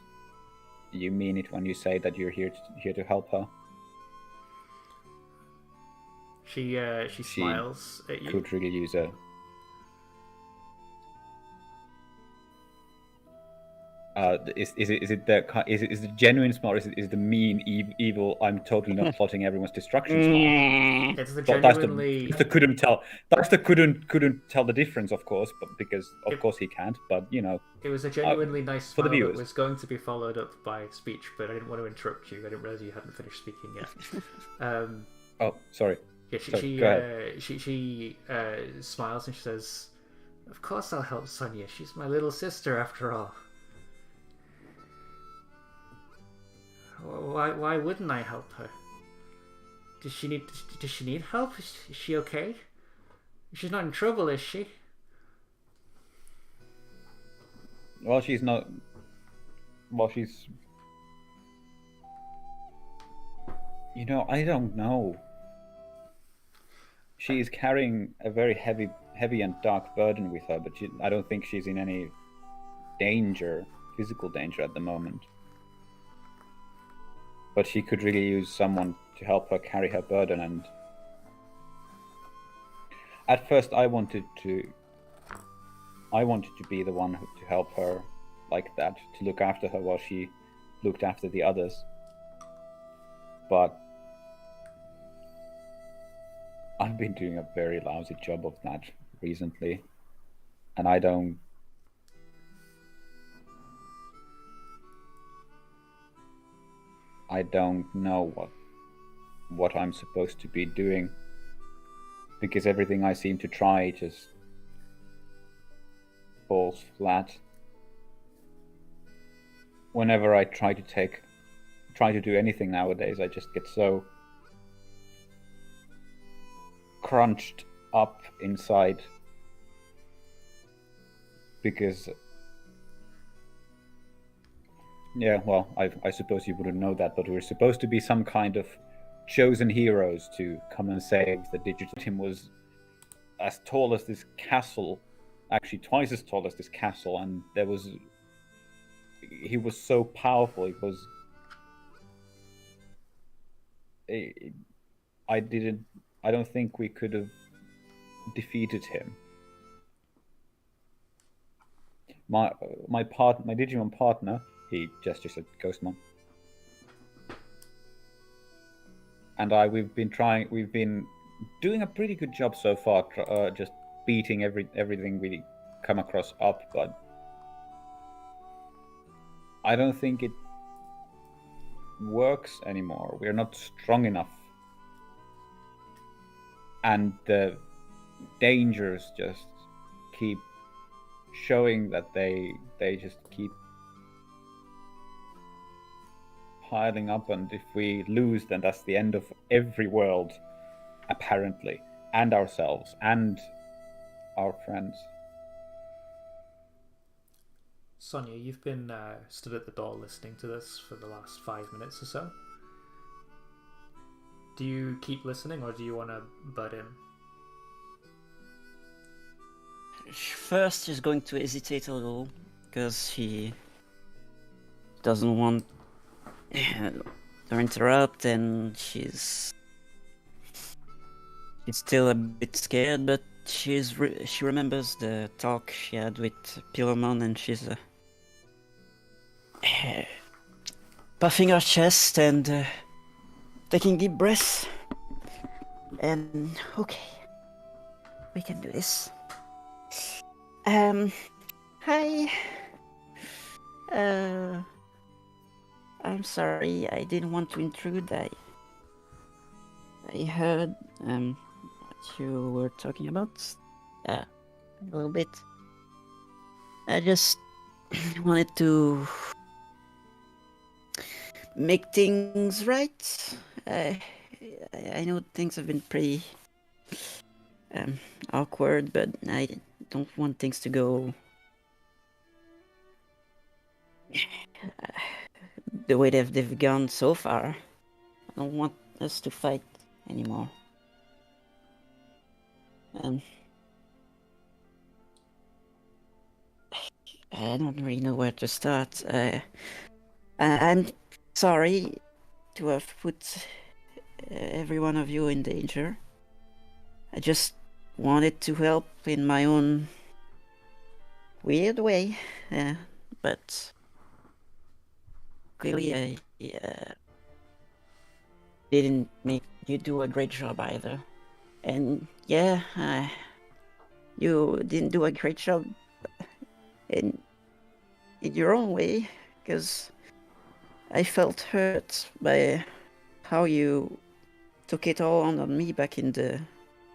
you mean it when you say that you're here to help her. She smiles at you. Could really use a. Is it genuine smile? Or is it the mean, evil? I'm totally not plotting everyone's destruction smile. It's the That's genuinely. the couldn't tell. That's the couldn't tell the difference, of course, but because of course he can't. But you know, It was a genuinely nice for the smile that viewers. was going to be followed up by speech, but I didn't want to interrupt you. I didn't realize you hadn't finished speaking yet. oh, sorry. Yeah, Sorry, go ahead. she smiles and she says, "Of course I'll help Sonia. She's my little sister after all. Why wouldn't I help her? Does she need help? Is she okay? She's not in trouble, is she?" Well, she's not. Well, she's. You know, I don't know. She is carrying a very heavy and dark burden with her, but I don't think she's in any danger, physical danger at the moment. But she could really use someone to help her carry her burden, and at first I wanted to be the one to help her like that, to look after her while she looked after the others. But I've been doing a very lousy job of that recently, and I don't know what I'm supposed to be doing, because everything I seem to try just falls flat. Whenever I try to do anything nowadays, I just get so crunched up inside, because well, I suppose you wouldn't know that, but we're supposed to be some kind of chosen heroes to come and save the digital. Him was as tall as this castle, actually twice as tall as this castle, and he was so powerful. I don't think we could have defeated him. My Digimon partner, he gestures at Ghostmon, and we've been doing a pretty good job so far, just beating everything we come across up, but I don't think it works anymore. We're not strong enough, and the dangers just keep showing that they just keep piling up, and if we lose, then that's the end of every world, apparently, and ourselves and our friends. Sonia, you've been stood at the door listening to this for the last 5 minutes or so. Do you keep listening, or do you want to butt in? First, he's going to hesitate a little because he doesn't want to interrupt, and she's still a bit scared, but she remembers the talk she had with Pilomon, and she's puffing her chest and taking deep breaths. And Okay, we can do this. Hi. I'm sorry, I didn't want to intrude. I heard what you were talking about. A little bit. I just wanted to make things right. I know things have been pretty awkward, but I don't want things to go the way they've gone so far. I don't want us to fight anymore. I don't really know where to start. I'm sorry to have put every one of you in danger. I just wanted to help in my own weird way, but clearly I didn't make you do a great job either. And yeah, you didn't do a great job in your own way, because I felt hurt by how you took it all on me back in the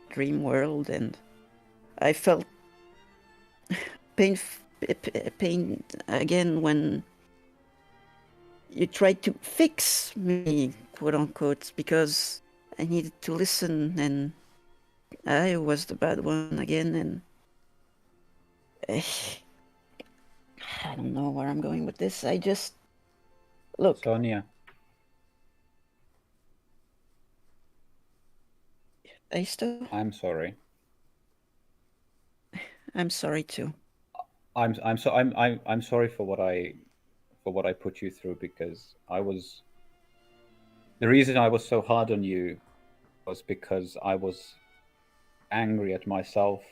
dream world, and I felt pain again when you tried to fix me, quote unquote, because I needed to listen, and I was the bad one again, and I don't know where I'm going with this. I just look. Sonia, I'm sorry. I'm sorry too. I'm sorry for what I put you through, because the reason I was so hard on you was because I was angry at myself.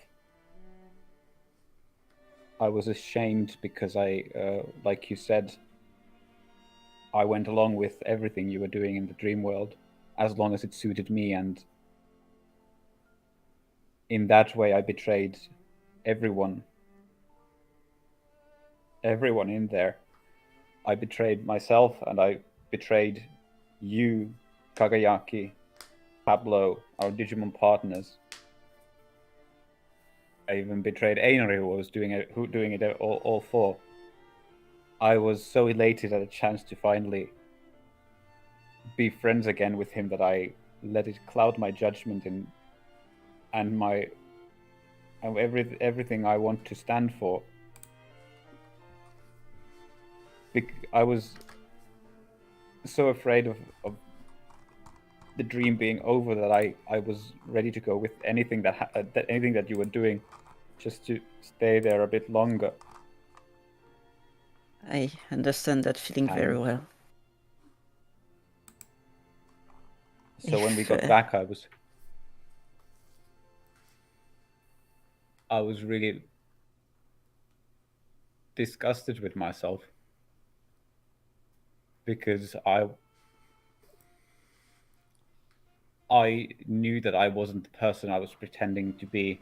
I was ashamed because like you said, I went along with everything you were doing in the dream world as long as it suited me, and in that way I betrayed everyone in there. I betrayed myself, and I betrayed you, Kagayaki, Pablo, our Digimon partners. I even betrayed Einar, who was doing it all for. I was so elated at a chance to finally be friends again with him that I let it cloud my judgment and my everything I want to stand for. I was so afraid of the dream being over that I was ready to go with anything anything that you were doing, just to stay there a bit longer. I understand that feeling very well. So when we got back, I was really disgusted with myself, because I knew that I wasn't the person I was pretending to be.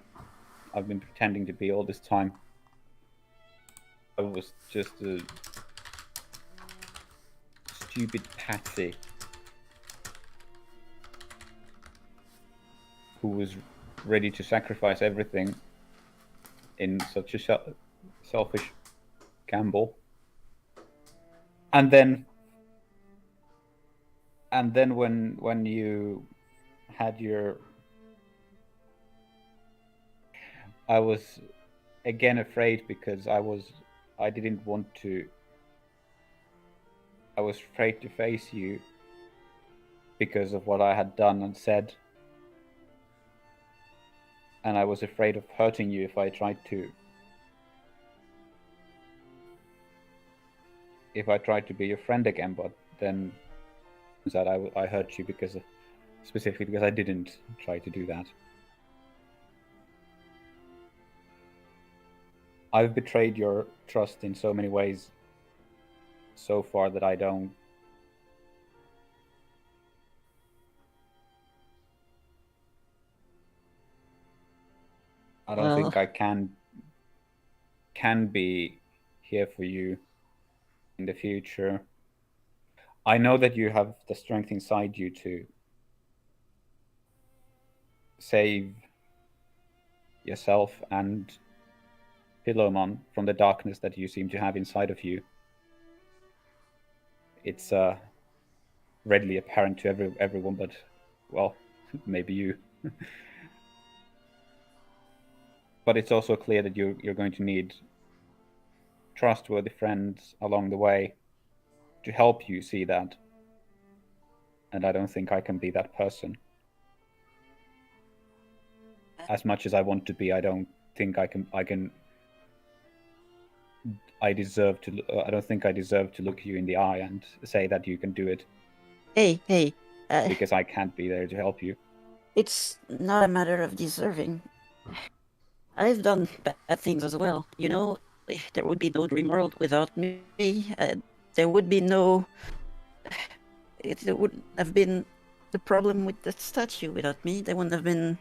I've been pretending to be all this time. I was just a stupid patsy who was ready to sacrifice everything in such a selfish gamble. And then when you had your... I was again afraid, because I didn't want to... I was afraid to face you because of what I had done and said. And I was afraid of hurting you if I tried to be your friend again, but then that I hurt you specifically because I didn't try to do that. I've betrayed your trust in so many ways so far that I don't think I can be here for you in the future. I know that you have the strength inside you to save yourself and Pillowmon from the darkness that you seem to have inside of you. It's readily apparent to everyone, but, well, maybe you. But it's also clear that you're going to need trustworthy friends along the way to help you see that. And I don't think I can be that person. As much as I want to be, I don't think I can. I don't think I deserve to look you in the eye and say that you can do it. Hey. Because I can't be there to help you. It's not a matter of deserving. I've done bad things as well. You know, there would be no dream world without me. There would be no... There wouldn't have been the problem with the statue without me. There wouldn't have been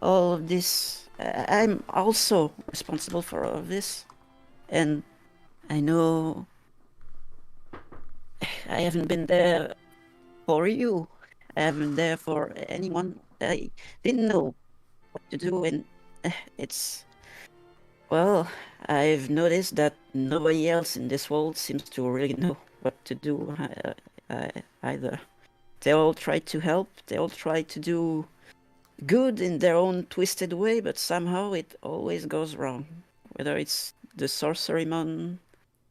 all of this. I'm also responsible for all of this. And I know I haven't been there for you. I haven't been there for anyone. I didn't know what to do, and it's... Well, I've noticed that nobody else in this world seems to really know what to do either. They all try to help, they all try to do good in their own twisted way, but somehow it always goes wrong. Whether it's the Sorcerymon,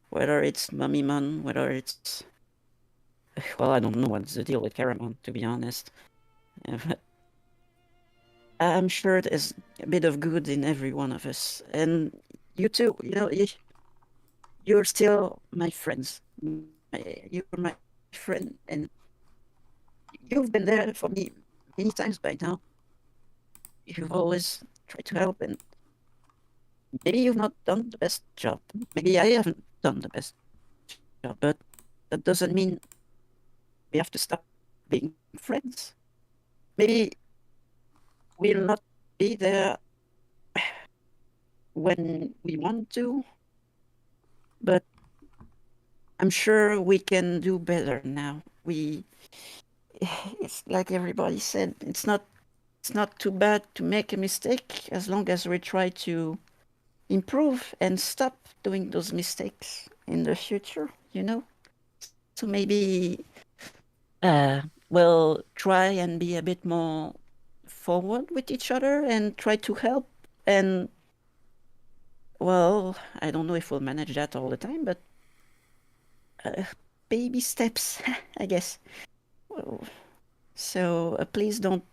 whether it's Mummymon, whether it's... Well, I don't know what's the deal with Caramon, to be honest. I'm sure there's a bit of good in every one of us. And you too, you know, you're still my friends. You're my friend, and you've been there for me many times by now. You've always tried to help, and maybe you've not done the best job. Maybe I haven't done the best job, but that doesn't mean we have to stop being friends. Maybe we'll not be there when we want to, but I'm sure we can do better now. it's like everybody said, it's not too bad to make a mistake as long as we try to improve and stop doing those mistakes in the future, you know? So maybe we'll try and be a bit more forward with each other and try to help. And well, I don't know if we'll manage that all the time, but uh, baby steps, I guess. Well, so please don't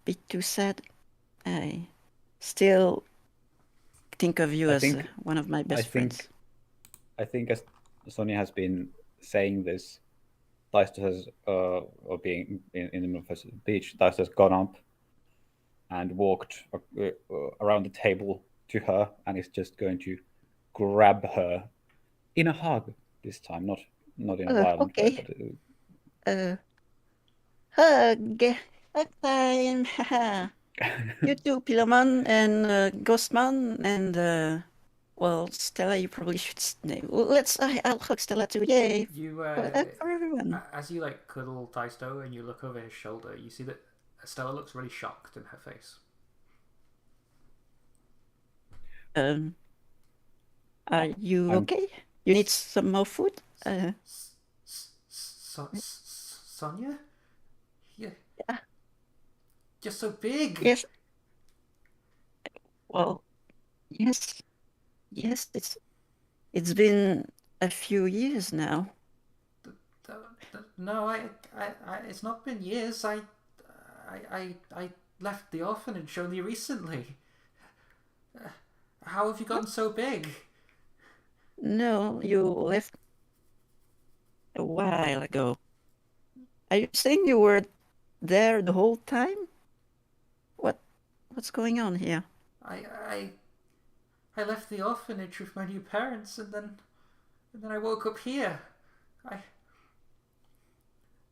be too sad. I still think of you I as think one of my I best friends. think I think as Sonia has been saying this, Taisto has or being in the middle of the beach, Taisto has gone up and walked around the table to her and is just going to grab her in a hug this time, not in a violent way, Okay. but Uh, hug. Hug time. You too, Pillarman and Ghostman and well, Stella. You probably should. Let's. I'll hug Stella too. Yay! You, For everyone. as you like cuddle Taisto and you look over his shoulder, you see that Estella looks really shocked in her face. Um, are you I'm okay? You need some more food? Sonia, you, Yeah. you're so big. Yes. Well, yes. Yes. It's been a few years now. No, it's not been years. I left the orphanage only recently. How have you What? gotten so big? No, you left a while ago. Are you saying you were there the whole time? What? What's going on here? I, I, I left the orphanage with my new parents, and then I woke up here. I,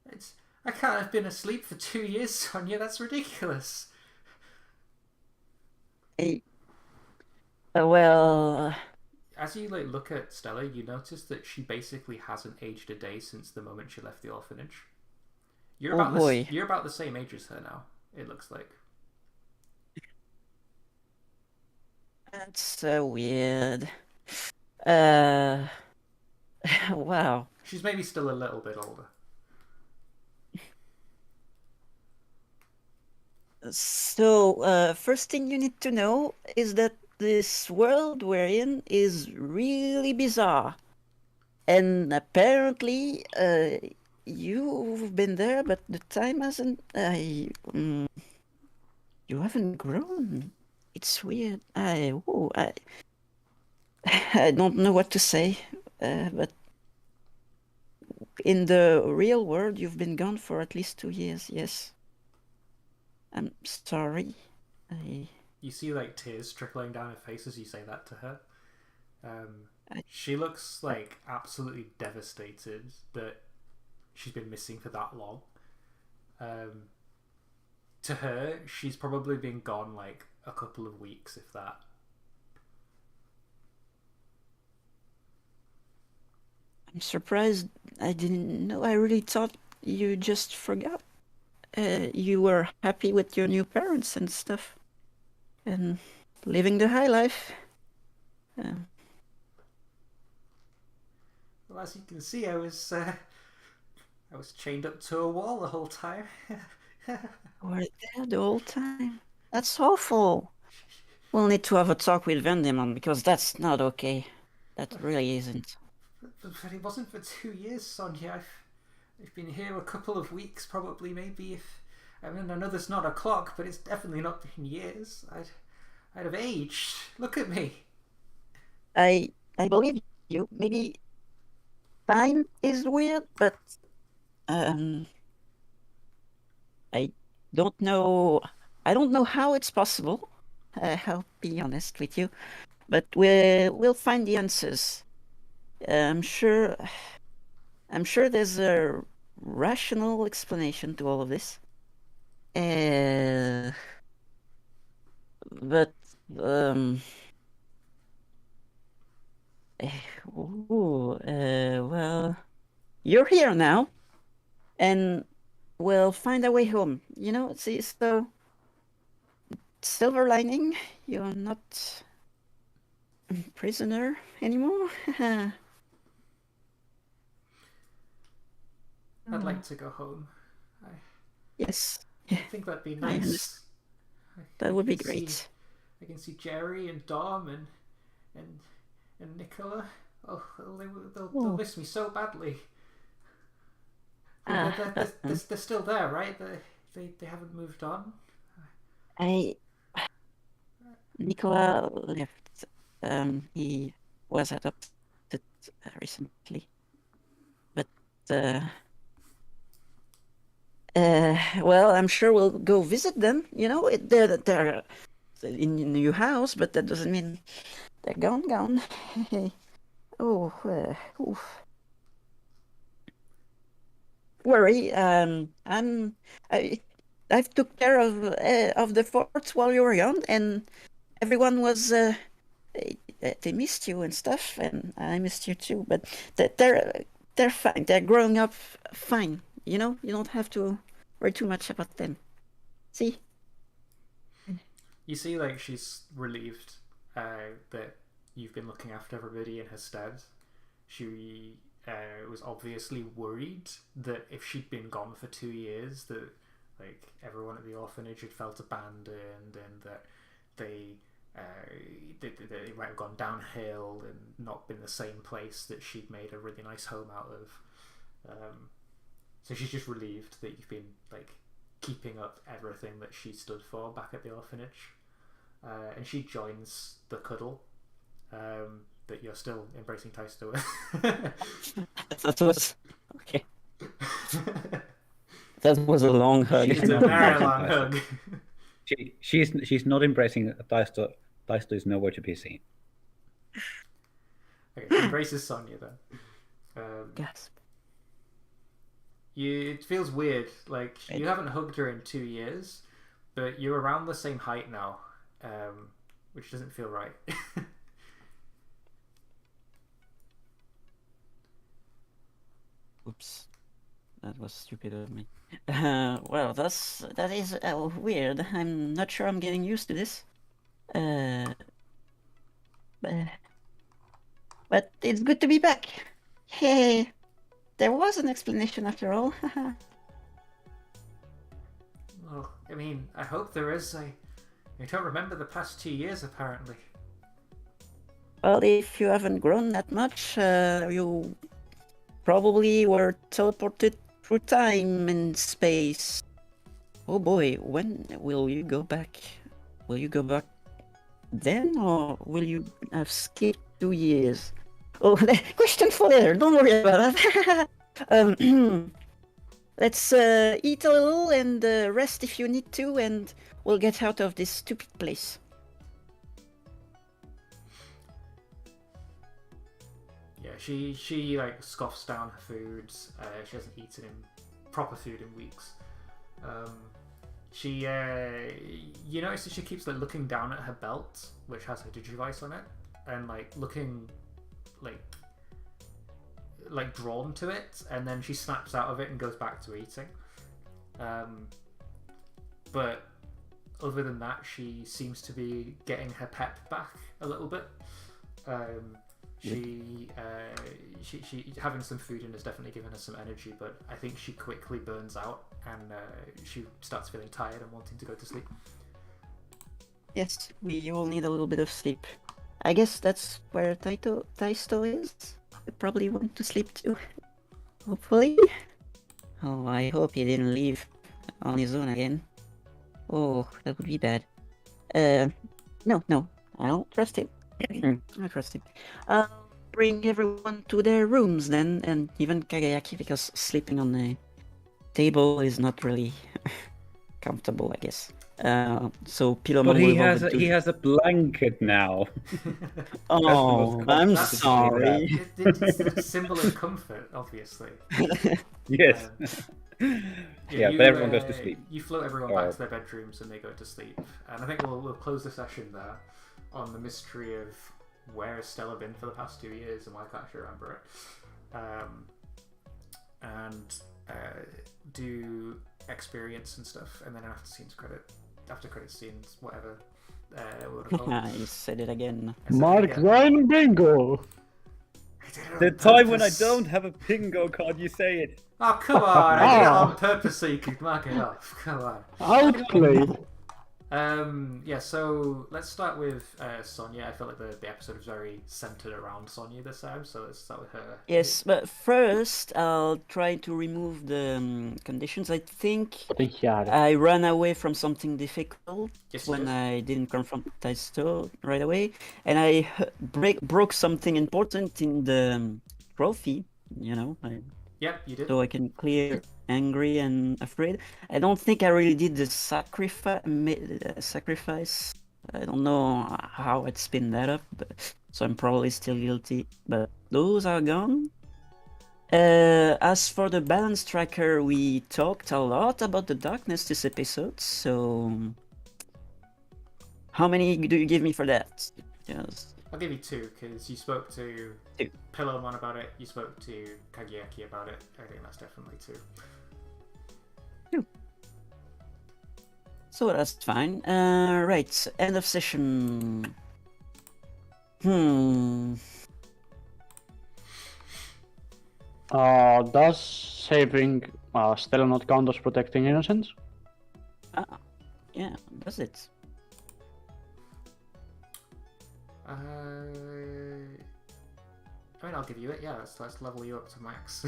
it's, I can't have been asleep for 2 years, Sonia. That's ridiculous. Hey, well, As you like look at Stella, you notice that she basically hasn't aged a day since the moment she left the orphanage. oh boy. You're about the same age as her now. It looks like. That's so weird. Uh, wow. She's maybe still a little bit older. So, first thing you need to know is that this world we're in is really bizarre. And apparently, you've been there, but the time hasn't. You haven't grown. It's weird. I don't know what to say. But in the real world, you've been gone for at least 2 years. Yes. I'm sorry. I, You see like tears trickling down her face as you say that to her. I, She looks like absolutely devastated that she's been missing for that long. Um, to her, she's probably been gone like a couple of weeks, if that. I'm surprised. I didn't know. I really thought you just forgot. You were happy with your new parents and stuff, and living the high life. Uh, Well, as you can see, I was chained up to a wall the whole time. were there the whole time. That's awful. We'll need to have a talk with Vendemon because that's not okay. That really isn't. But it wasn't for 2 years, Sonia. I've been here a couple of weeks, probably, maybe. If I mean, I know there's not a clock, but it's definitely not been years. I'd have aged. Look at me. I believe you. Maybe time is weird, but um, I don't know. I don't know how it's possible. I'll be honest with you, but we'll find the answers. I'm sure. I'm sure there's a rational explanation to all of this. Uh, but um, well, you're here now, and we'll find a way home. You know, see, so silver lining, you're not prisoner anymore. I'd like to go home. Yes, I think that'd be I nice. that I would be can see- great. I can see Jerry and Dom and Nicola. Oh, they'll miss me so badly. They're still there, right? They haven't moved on. I Nicola left. He was adopted recently, but well, I'm sure we'll go visit them. You know, they're in a new house, but that doesn't mean they're gone. Oh, oof. Worry. I I've took care of the forts while you were young, and everyone was they missed you and stuff, and I missed you too. But they're fine. They're growing up fine. You know, you don't have to worry too much about them. See? You see, like, she's relieved that you've been looking after everybody in her stead. She was obviously worried that if she'd been gone for 2 years, that like everyone at the orphanage had felt abandoned, and that they might have gone downhill and not been the same place that she'd made a really nice home out of. So she's just relieved that you've been like keeping up everything that she stood for back at the orphanage. And she joins the cuddle that you're still embracing Taisto with. That was okay. That was a long hug. It's a very long hug. She's not embracing Taisto. Taisto is nowhere to be seen. Okay, she embraces Sonia then. Gasp. It feels weird. Like, you haven't hugged her in 2 years, but you're around the same height now, which doesn't feel right. Oops, that was stupid of me. Well, that is weird. I'm not sure I'm getting used to this. But it's good to be back. Hey, there was an explanation after all. Well, I mean, I hope there is. I don't remember the past 2 years, apparently. Well, if you haven't grown that much, you probably were teleported through time and space. Oh boy, when will you go back? Will you go back then, or will you have skipped 2 years? Oh, question for later. Don't worry about that. Let's eat a little and rest if you need to, and we'll get out of this stupid place. Yeah, she like scoffs down her food. She hasn't eaten proper food in weeks. She you notice that she keeps like looking down at her belt, which has her digivice on it, and like looking like drawn to it, and then she snaps out of it and goes back to eating. But other than that, she seems to be getting her pep back a little bit. She having some food in has definitely given her some energy, but I think she quickly burns out, and she starts feeling tired and wanting to go to sleep. Yes, we all need a little bit of sleep. I guess that's where Taisto is. He probably went to sleep too. Hopefully. Oh, I hope he didn't leave on his own again. Oh, that would be bad. No, I don't trust him. I trust him. I'll bring everyone to their rooms then, and even Kagayaki, because sleeping on the table is not really comfortable, I guess. So Pilomon But he will has a blanket now. Oh, I'm That's- sorry. It's a symbol of comfort, obviously. Yes. Yeah, but everyone goes to sleep. You float everyone back to their bedrooms and they go to sleep. And I think we'll close the session there on the mystery of where has Stella been for the past 2 years and why can't she remember it. And do experience and stuff, and then after credit scenes, whatever. What do I call it? You said it again. I said it Mark again. Ryan bingo! I did it on The time when I purpose. don't have a bingo card, you say it. Oh, come on! I did it on purpose so you could mark it off. Come on. Outplayed! Yeah, so let's start with Sonia. I feel like the episode was very centered around Sonia this time, so let's start with her. Yes, but first I'll try to remove the conditions. I think I ran away from something difficult Yes, you when did. I didn't confront Taisto right away, and I broke something important in the trophy. Yep, you did. So I can clear angry and afraid. I don't think I really did the sacrifice. I don't know how I'd spin that up, so I'm probably still guilty. But those are gone. As for the balance tracker, we talked a lot about the darkness this episode, so how many do you give me for that? Yes. I'll give you 2 because you spoke to 2. Pillowmon about it. You spoke to Kageyaki about it. I think that's definitely 2. So that's fine. Right, end of session. Does saving Stella not count as protecting innocence? Yeah, does it? I mean, I'll give you it. Yeah, let's level you up to max.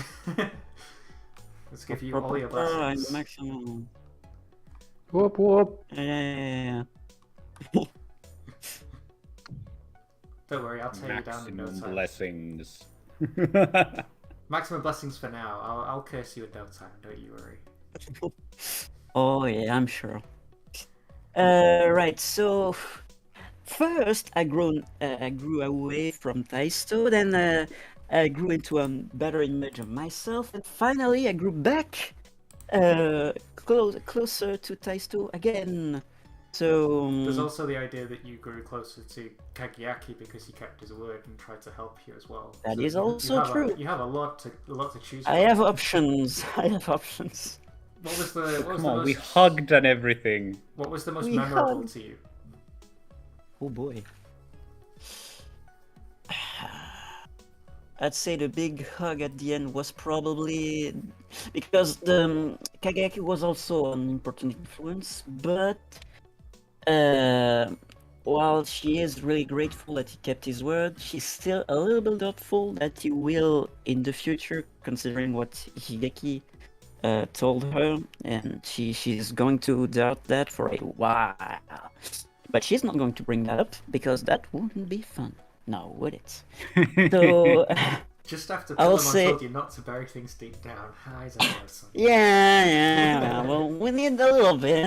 Let's give you all your blessings. Maximum. Whoop whoop. Yeah. Don't worry, I'll tear you down in no Maximum time. blessings. Maximum blessings for now. I'll curse you in no time. Don't you worry. Oh yeah, I'm sure. Right. So first, I grew away from Taisto. Then I grew into a better image of myself, and finally, I grew back closer to Taisto again. So There's also the idea that you grew closer to Kageyaki because he kept his word and tried to help you as well. That So is you also have true. You have a lot to choose from. I have options. What was the Come on, we hugged and everything. What was the most We memorable hugged. to you? Oh boy. I'd say the big hug at the end was probably because the Kageyaki was also an important influence, but while she is really grateful that he kept his word, she's still a little bit doubtful that he will in the future, considering what Higeki told her, and she's going to doubt that for a while. But she's not going to bring that up because that wouldn't be fun. No, would it? So Just after I'll Pillamon say- told you not to bury things deep down. Eyes on your son. yeah. Well, we need a little bit,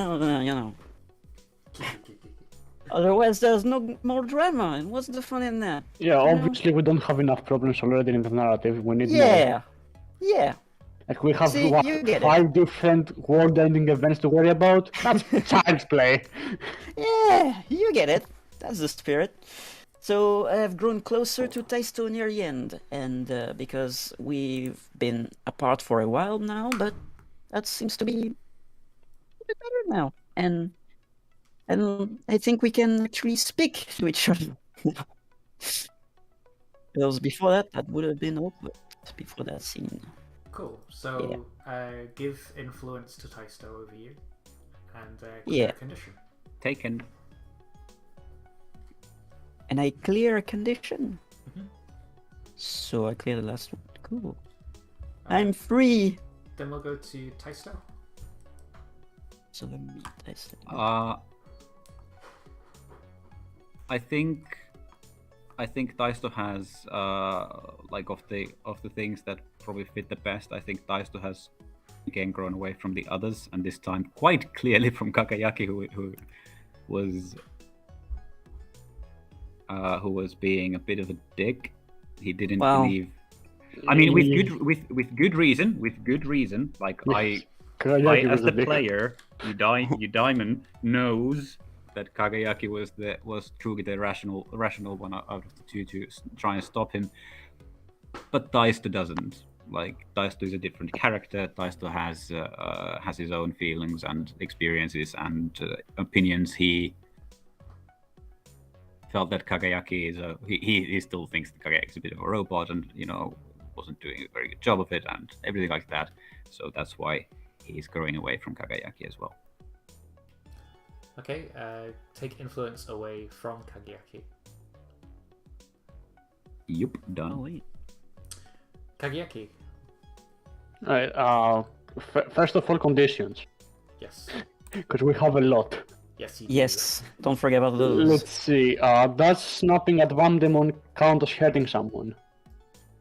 Otherwise, there's no more drama. And what's the fun in that? Yeah, obviously we don't have enough problems already in the narrative. We need more. Yeah. Like we have See, what, you get it. 5 different world-ending events to worry about. That's child's play. Yeah, you get it. That's the spirit. So I've grown closer to Taisto near the end, and because we've been apart for a while now, but that seems to be a bit better now, and I think we can actually speak to each other. Because before that would have been awkward. Before that scene. Cool. So give influence to Taisto over you, and Yeah. a condition. Taken. And I clear a condition. Mhm. So I clear the last one. Cool. Okay. I'm free. Then we'll go to Taisto. So let me test it. I think Taisto has like of the things that probably fit the best. I think Taisto has again grown away from the others, and this time quite clearly from Kageyaki, who was being a bit of a dick. He didn't Wow. believe. I mean, with good reason. Like I Kageyaki as was the a dick. player, Eudaimon knows that Kageyaki was truly the rational one out of the two to try and stop him, but Taisto doesn't. Like Taisto is a different character. Taisto has his own feelings and experiences and opinions. He felt that Kagayaki is he still thinks that Kagayaki is a bit of a robot and wasn't doing a very good job of it and everything like that. So that's why he's growing away from Kagayaki as well. Okay, take influence away from Kagayaki. Yup, done. Oh wait. Kagayaki. Alright, first of all, conditions. Yes. Because we have a lot. Yes, you do. Yes, don't forget about those. Let's see, does snapping at Vandemon count as hurting someone?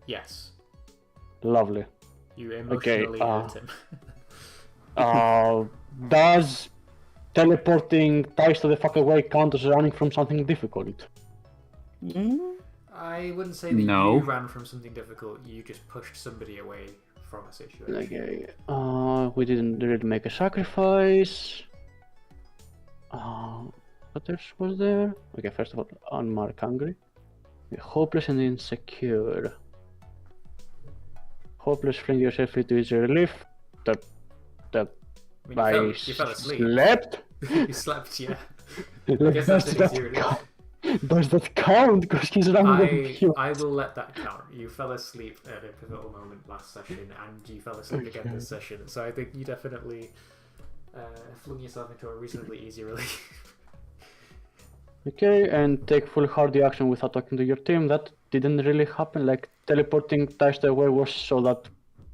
Yes. Lovely. You emotionally hurt him. Does teleporting Taisto the fuck away count as running from something difficult? Mm? I wouldn't say that No. you ran from something difficult, you just pushed somebody away from a situation. Okay, we didn't really make a sacrifice. What else was there? Okay, first of all, unmarked hungry. Hopeless and insecure. Hopeless, fling yourself into easy relief. I mean, you fell asleep. Slept? You slept, yeah. I guess that's an easy relief. Does that count? Because he's running I will let that count. You fell asleep at a pivotal moment last session, and you fell asleep again this session. So I think you definitely flung yourself into a reasonably easy relief. Okay, and take full hardy action without talking to your team. That didn't really happen. Like, teleporting Taisto away was so that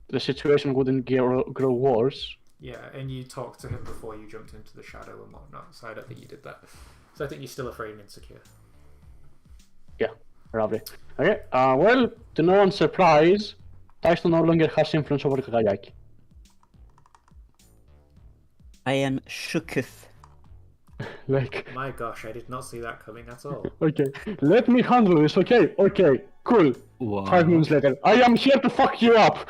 the situation wouldn't grow worse. Yeah, and you talked to him before you jumped into the shadow and whatnot, so I don't think you did that. So I think you're still afraid and insecure. Yeah, lovely. Okay, well, to no one's surprise, Taisto no longer has influence over Kagayaki. I am shooketh. Like, My gosh, I did not see that coming at all. okay, let me handle this, okay? Okay, cool. Wow. 5 minutes later, I am here to fuck you up!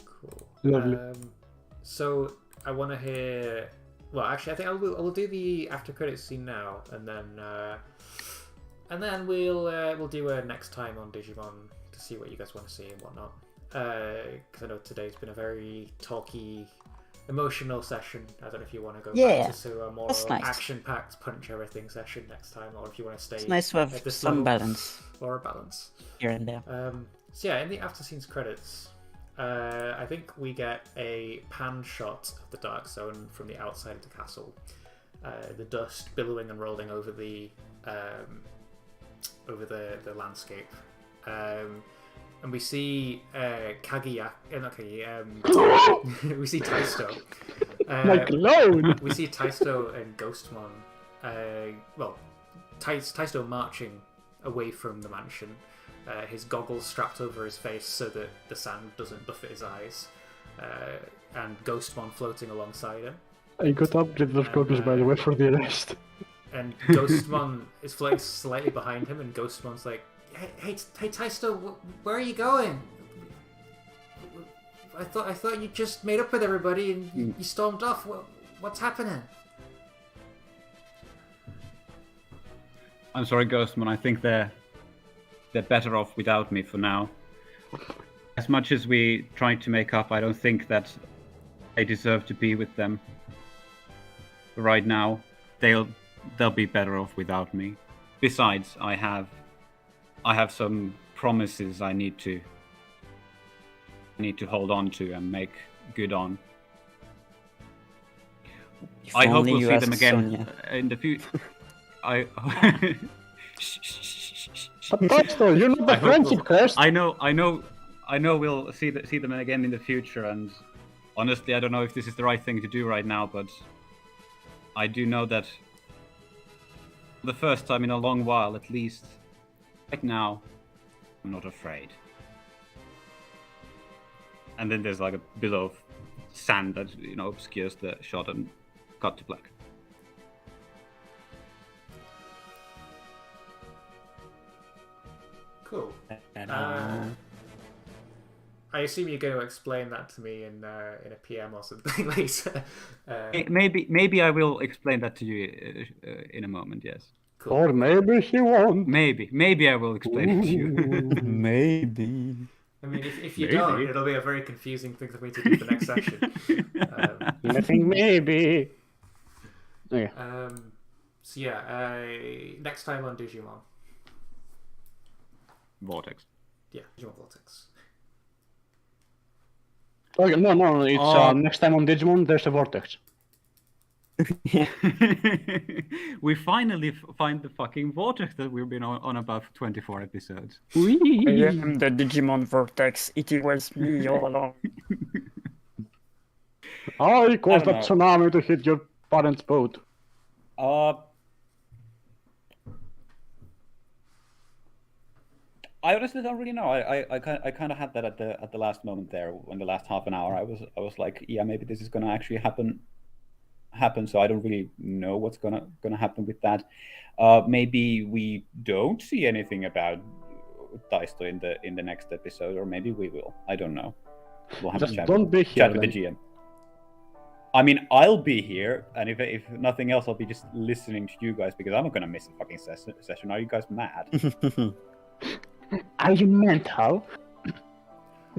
Cool. Lovely. So I want to hear. Well, actually, I think I will do the after credits scene now, and then we'll do a next time on Digimon to see what you guys want to see and whatnot. Because I know today's been a very talky, emotional session. I don't know if you want to go back to a more that's nice. action-packed, punch everything session next time, or if you want to stay. It's nice to have at this some level, balance or a balance. here and there. So yeah, in the after scenes credits, I think we get a pan shot of the Dark Zone from the outside of the castle. The dust billowing and rolling over the landscape, and we see we see Taisto. My clone! We see Taisto and Ghostmon. Taisto marching away from the mansion. His goggles strapped over his face so that the sand doesn't buffet his eyes, and Ghostmon floating alongside him. I got to upgrade those goggles, by the way, for the rest. And Ghostmon is floating slightly behind him, and Ghostmon's like, "Hey, Taisto, where are you going? I thought you just made up with everybody and you stormed off. What's happening?" I'm sorry, Ghostman. I think they're better off without me for now. As much as we tried to make up, I don't think that I deserve to be with them. Right now, they'll be better off without me. Besides, I have some promises I need to hold on to and make good on. If I hope only we'll you see them asked again Sonia. in the future. But Taisto, you're not the I hope friendship quest! I know we'll see them again in the future, and honestly, I don't know if this is the right thing to do right now, but I do know that for the first time in a long while, at least, right now, I'm not afraid. And then there's like a billow of sand that, obscures the shot and cut to black. Cool. I assume you're going to explain that to me in a PM or something later. Maybe I will explain that to you in a moment. Yes. Cool. Or maybe he won't. Maybe I will explain it to you. Maybe. I mean, if you Maybe. don't, it'll be a very confusing thing for me to do the next session. I think maybe. Okay. So yeah, next time on Digimon. Vortex. Yeah, Digimon Vortex. Okay, no, it's next time on Digimon, there's a vortex. We finally find the fucking vortex that we've been on about 24 episodes. I am the Digimon Vortex. It was me all along. I caused don't that know. tsunami to hit your parents' boat. I honestly don't really know. I kind of had that at the last moment there. In the last half an hour, I was like, yeah, maybe this is gonna actually happen. So I don't really know what's gonna happen with that. Maybe we don't see anything about Taisto in the next episode, or maybe we will. I don't know. We'll have Just a chat don't be here with the then. GM. I mean, I'll be here, and if nothing else, I'll be just listening to you guys because I'm not gonna miss a fucking session. Are you guys mad? Are you mental?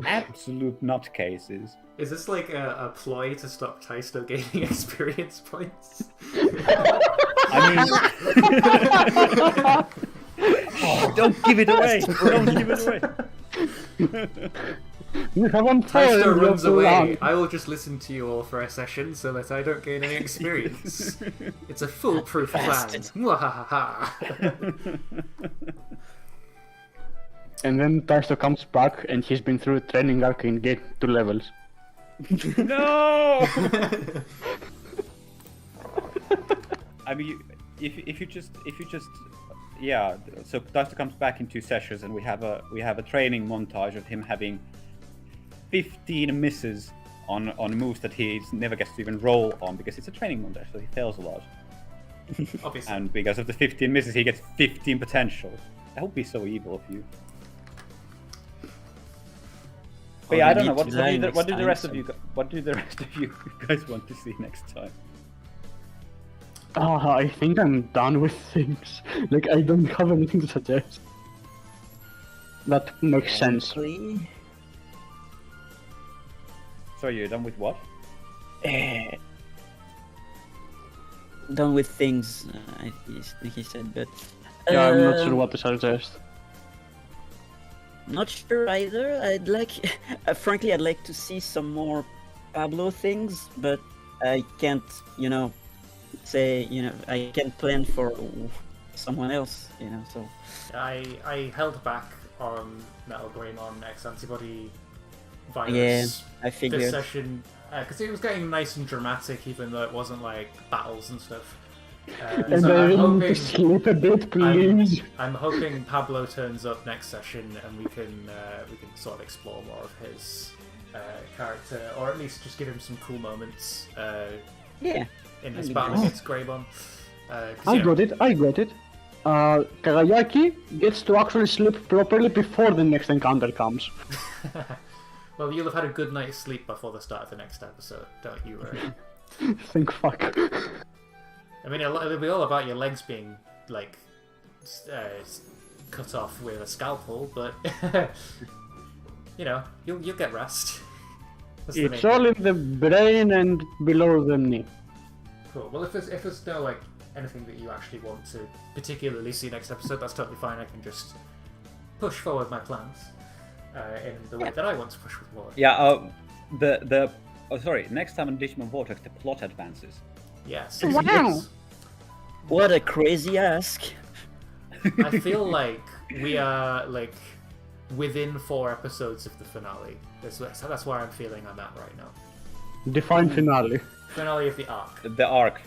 Absolute nutcases. Is this like a ploy to stop Taisto gaining experience points? I mean, don't give it away. Don't give it away. You haven't Taisto told runs your away. plan. I will just listen to you all for a session so that I don't gain any experience. It's a foolproof plan. Mwahaha. And then Taisto comes back and he's been through a training arc in Gate 2 levels. No. I mean, if you just yeah. So Taisto comes back in 2 sessions, and we have a training montage of him having 15 misses on moves that he never gets to even roll on because it's a training montage, so he fails a lot. Obviously. And because of the 15 misses, he gets 15 potential. That would be so evil of you. But yeah, I don't know. What do the rest of you guys want to see next time? I think I'm done with things. Like, I don't have anything to suggest. That makes sense. Honestly, So you're done with what? done with things, I think he said, but... Yeah, I'm not sure what to suggest. Not sure either. I'd like... frankly, I'd like to see some more Pablo things, but I can't, say, I can't plan for someone else, so... I held back on Metal Greymon X Antibody virus. Yeah, I figured. This session, because it was getting nice and dramatic, even though it wasn't like battles and stuff. And So I'm then hoping, sleep a bit, please. I'm hoping Pablo turns up next session and we can sort of explore more of his character, or at least just give him some cool moments. Yeah. In his That'd be battle nice. against Greybon. I got it. Kagayaki gets to actually sleep properly before the next encounter comes. Well, you'll have had a good night's sleep before the start of the next episode, don't you worry. Think fuck. I mean, it'll be all about your legs being, like, cut off with a scalpel, but, you'll get rest. That's the main It's all thing. in the brain and below the knee. Cool. Well, if there's no, like, anything that you actually want to particularly see next episode, that's totally fine. I can just push forward my plans in the way that I want to push forward. Yeah. Next time on Digimon Vortex, the plot advances. Yes. Wow. Yes. What a crazy ask. I feel like we are, like, within 4 episodes of the finale. That's where I'm feeling I'm at right now. Define finale. Finale of the arc. The arc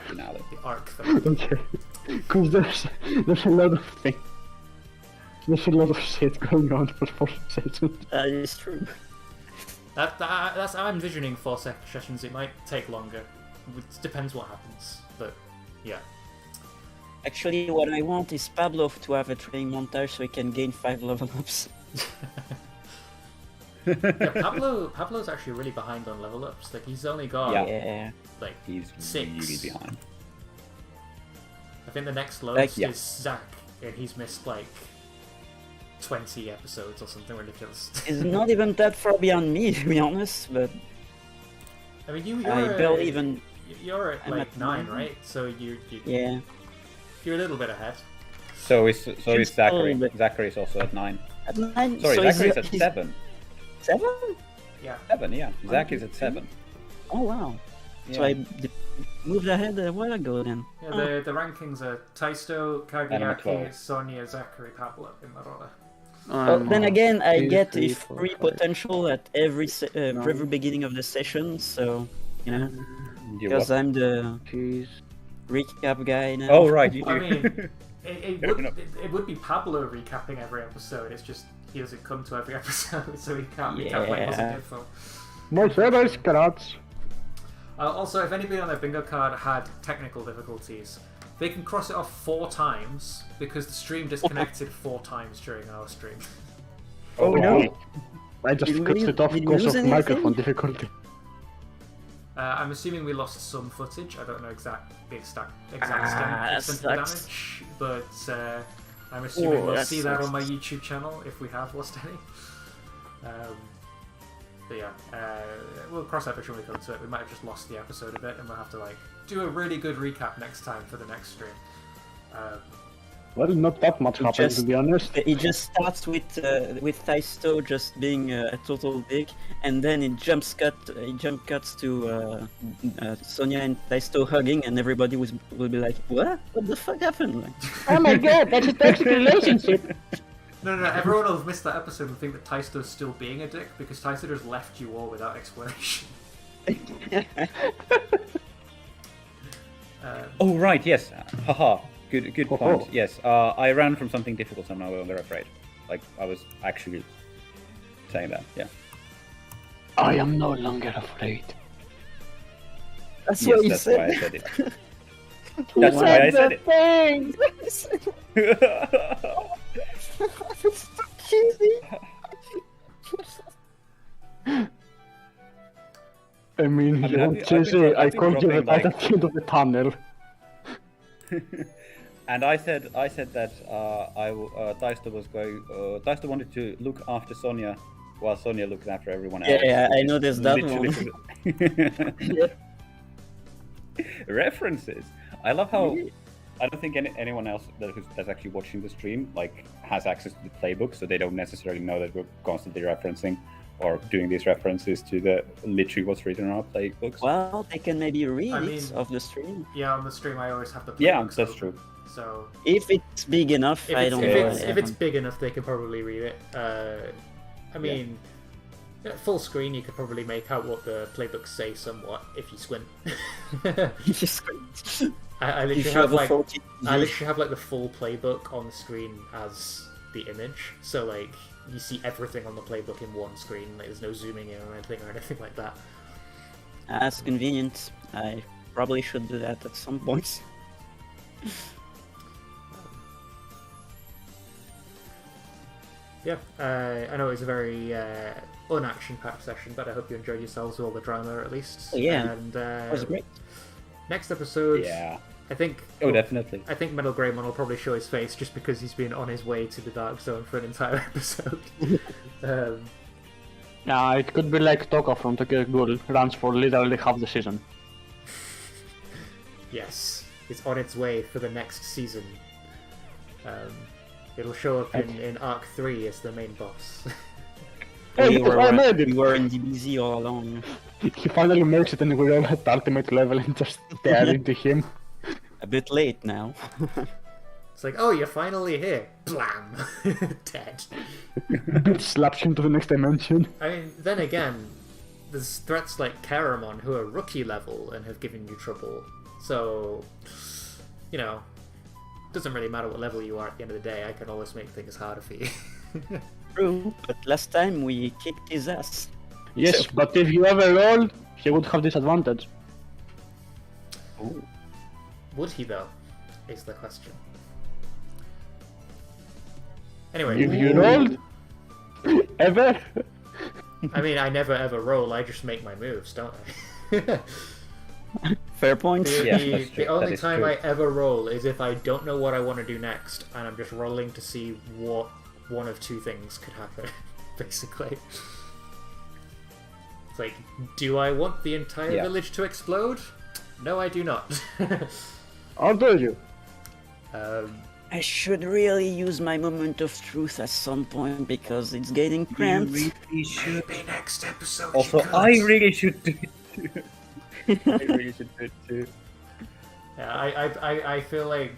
finale. The arc finale. Okay. Because there's a lot of things. There's a lot of shit going on for 4 sessions. That is true. That's I'm envisioning 4 sessions. It might take longer. It depends what happens. But yeah. Actually, what I want is Pablo to have a training montage so he can gain 5 level ups. Yeah, Pablo's actually really behind on level ups. Like he's only got Yeah. like He's 6. really behind. I think the next lowest yeah. is Zach, and he's missed like 20 episodes or something ridiculous. It's not even that far beyond me, to be honest, but I mean, you're I barely even... You're at I'm like at 9, 9. right? So Yeah. you're a little bit ahead. So is Just Zachary. a little bit. Zachary's also at 9. At 9? Sorry, so Zachary's at he's 7. 7? 7, yeah. Zach is at 7. Oh, wow. Yeah. So I moved ahead a while ago then. Yeah, Oh. the rankings are Taisto, I'm at 12. Kageyaki, Sonia, Zachary, Pablo in that order. Then again, I two, get three, a four, free five. potential at every beginning of the session, so, you know, You because what? I'm the Jeez. recap guy now. Oh, right, you do. I mean, it Fair would enough. it would be Pablo recapping every episode. It's just he doesn't come to every episode, so he can't recap what he wasn't Yeah. here for. My favorite scratch. Also, if anybody on their bingo card had technical difficulties, they can cross it off 4 times because the stream disconnected 4 times during our stream. Oh, no. I just Did cut we- it off did we because lose of anything? microphone difficulty. I'm assuming we lost some footage. I don't know the exact extent that of the damage, sucks. but I'm assuming Oh, we'll that see that on my sucks. YouTube channel if we have lost any. But yeah, we'll cross that bridge when we come to it. We might have just lost the episode a bit, and we'll have to like do a really good recap next time for the next stream. Well, not that much happened, Just- to be honest. It just starts with Thaisto just being a total dick, and then it jump cuts to Sonia and Thaisto hugging, and everybody will be like, "What? What the fuck happened?" Like, Oh my god, that's a toxic relationship! No, everyone will have missed that episode and think that Taisto's still being a dick because Taisto just left you all without explanation. Oh, right, yes. Haha. Good Oh, point. oh. Yes, I ran from something difficult, so I'm no longer afraid. Like, I was actually saying that, yeah. I am no longer afraid. That's Yes, what you that's why I said. said it. That's why I said it. It's so cheesy. I mean, I mean, you I've want been- to I've been say dro- I I've been called you dropping, the light like- at the end of the tunnel. And I said that Taisto was going. Taisto wanted to look after Sonia, while Sonia looked after everyone else. Yeah, I which is noticed that literally- References. I love how. I don't think anyone else that's actually watching the stream like has access to the playbook, so they don't necessarily know that we're constantly referencing or doing these references to the literally what's written in our playbooks. Well, they can maybe read I it mean- off the stream. Yeah, on the stream I always have the Yeah, playbooks that's open, true. So If it's big enough, if I it's, don't if know. it's, if it's big enough, they can probably read it. I mean, at full screen, you could probably make out what the playbooks say somewhat if you squint. I literally If you have have a like 14 I literally have like the full playbook on the screen as the image, so like you see everything on the playbook in one screen. Like there's no zooming in or anything like that. That's convenient. I probably should do that at some point. Yeah, I know it was a very unaction-packed session, but I hope you enjoyed yourselves with all the drama at least. Oh, yeah. And That was great. next episode, Yeah. I think. Oh, definitely. I think Metal Greymon will probably show his face just because he's been on his way to the Dark Zone for an entire episode. Yeah, it could be like Toka from Tokyo Ghoul, runs for literally half the season. Yes, it's on its way for the next season. It'll show up in Arc 3 as the main boss. Hey, I made it! we were in DBZ all along. He finally makes it and we're all at ultimate level and just stare into him. A bit late now. It's like, oh, you're finally here. Blam! Dead. Slaps him to the next dimension. I mean, then again, there's threats like Karamon who are rookie level and have given you trouble. So, you know, doesn't really matter what level you are at the end of the day. I can always make things harder for you. True, but last time we kicked his ass. Yes, but if you ever rolled, he would have disadvantage. Would he though? Is the question. Anyway, If you rolled, ever, I mean, I never ever roll. I just make my moves, don't I? Fair point. Yeah, that's true. The only That is time true. I ever roll is if I don't know what I want to do next, and I'm just rolling to see what one of two things could happen, basically. It's like, do I want the entire Yeah. village to explode? No, I do not. I'll tell you. I should really use my moment of truth at some point because it's getting cramped. really should. Maybe next episode. Also, you could. I really should do it too. I really should do it too. Yeah, I feel like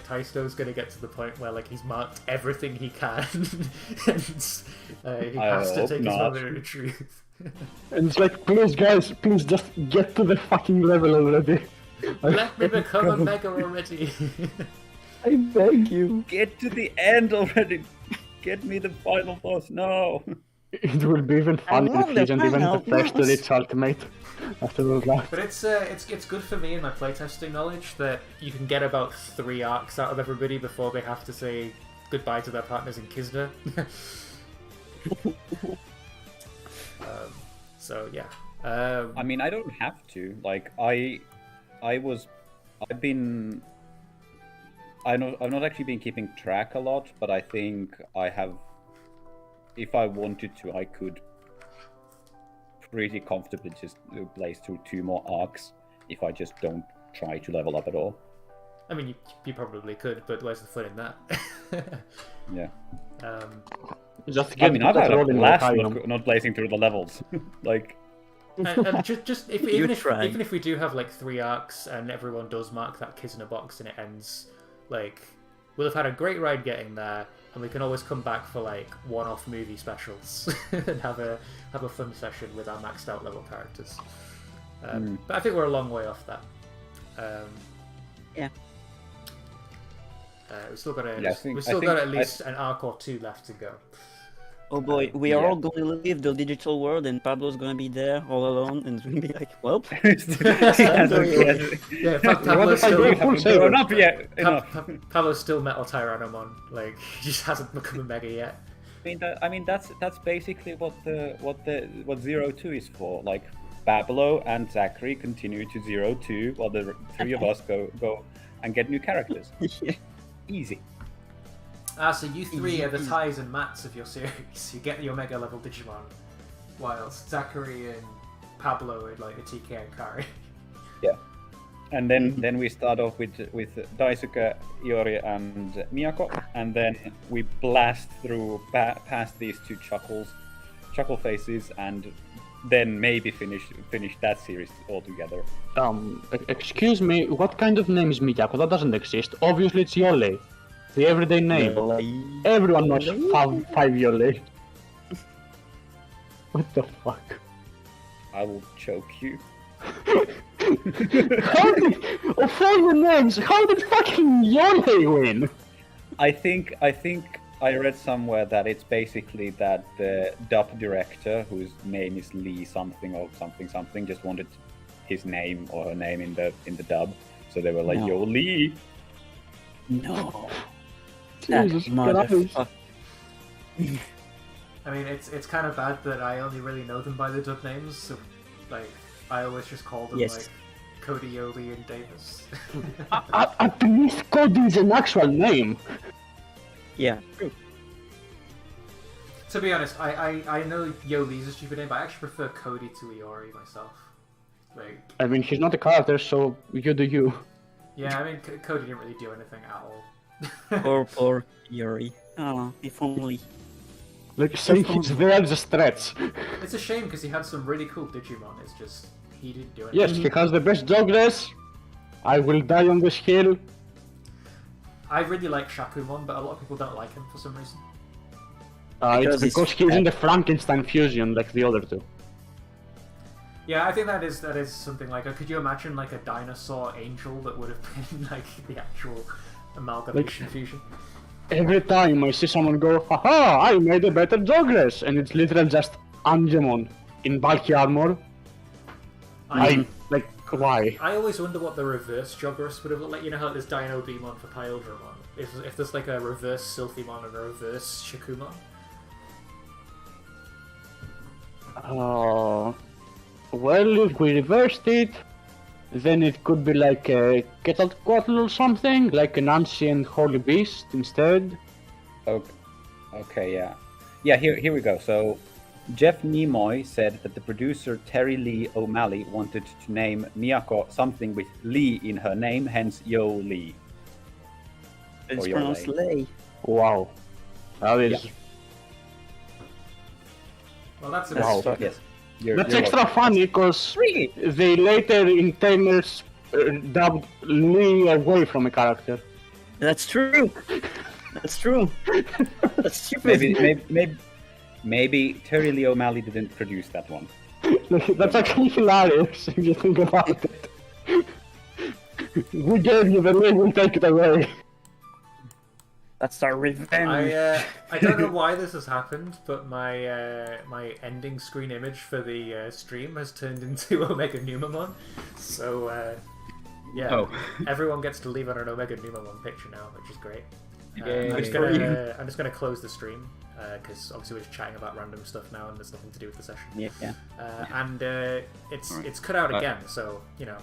Taisto's gonna get to the point where like he's marked everything he can, and he I has to hope take his not. moment of truth. And it's like, please guys, please just get to the fucking level already. Let me become a mega already. I beg you. Get to the end already. Get me the final boss. No. It will be even funnier if want he the isn't even final the first to boss. reach ultimate after those last. But it's good for me and my playtesting knowledge that you can get about 3 arcs out of everybody before they have to say goodbye to their partners in Kisna. So yeah. I mean, I don't have to. Like, I'm not actually been keeping track a lot, but I think I have. If I wanted to, I could pretty comfortably just blaze through 2 more arcs if I just don't try to level up at all. I mean, you probably could, but where's the fun in that? Yeah. Just I get mean, I've that had a rolling blast like I am. not blazing through the levels. Like, and just You're trying. even if we do have like 3 arcs and everyone does mark that Kisna box and it ends, like we'll have had a great ride getting there, and we can always come back for like one-off movie specials and have a fun session with our maxed out level characters. But I think we're a long way off that. Yeah. We've still got Yeah, I think- at least an arc or 2 left to go. Oh boy, we are Yeah. all going to leave the digital world, and Pablo's going to be there all alone, and it's going to be like, well, Yeah, Pablo's if I do a full save? grown up yet. Enough. Pablo's still Metal Tyrannomon. Like he just hasn't become a mega yet. I mean that's basically what 02 is for. Like, Bablo and Zachary continue to 02 while the 3 of us go and get new characters. Easy. So you 3 are the Ties and Mats of your series. You get your mega level Digimon, whilst Zachary and Pablo are like the TK and Kari. Yeah. And then we start off with Daisuke, Iori, and Miyako, and then we blast through past these 2 chuckle faces, and then maybe finish that series altogether. Excuse me, what kind of name is Miyako? That doesn't exist. Obviously it's Yole. The everyday name. Everyone knows 5 Yole. What the fuck? I will choke you. How did, of all the names, how did fucking Yole win? I think I read somewhere that it's basically that the dub director, whose name is Lee something or something, just wanted his name or her name in the dub, so they were like, No. "Yo, Lee." no. Jesus Christ. I mean, it's kind of bad that I only really know them by the dub names. So, like, I always just call them Yes. like Cody, Yoli, and Davis. At least Cody is an actual name. Yeah. To be honest, I know Yoli's a stupid name, but I actually prefer Cody to Iori myself. Like, I mean, he's not a character, so you do you. yeah, I mean, Cody didn't really do anything at all. Poor Yuri. Oh, if only. Like, saying he's there is a stretch. It's a shame because he had some really cool Digimon. It's just he didn't do anything. Yes, he has the best dog race. I will die on this hill. I really like Shakumon, but a lot of people don't like him for some reason. It's Because he's because he's in the Frankenstein fusion like the other 2. Yeah, I think that is something like. Could you imagine like a dinosaur angel that would have been like the actual amalgamation fusion? Every time I see someone go, haha, I made a better dog race, and it's literally just Angemon in bulky armor. Why? I always wonder what the reverse Joggerus would have looked like. You know how there's Dino Beamon for Pyldramon? If there's like a reverse Sylphimon and a reverse Shakumon? Well, if we reversed it, then it could be like a Quetzalcoatl or something, like an ancient holy beast instead. Okay, yeah. Yeah, here we go. So, Jeff Nimoy said that the producer Terry Lee O'Malley wanted to name Miyako something with Lee in her name, hence Yo Lee. It's Or Yo pronounced Lei. lay. Wow. That is... Yeah. Well, that's a Wow. mistake. Yes. That's extra funny, because they later in Tamers dubbed Lee away from a character. That's true. That's true. That's stupid. Maybe Terry Lee O'Malley didn't produce that one. That's actually hilarious if you think about it. We gave you the name, we'll take it away. That's our revenge. I don't know why this has happened, but my my ending screen image for the stream has turned into Omega Numamon. So yeah, everyone gets to leave on an Omega Numamon picture now, which is great. I'm just gonna close the stream because obviously we're just chatting about random stuff now and there's nothing to do with the session. Yeah. And it's cut out again, so you know